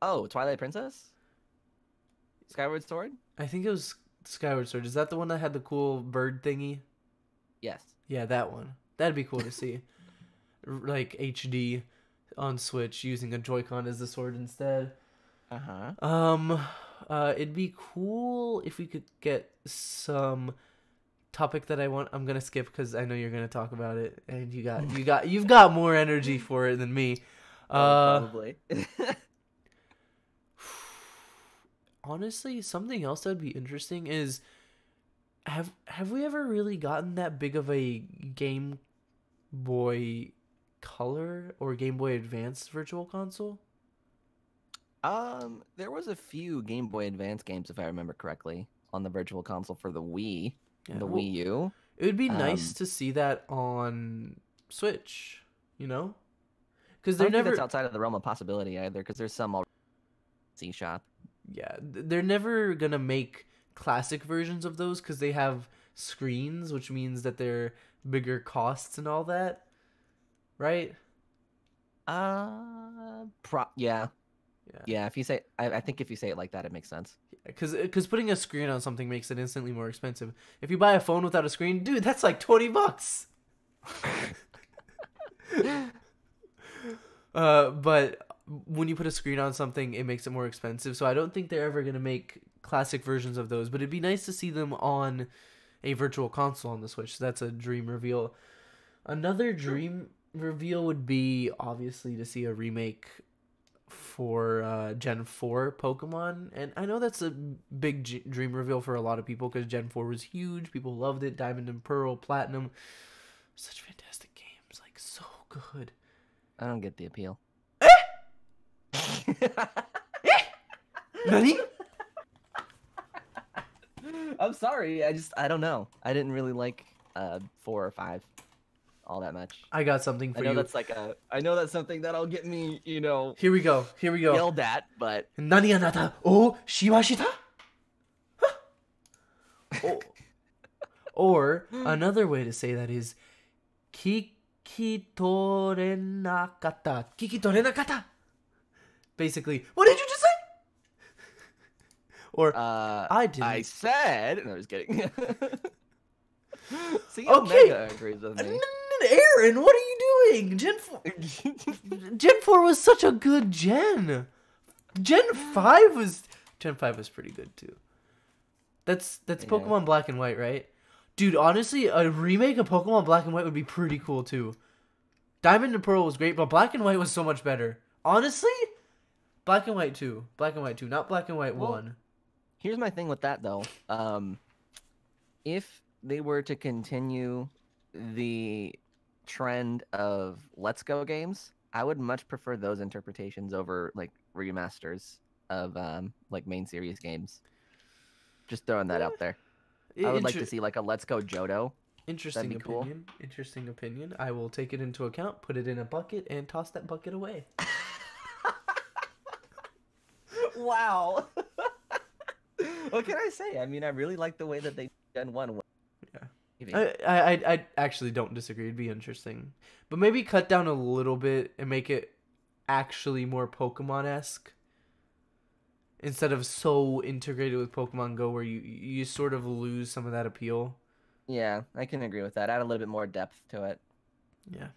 Oh, Twilight Princess? Skyward Sword? I think it was Skyward Sword. Is that the one that had the cool bird thingy? Yes. Yeah, that one. That'd be cool to see. Like HD on Switch using a Joy-Con as the sword instead. It'd be cool if we could get some topic that I'm gonna skip because I know you're gonna talk about it, and you've got more energy for it than me. Probably. Honestly, something else that'd be interesting is have we ever really gotten that big of a Game Boy Color or Game Boy Advance Virtual Console? There was a few Game Boy Advance games, if I remember correctly, on the Virtual Console for the Wii, the Wii U. It would be nice to see that on Switch, you know? Because I don't think that's outside of the realm of possibility either, because there's some already C-Shop. Yeah, they're never gonna make classic versions of those because they have screens, which means that they're bigger costs and all that, right? Yeah. If you say, I think if you say it like that, it makes sense. Because putting a screen on something makes it instantly more expensive. If you buy a phone without a screen, dude, that's like $20. But when you put a screen on something, it makes it more expensive. So I don't think they're ever going to make classic versions of those. But it'd be nice to see them on a virtual console on the Switch. So that's a dream reveal. Another dream reveal would be, obviously, to see a remake for Gen 4 Pokemon. And I know that's a big dream reveal for a lot of people because Gen 4 was huge. People loved it. Diamond and Pearl, Platinum. Such fantastic games. Like, so good. I don't get the appeal. Nani? I'm sorry. I don't know. I didn't really like 4 or 5 all that much. I got something for you. I know that's something that'll get me, Here we go. yelled at, but Nani anata o shiwashita? Or another way to say that is Kikitorenakata. Kikitorenakata. Basically, what did you just say? Or I didn't. I said. No, just kidding. See, Okay. Omega agrees with me. Aaron, what are you doing? Gen 4 was such a good gen. Gen 5 was pretty good too. That's Pokemon Black and White, right? Dude, honestly, a remake of Pokemon Black and White would be pretty cool too. Diamond and Pearl was great, but Black and White was so much better. Honestly, Black and White 2. Black and White 2, not Black and White 1. Here's my thing with that, though. If they were to continue the trend of Let's Go games, I would much prefer those interpretations over, like, remasters of, like, main series games. Just throwing that out there. I would like to see, like, a Let's Go Johto. Interesting That'd be opinion. cool. Interesting opinion. I will take it into account, put it in a bucket, and toss that bucket away. Wow. What can I say? I mean, I really like the way that they Gen 1. Yeah. I actually don't disagree. It'd be interesting. But maybe cut down a little bit and make it actually more Pokemon-esque. Instead of so integrated with Pokemon Go where you sort of lose some of that appeal. Yeah, I can agree with that. Add a little bit more depth to it. Yeah.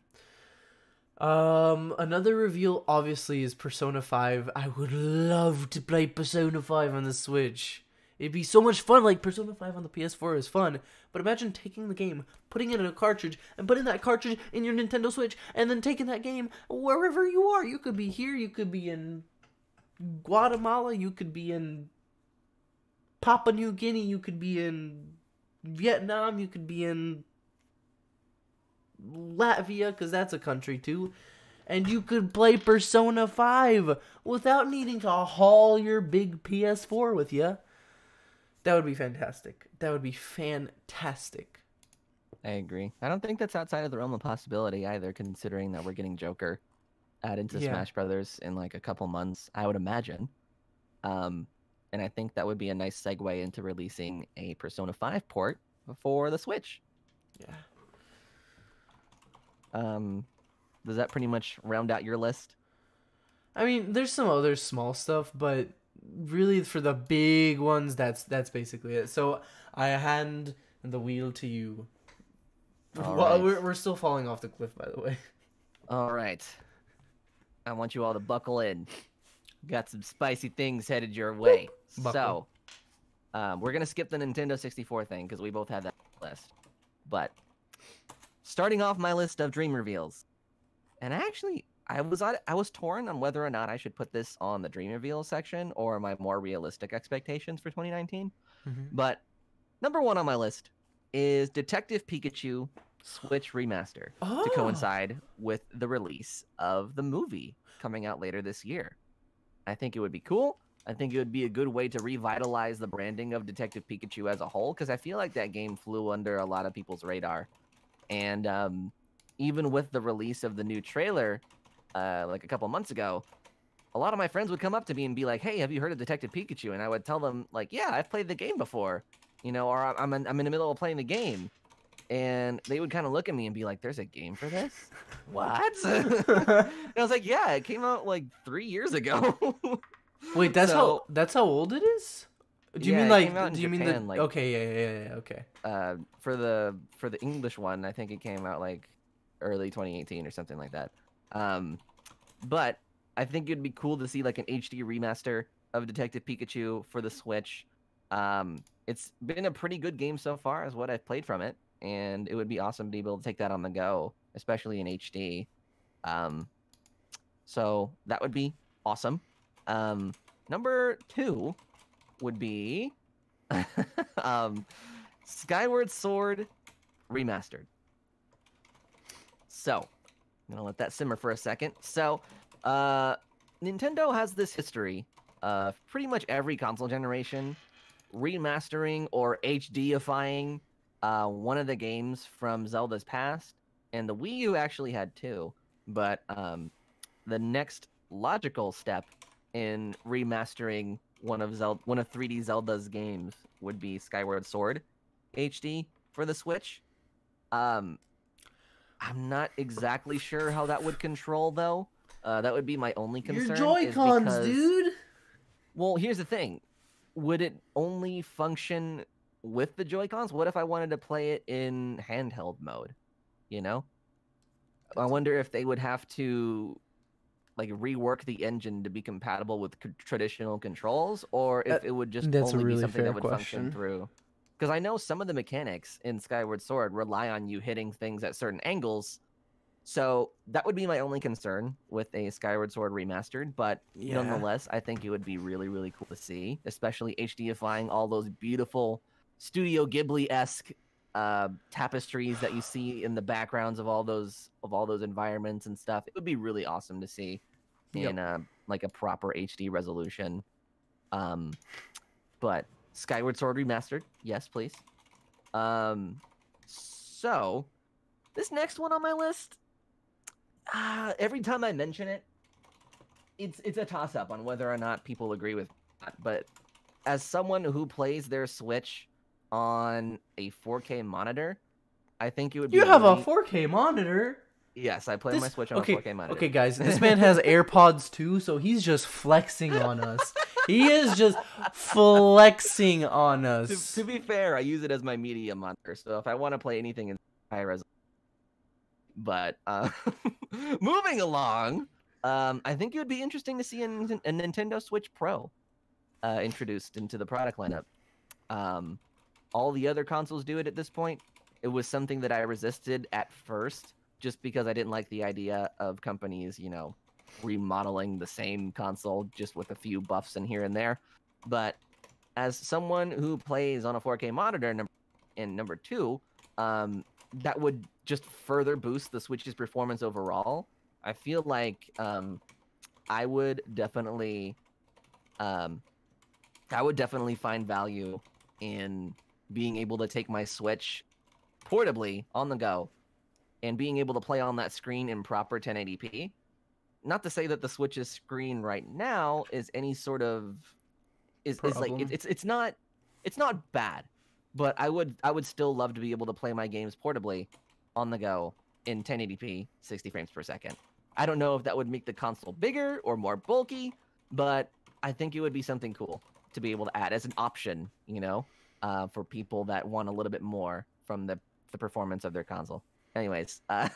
Another reveal obviously is Persona 5. I would love to play Persona 5 on the Switch. It'd be so much fun. Like, Persona 5 on the PS4 is fun, but imagine taking the game, putting it in a cartridge, and putting that cartridge in your Nintendo Switch, and then taking that game wherever you are. You could be here, you could be in Guatemala, you could be in Papua New Guinea, you could be in Vietnam, you could be in Latvia, because that's a country too, and you could play Persona 5 without needing to haul your big PS4 with you. That would be fantastic. That would be fantastic. I agree. I don't think that's outside of the realm of possibility either, considering that we're getting Joker added to Smash Brothers in like a couple months, I would imagine. And I think that would be a nice segue into releasing a Persona 5 port for the Switch. Yeah. Does that pretty much round out your list? I mean, there's some other small stuff, but really for the big ones, that's basically it. So I hand the wheel to you. Well, we're still falling off the cliff, by the way. All right. I want you all to buckle in. Got some spicy things headed your way. Buckle. So, we're gonna skip the Nintendo 64 thing because we both had that list. But starting off my list of dream reveals, and actually, I was torn on whether or not I should put this on the dream reveal section or my more realistic expectations for 2019. Mm-hmm. But number one on my list is Detective Pikachu Switch Remaster to coincide with the release of the movie coming out later this year. I think it would be cool. I think it would be a good way to revitalize the branding of Detective Pikachu as a whole, because I feel like that game flew under a lot of people's radar. And even with the release of the new trailer, like a couple months ago, a lot of my friends would come up to me and be like, "Hey, have you heard of Detective Pikachu?" And I would tell them, like, "Yeah, I've played the game before," you know, or I'm in the middle of playing the game. And they would kind of look at me and be like, "There's a game for this? What?" And I was like, "Yeah, it came out like 3 years ago." Wait, that's how old it is? Do you mean like? Do you mean the? Like, okay, yeah, okay. For the English one, I think it came out like early 2018 or something like that. But I think it'd be cool to see like an HD remaster of Detective Pikachu for the Switch. It's been a pretty good game so far, is what I've played from it. And it would be awesome to be able to take that on the go, especially in HD. So that would be awesome. Number 2 would be Skyward Sword Remastered. So, I'm going to let that simmer for a second. So, Nintendo has this history of pretty much every console generation remastering or HD-ifying one of the games from Zelda's past, and the Wii U actually had 2, but the next logical step in remastering one of 3D Zelda's games would be Skyward Sword HD for the Switch. I'm not exactly sure how that would control, though. That would be my only concern. Your Joy-Cons, dude! Well, here's the thing. Would it only function with the Joy-Cons? What if I wanted to play it in handheld mode? You know? I wonder if they would have to like rework the engine to be compatible with traditional controls, or if it would just only be something that would function through. Because I know some of the mechanics in Skyward Sword rely on you hitting things at certain angles, so that would be my only concern with a Skyward Sword remastered. But nonetheless, I think it would be really, really cool to see, especially HDifying all those beautiful Studio Ghibli-esque tapestries that you see in the backgrounds of all those environments and stuff. It would be really awesome to see in like a proper HD resolution. But Skyward Sword Remastered, yes, please. So this next one on my list, every time I mention it, it's a toss-up on whether or not people agree with that. But as someone who plays their Switch on a 4K monitor, I think it would be... You have a 4K monitor? Yes, I play my Switch on a 4K monitor. Okay, guys, this man has AirPods too, so he's just flexing on us. He is just flexing on us. To be fair, I use it as my media monitor, so if I want to play anything in high resolution. But moving along, I think it would be interesting to see a Nintendo Switch Pro introduced into the product lineup. All the other consoles do it at this point. It was something that I resisted at first, just because I didn't like the idea of companies, you know, remodeling the same console just with a few buffs in here and there. But as someone who plays on a 4K monitor, number two, that would just further boost the Switch's performance overall. I feel like I would definitely find value in being able to take my Switch portably on the go and being able to play on that screen in proper 1080p. Not to say that the Switch's screen right now is any sort of is like it's not bad, but I would still love to be able to play my games portably on the go in 1080p 60 frames per second. I don't know if that would make the console bigger or more bulky, but I think it would be something cool to be able to add as an option, you know, for people that want a little bit more from the performance of their console. Anyways, yeah,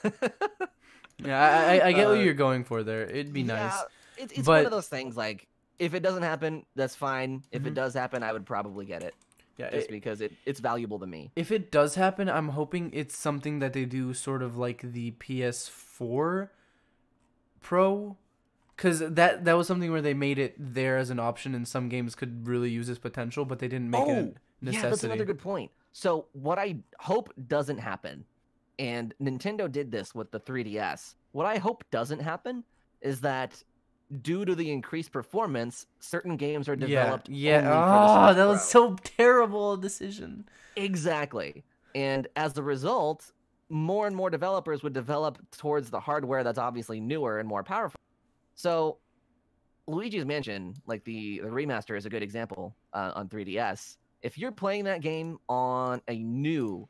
I get what you're going for there. It'd be nice. It's one of those things, like, if it doesn't happen, that's fine. If it does happen, I would probably get it. Yeah, just because it's valuable to me. If it does happen, I'm hoping it's something that they do sort of like the PS4 Pro, because that was something where they made it there as an option, and some games could really use its potential, but they didn't make it a necessity. Yeah, that's another good point. So what I hope doesn't happen, and Nintendo did this with the 3DS, what I hope doesn't happen is that due to the increased performance, certain games are developed only for the Switch that Pro. was so terrible a decision. Exactly. And as a result, more and more developers would develop towards the hardware that's obviously newer and more powerful. So Luigi's Mansion, like the remaster, is a good example on 3DS. If you're playing that game on a new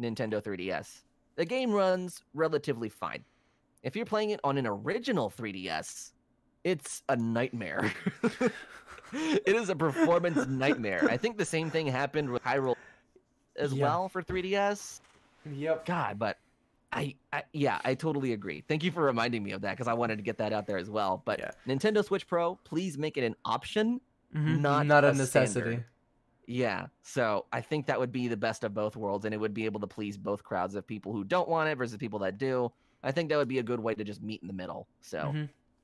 Nintendo 3DS, the game runs relatively fine. If you're playing it on an original 3DS, it's a nightmare. It is a performance nightmare. I think the same thing happened with Hyrule as well for 3DS. Yep. God, but I totally agree. Thank you for reminding me of that, because I wanted to get that out there as well. But Nintendo Switch Pro, please make it an option, not a necessity. Standard. Yeah, so I think that would be the best of both worlds, and it would be able to please both crowds of people who don't want it versus people that do. I think that would be a good way to just meet in the middle. So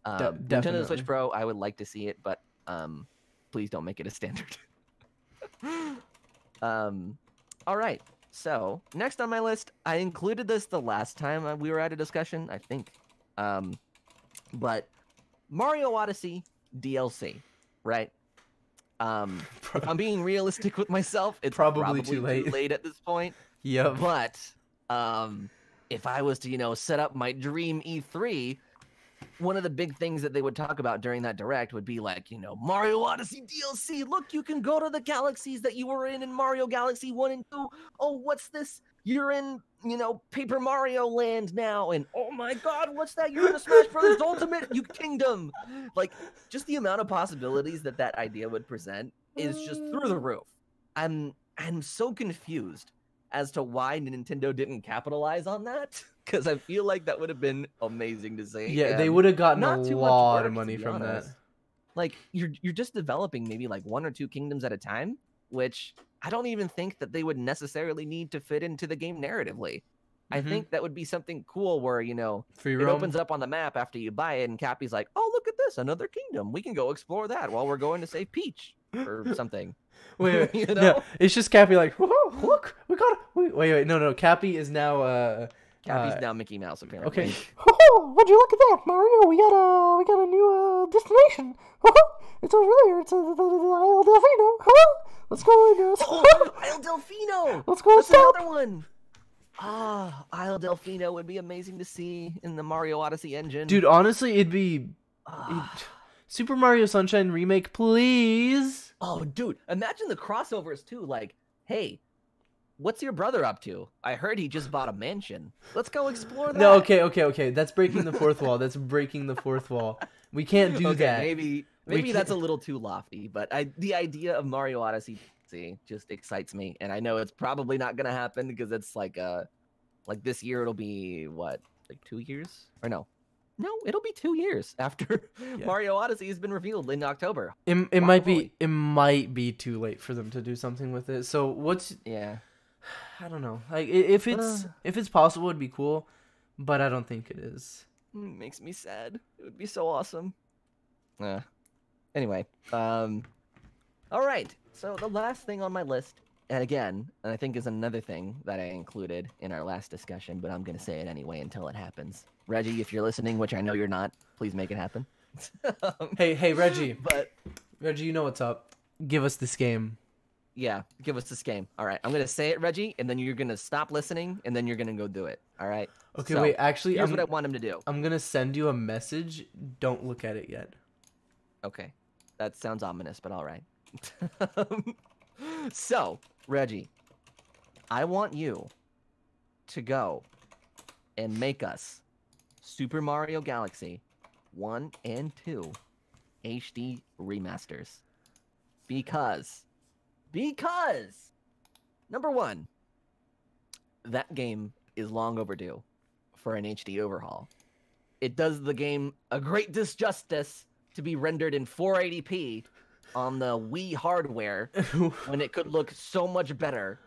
Nintendo Switch Pro, I would like to see it, but please don't make it a standard. All right. So next on my list, I included this the last time we were at a discussion, I think. But Mario Odyssey DLC, right? If I'm being realistic with myself, it's probably too late at this point. Yeah. But if I was to, set up my dream E3, one of the big things that they would talk about during that direct would be like, Mario Odyssey DLC. Look, you can go to the galaxies that you were in Mario Galaxy 1 and 2. Oh, what's this? You're in, Paper Mario Land now. And oh my God, what's that? You're in a Smash Brothers Ultimate Kingdom. Like, just the amount of possibilities that idea would present is just through the roof. I'm so confused as to why Nintendo didn't capitalize on that, because I feel like that would have been amazing to see. Yeah, they would have gotten a lot of money from that. Like, you're just developing maybe like 1 or 2 kingdoms at a time, which I don't even think that they would necessarily need to fit into the game narratively. I think that would be something cool where, it opens up on the map after you buy it, and Cappy's like, oh, look at this, another kingdom. We can go explore that while we're going to save Peach or something. Wait, no, it's just Cappy like, whoa, look, we got it. Wait, no, Cappy is now Cappy's now Mickey Mouse, apparently. Okay. Oh, would you look at that, Mario? We got a new destination. It's over there. It's the Isle Delfino. Let's go and Isle Delfino. Let's go. That's another one. Isle Delfino would be amazing to see in the Mario Odyssey engine. Dude, honestly, it'd be Super Mario Sunshine remake, please. Oh, dude, imagine the crossovers too. Like, hey, what's your brother up to? I heard he just bought a mansion. Let's go explore that. No, okay. That's breaking the fourth wall. That's breaking the fourth wall. We can't do that. Maybe that's a little too lofty, but the idea of Mario Odyssey just excites me, and I know it's probably not gonna happen because it's like this year it'll be what, like 2 years or no, it'll be 2 years after Mario Odyssey has been revealed in October. It might be too late for them to do something with it. So I don't know. Like if it's possible, it'd be cool, but I don't think it is. Makes me sad. It would be so awesome. Anyway, all right. So the last thing on my list, and I think is another thing that I included in our last discussion, but I'm gonna say it anyway until it happens. Reggie, if you're listening, which I know you're not, please make it happen. Hey, Reggie. Reggie, you know what's up. Give us this game. Yeah, give us this game. All right, I'm gonna say it, Reggie, and then you're gonna stop listening, and then you're gonna go do it. All right. Okay, wait. Actually, here's what I want him to do. I'm gonna send you a message. Don't look at it yet. Okay, that sounds ominous, but all right. So, Reggie, I want you to go and make us Super Mario Galaxy 1 and 2 HD remasters. Because, number one, that game is long overdue for an HD overhaul. It does the game a great disjustice to be rendered in 480p on the Wii hardware when it could look so much better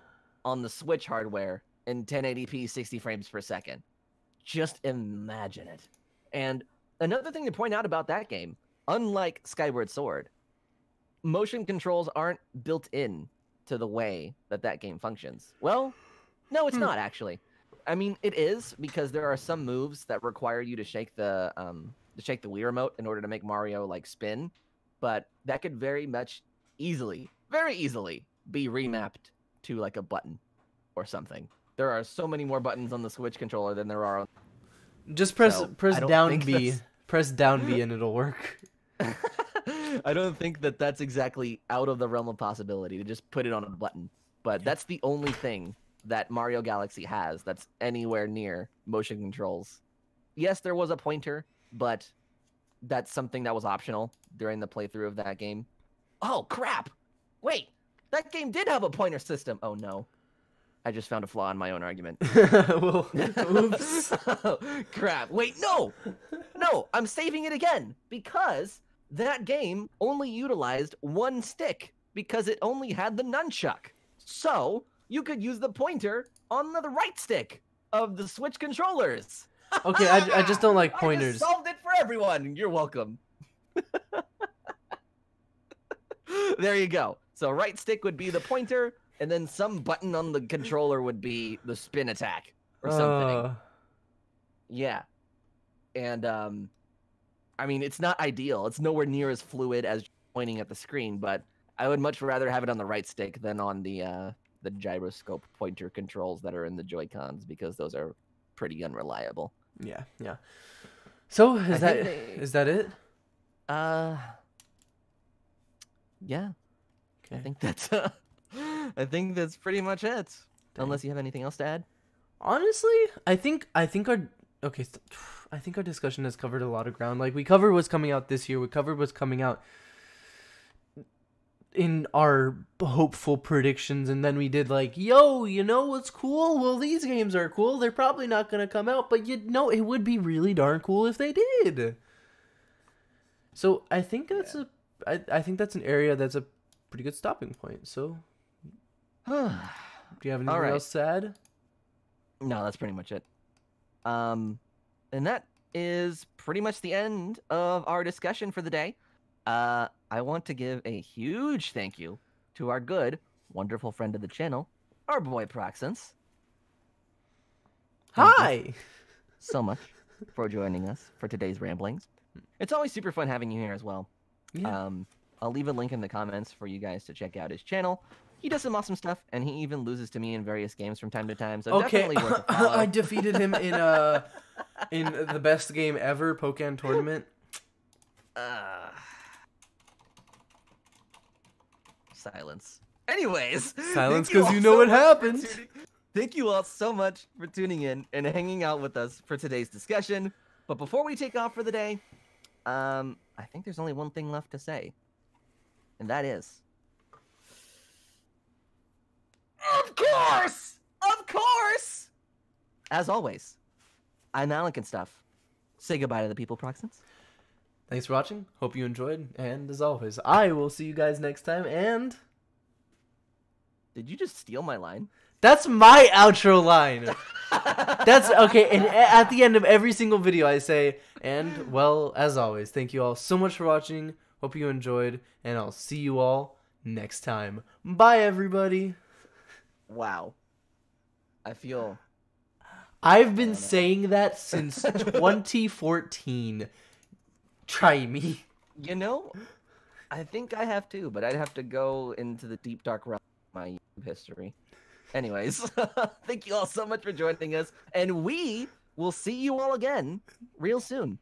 on the Switch hardware in 1080p 60 frames per second. Just imagine it. And another thing to point out about that game, unlike Skyward Sword, motion controls aren't built in to the way that game functions. Well, no, it's not actually. I mean, it is, because there are some moves that require you to shake the Wii remote in order to make Mario like spin, but that could very easily be remapped to like a button or something. There are so many more buttons on the Switch controller than there are on... Just press down B. Press down B and it'll work. I don't think that's exactly out of the realm of possibility to just put it on a button. But that's the only thing that Mario Galaxy has that's anywhere near motion controls. Yes, there was a pointer, but that's something that was optional during the playthrough of that game. Oh, crap! Wait! That game did have a pointer system! Oh, no. I just found a flaw in my own argument. Well, oops. Crap. Wait, no! No, I'm saving it again, because that game only utilized one stick, because it only had the nunchuck. So, you could use the pointer on the right stick of the Switch controllers. Okay, I just don't like pointers. I just solved it for everyone. You're welcome. There you go. So right stick would be the pointer, and then some button on the controller would be the spin attack or something. Yeah. And, I mean, it's not ideal. It's nowhere near as fluid as pointing at the screen, but I would much rather have it on the right stick than on the gyroscope pointer controls that are in the Joy-Cons, because those are pretty unreliable. Yeah. So is that it? Yeah. Okay. I think that's pretty much it. Dang. Unless you have anything else to add. Honestly, I think our discussion has covered a lot of ground. Like, we covered what's coming out this year. We covered what's coming out in our hopeful predictions, and then we did like, yo, you know what's cool? Well, these games are cool. They're probably not going to come out, but you know, it would be really darn cool if they did. So I think that's I think that's an area that's a pretty good stopping point. So do you have anything else to add? No, that's pretty much it. And that is pretty much the end of our discussion for the day. I want to give a huge thank you to our good, wonderful friend of the channel, our boy Proxence. Hi! So much for joining us for today's ramblings. It's always super fun having you here as well. Yeah. I'll leave a link in the comments for you guys to check out his channel. He does some awesome stuff, and he even loses to me in various games from time to time, so definitely worth a follow. I defeated him in the best game ever, Pokken Tournament. Silence. Anyways, Silence because you know what happened. Thank you all so much for tuning in and hanging out with us for today's discussion. But before we take off for the day, I think there's only one thing left to say. And that is... Of course! Of course! As always, I'm Alecandstuff. Say goodbye to the people, Proxons. Thanks for watching. Hope you enjoyed. And as always, I will see you guys next time. And... Did you just steal my line? That's my outro line. That's okay. And at the end of every single video, I say, and well, as always, thank you all so much for watching. Hope you enjoyed, and I'll see you all next time. Bye, everybody. Wow. I've been saying that since 2014. Try me. You know, I think I have to, but I'd have to go into the deep dark realm of my YouTube history. Anyways, thank you all so much for joining us, and we will see you all again real soon.